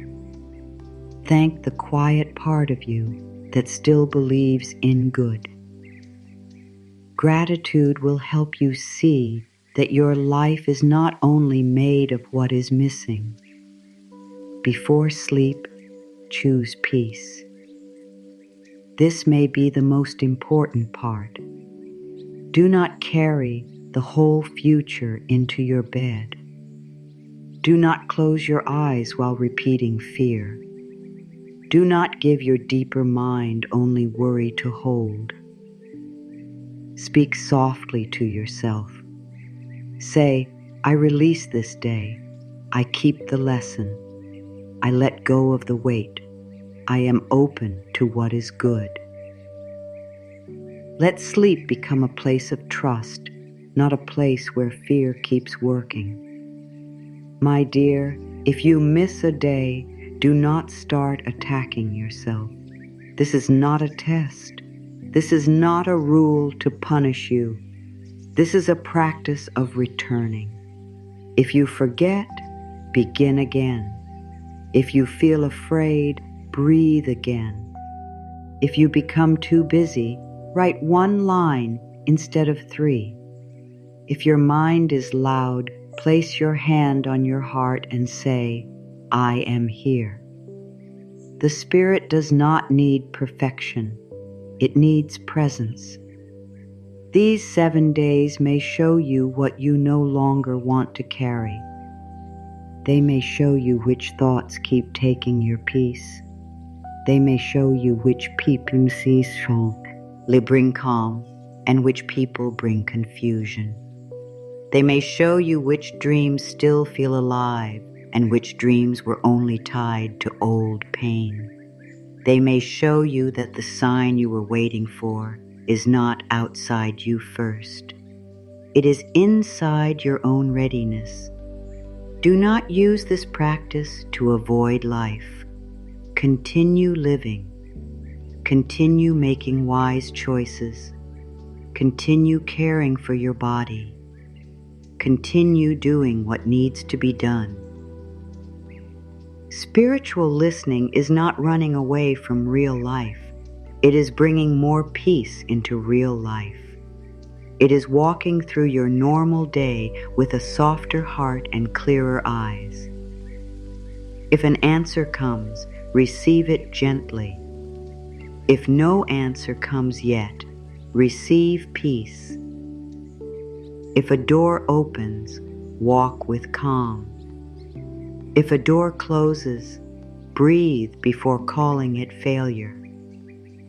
Speaker 1: Thank the quiet part of you that still believes in good. Gratitude will help you see that your life is not only made of what is missing. Before sleep, choose peace. This may be the most important part. Do not carry the whole future into your bed. Do not close your eyes while repeating fear. Do not give your deeper mind only worry to hold. Speak softly to yourself. Say, "I release this day. I keep the lesson. I let go of the weight. I am open to what is good." Let sleep become a place of trust, not a place where fear keeps working. My dear, if you miss a day, do not start attacking yourself. This is not a test. This is not a rule to punish you. This is a practice of returning. If you forget, begin again. If you feel afraid, breathe again. If you become too busy, write 1 line instead of 3. If your mind is loud, place your hand on your heart and say, "I am here." The spirit does not need perfection. It needs presence. These 7 days may show you what you no longer want to carry. They may show you which thoughts keep taking your peace. They may show you which people bring calm and which people bring confusion. They may show you which dreams still feel alive and which dreams were only tied to old pain. They may show you that the sign you were waiting for is not outside you first. It is inside your own readiness. Do not use this practice to avoid life. Continue living. Continue making wise choices. Continue caring for your body. Continue doing what needs to be done. Spiritual listening is not running away from real life. It is bringing more peace into real life. It is walking through your normal day with a softer heart and clearer eyes. If an answer comes, receive it gently. If no answer comes yet, receive peace. If a door opens, walk with calm. If a door closes, Breathe before calling it failure.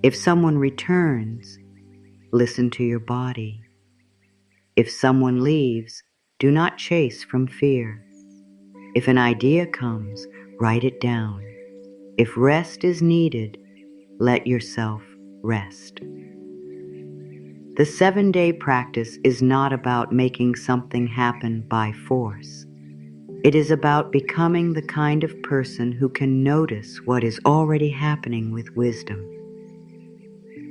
Speaker 1: If someone returns, listen to your body. If someone leaves, do not chase from fear. If an idea comes, write it down. If rest is needed, let yourself rest. The 7-day practice is not about making something happen by force. It is about becoming the kind of person who can notice what is already happening with wisdom.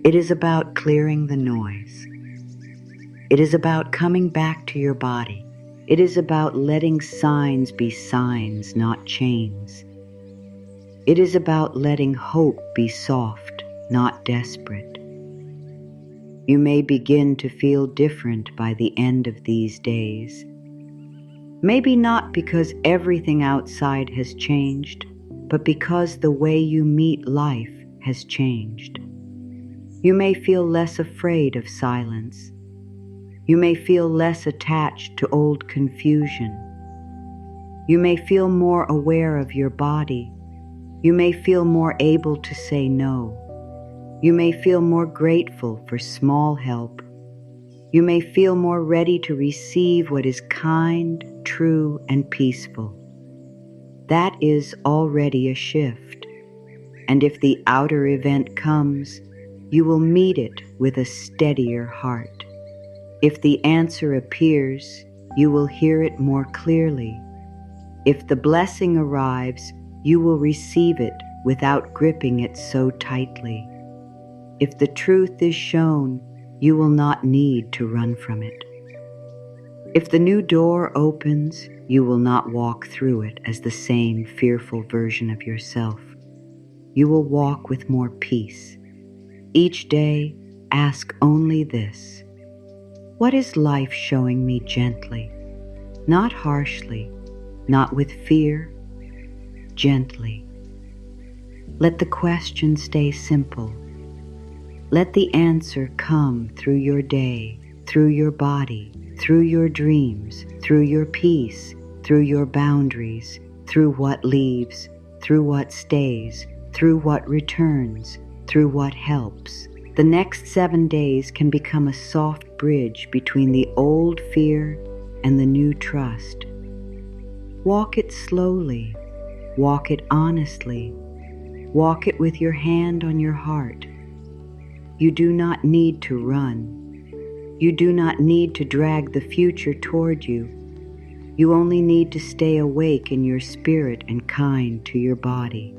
Speaker 1: It is about clearing the noise. It is about coming back to your body. It is about letting signs be signs, not chains. It is about letting hope be soft, not desperate. You may begin to feel different by the end of these days. Maybe not because everything outside has changed, but because the way you meet life has changed. You may feel less afraid of silence. You may feel less attached to old confusion. You may feel more aware of your body. You may feel more able to say no. You may feel more grateful for small help. You may feel more ready to receive what is kind, true, and peaceful. That is already a shift. And if the outer event comes, you will meet it with a steadier heart. If the answer appears, you will hear it more clearly. If the blessing arrives, you will receive it without gripping it so tightly. If the truth is shown, you will not need to run from it. If the new door opens, you will not walk through it as the same fearful version of yourself. You will walk with more peace. Each day, ask only this: what is life showing me gently? Not harshly, not with fear, gently. Let the question stay simple. Let the answer come through your day, through your body, through your dreams, through your peace, through your boundaries, through what leaves, through what stays, through what returns, through what helps. The next 7 days can become a soft bridge between the old fear and the new trust. Walk it slowly, walk it honestly, walk it with your hand on your heart. You do not need to run. You do not need to drag the future toward you. You only need to stay awake in your spirit and kind to your body.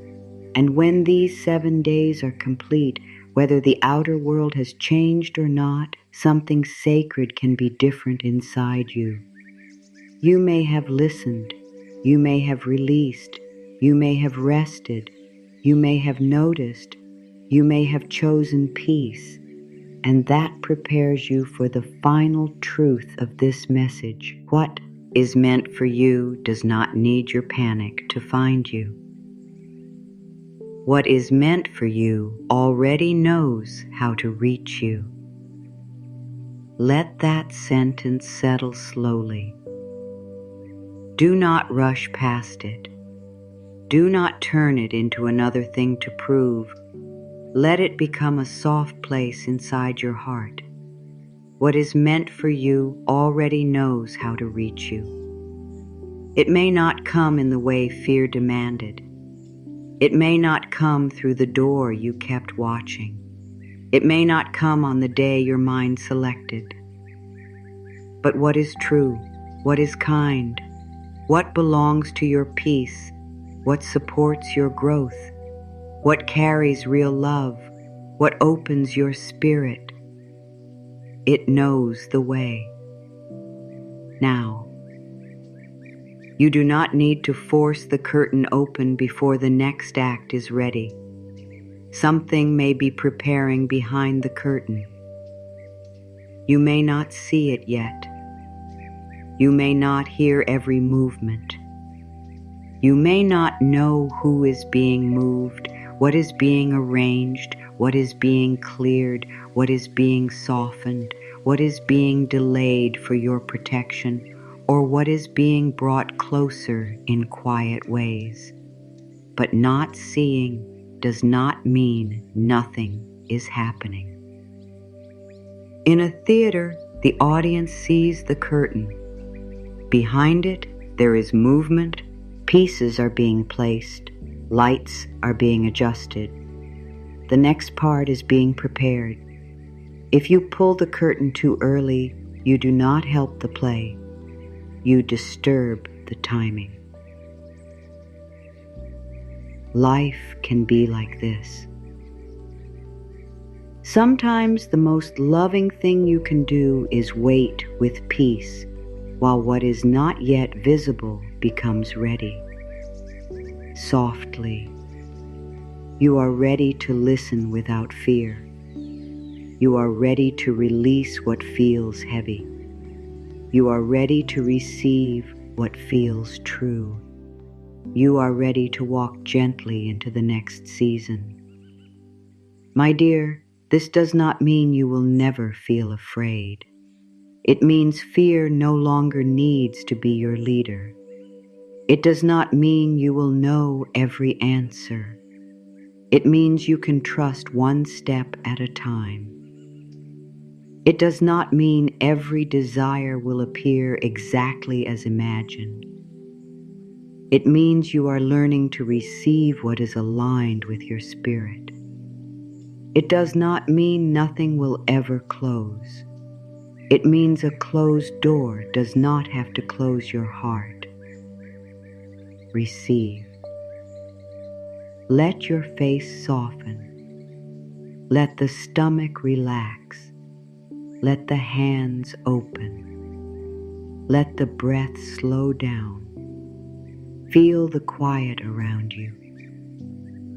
Speaker 1: And when these 7 days are complete, whether the outer world has changed or not, something sacred can be different inside you. You may have listened. You may have released. You may have rested. You may have noticed. You may have chosen peace, and that prepares you for the final truth of this message. What is meant for you does not need your panic to find you. What is meant for you already knows how to reach you. Let that sentence settle slowly. Do not rush past it. Do not turn it into another thing to prove. Let it become a soft place inside your heart. What is meant for you already knows how to reach you. It may not come in the way fear demanded. It may not come through the door you kept watching. It may not come on the day your mind selected. But what is true? What is kind? What belongs to your peace? What supports your growth? What carries real love? What opens your spirit? It knows the way. Now, you do not need to force the curtain open before the next act is ready. Something may be preparing behind the curtain. You may not see it yet. You may not hear every movement. You may not know who is being moved, what is being arranged, what is being cleared, what is being softened, what is being delayed for your protection, or what is being brought closer in quiet ways. but not seeing does not mean nothing is happening. In a theater, the audience sees the curtain. Behind it, there is movement, pieces are being placed, lights are being adjusted. The next part is being prepared. If you pull the curtain too early, you do not help the play. You disturb the timing. Life can be like this. Sometimes the most loving thing you can do is wait with peace while what is not yet visible becomes ready. Softly, you are ready to listen without fear. You are ready to release what feels heavy. You are ready to receive what feels true. You are ready to walk gently into the next season. My dear, this does not mean you will never feel afraid. It means fear no longer needs to be your leader. It does not mean you will know every answer. It means you can trust one step at a time. It does not mean every desire will appear exactly as imagined. It means you are learning to receive what is aligned with your spirit. It does not mean nothing will ever close. It means a closed door does not have to close your heart. Receive. Let your face soften. Let the stomach relax. Let the hands open. Let the breath slow down. Feel the quiet around you.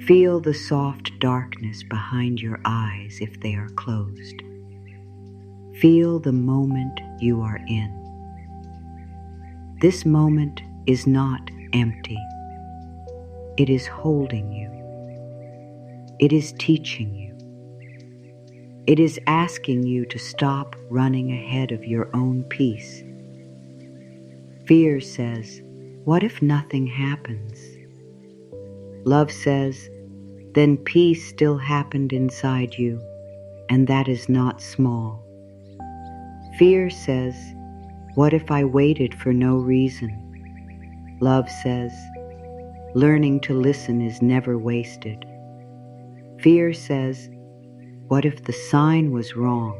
Speaker 1: Feel the soft darkness behind your eyes if they are closed. Feel the moment you are in. This moment is not empty. It is holding you. It is teaching you. It is asking you to stop running ahead of your own peace. Fear says, "What if nothing happens?" Love says, "Then peace still happened inside you, and that is not small." Fear says, "What if I waited for no reason?" Love says, "Learning to listen is never wasted." Fear says, "What if the sign was wrong?"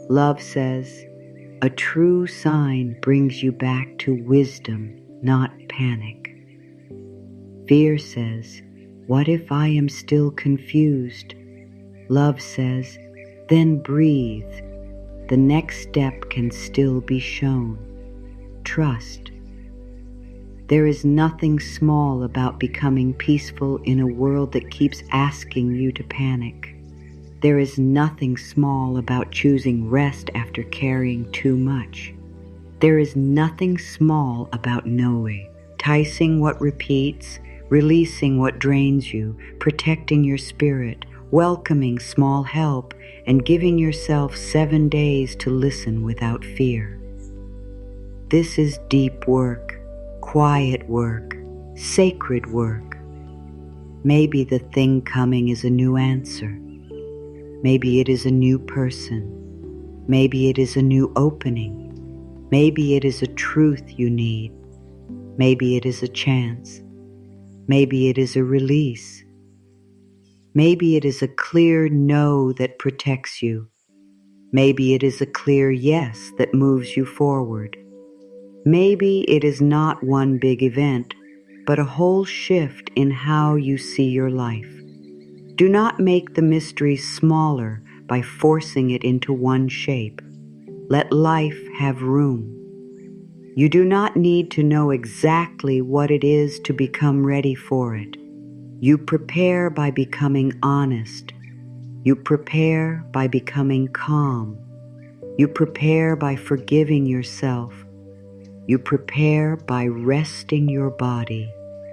Speaker 1: Love says, "A true sign brings you back to wisdom, not panic." Fear says, "What if I am still confused?" Love says, "Then breathe. The next step can still be shown. Trust." There is nothing small about becoming peaceful in a world that keeps asking you to panic. There is nothing small about choosing rest after carrying too much. There is nothing small about knowing, enticing what repeats, releasing what drains you, protecting your spirit, welcoming small help, and giving yourself 7 days to listen without fear. This is deep work, quiet work, sacred work. Maybe the thing coming is a new answer. Maybe it is a new person. Maybe it is a new opening. Maybe it is a truth you need. Maybe it is a chance. Maybe it is a release. Maybe it is a clear no that protects you. Maybe it is a clear yes that moves you forward. Maybe it is not one big event, but a whole shift in how you see your life. Do not make the mystery smaller by forcing it into one shape. Let life have room. You do not need to know exactly what it is to become ready for it. You prepare by becoming honest. You prepare by becoming calm. You prepare by forgiving yourself. You prepare by resting your body.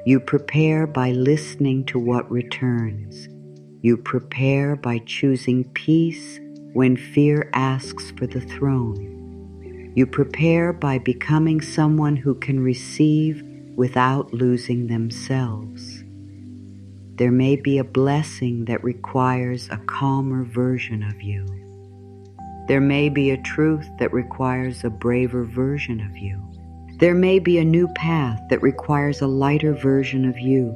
Speaker 1: You prepare by listening to what returns. You prepare by choosing peace when fear asks for the throne. You prepare by becoming someone who can receive without losing themselves. There may be a blessing that requires a calmer version of you. There may be a truth that requires a braver version of you. There may be a new path that requires a lighter version of you.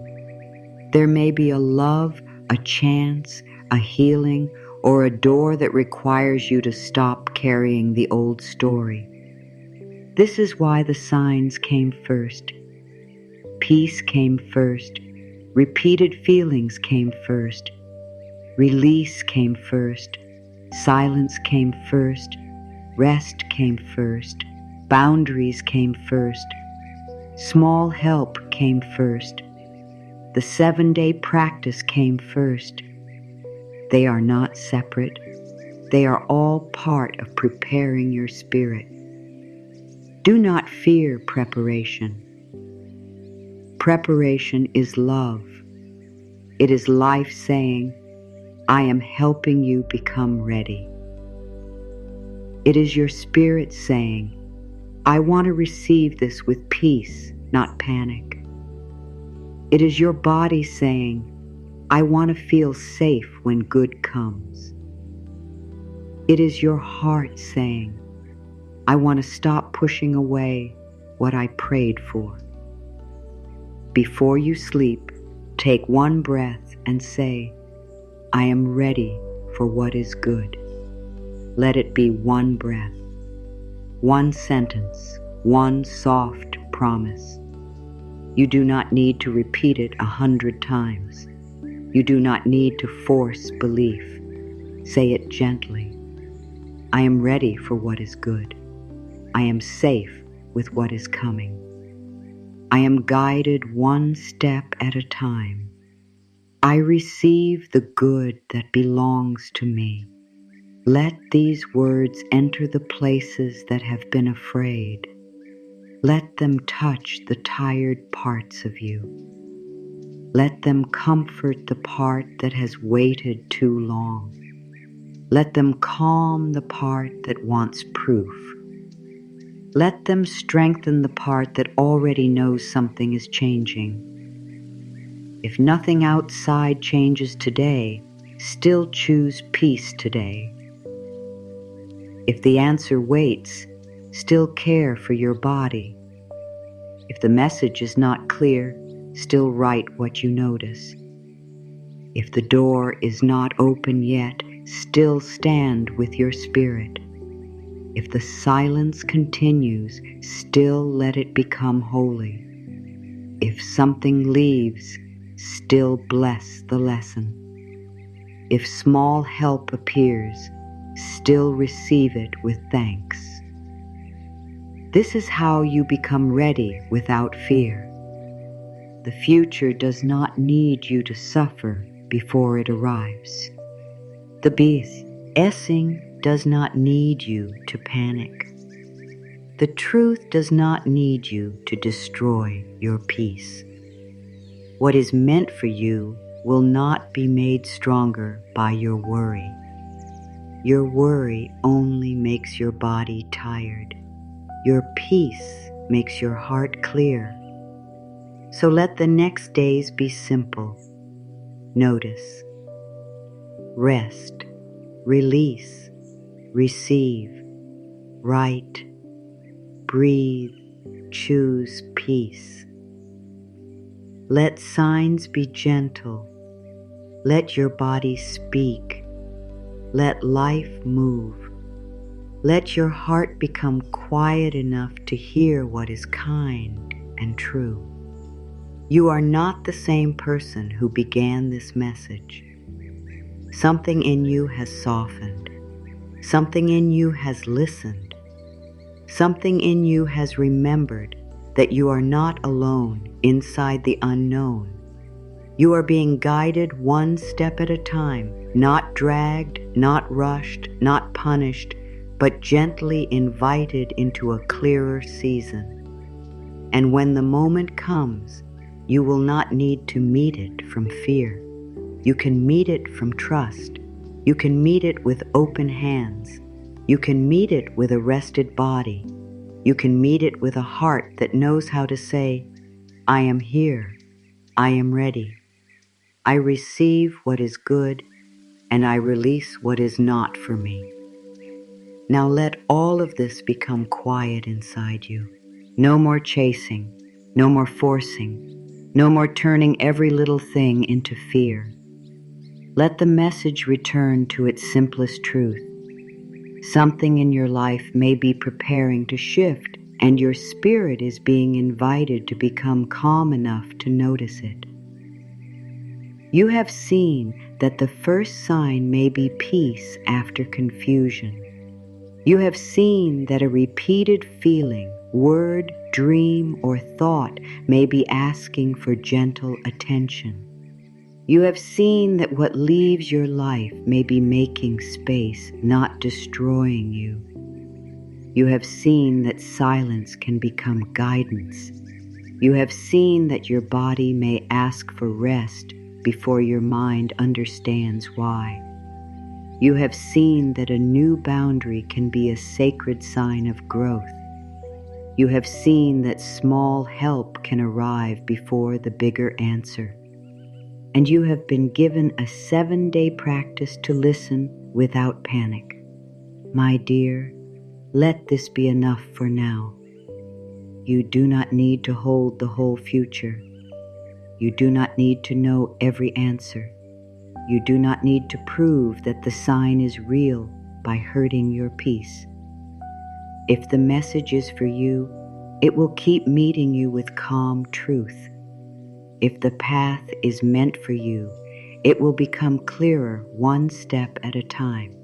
Speaker 1: There may be a love, a chance, a healing, or a door that requires you to stop carrying the old story. This is why the signs came first. Peace came first. Repeated feelings came first. Release came first. Silence came first. Rest came first. Boundaries came first. Small help came first. The 7-day practice came first. They are not separate. They are all part of preparing your spirit. Do not fear preparation. Preparation is love. It is life saying, I am helping you become ready. It is your spirit saying, I want to receive this with peace, not panic. It is your body saying, I want to feel safe when good comes. It is your heart saying, I want to stop pushing away what I prayed for. Before you sleep, take one breath and say, I am ready for what is good. Let it be one breath, one sentence, one soft promise. You do not need to repeat it 100 times. You do not need to force belief. Say it gently. I am ready for what is good. I am safe with what is coming. I am guided one step at a time. I receive the good that belongs to me. Let these words enter the places that have been afraid. Let them touch the tired parts of you. Let them comfort the part that has waited too long. Let them calm the part that wants proof. Let them strengthen the part that already knows something is changing. If nothing outside changes today, still choose peace today. If the answer waits, still care for your body. If the message is not clear, still write what you notice. If the door is not open yet, still stand with your spirit. If the silence continues, still let it become holy. If something leaves, still bless the lesson. If small help appears, still receive it with thanks. This is how you become ready without fear. The future does not need you to suffer before it arrives. The blessing does not need you to panic. The truth does not need you to destroy your peace. What is meant for you will not be made stronger by your worry. Your worry only makes your body tired. Your peace makes your heart clear. So let the next days be simple. Notice, rest, release, receive, write, breathe, choose peace. Let signs be gentle. Let your body speak. Let life move. Let your heart become quiet enough to hear what is kind and true. You are not the same person who began this message. Something in you has softened. Something in you has listened. Something in you has remembered that you are not alone inside the unknown. You are being guided one step at a time, not dragged, not rushed, not punished, but gently invited into a clearer season. And when the moment comes, you will not need to meet it from fear. You can meet it from trust. You can meet it with open hands. You can meet it with a rested body. You can meet it with a heart that knows how to say, I am here. I am ready. I receive what is good, and I release what is not for me. Now let all of this become quiet inside you. No more chasing, no more forcing, no more turning every little thing into fear. Let the message return to its simplest truth. Something in your life may be preparing to shift, and your spirit is being invited to become calm enough to notice it. You have seen that the first sign may be peace after confusion. You have seen that a repeated feeling, word, dream, or thought may be asking for gentle attention. You have seen that what leaves your life may be making space, not destroying you. You have seen that silence can become guidance. You have seen that your body may ask for rest before your mind understands why. You have seen that a new boundary can be a sacred sign of growth. You have seen that small help can arrive before the bigger answer. And you have been given a 7-day practice to listen without panic. My dear, let this be enough for now. You do not need to hold the whole future. You do not need to know every answer. You do not need to prove that the sign is real by hurting your peace. If the message is for you, it will keep meeting you with calm truth. If the path is meant for you, it will become clearer one step at a time.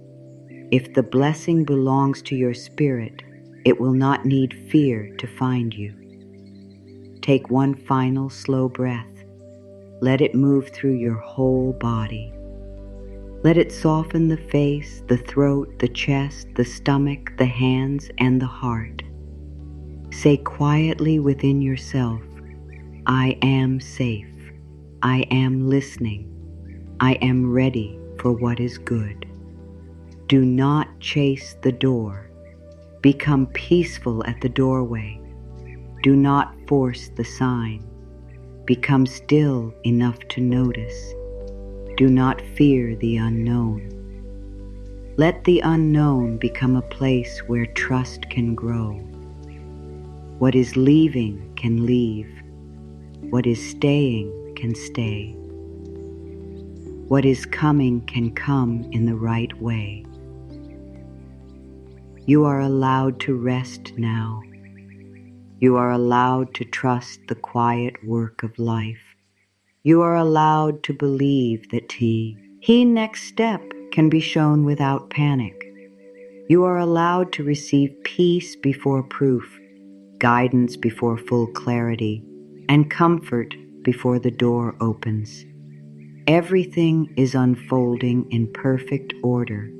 Speaker 1: If the blessing belongs to your spirit, it will not need fear to find you. Take one final slow breath. Let it move through your whole body. Let it soften the face, the throat, the chest, the stomach, the hands, and the heart. Say quietly within yourself, I am safe. I am listening. I am ready for what is good. Do not chase the door. Become peaceful at the doorway. Do not force the sign. Become still enough to notice. Do not fear the unknown. Let the unknown become a place where trust can grow. What is leaving can leave. What is staying can stay. What is coming can come in the right way. You are allowed to rest now. You are allowed to trust the quiet work of life. You are allowed to believe that the next step can be shown without panic. You are allowed to receive peace before proof, guidance before full clarity, and comfort before the door opens. Everything is unfolding in perfect order,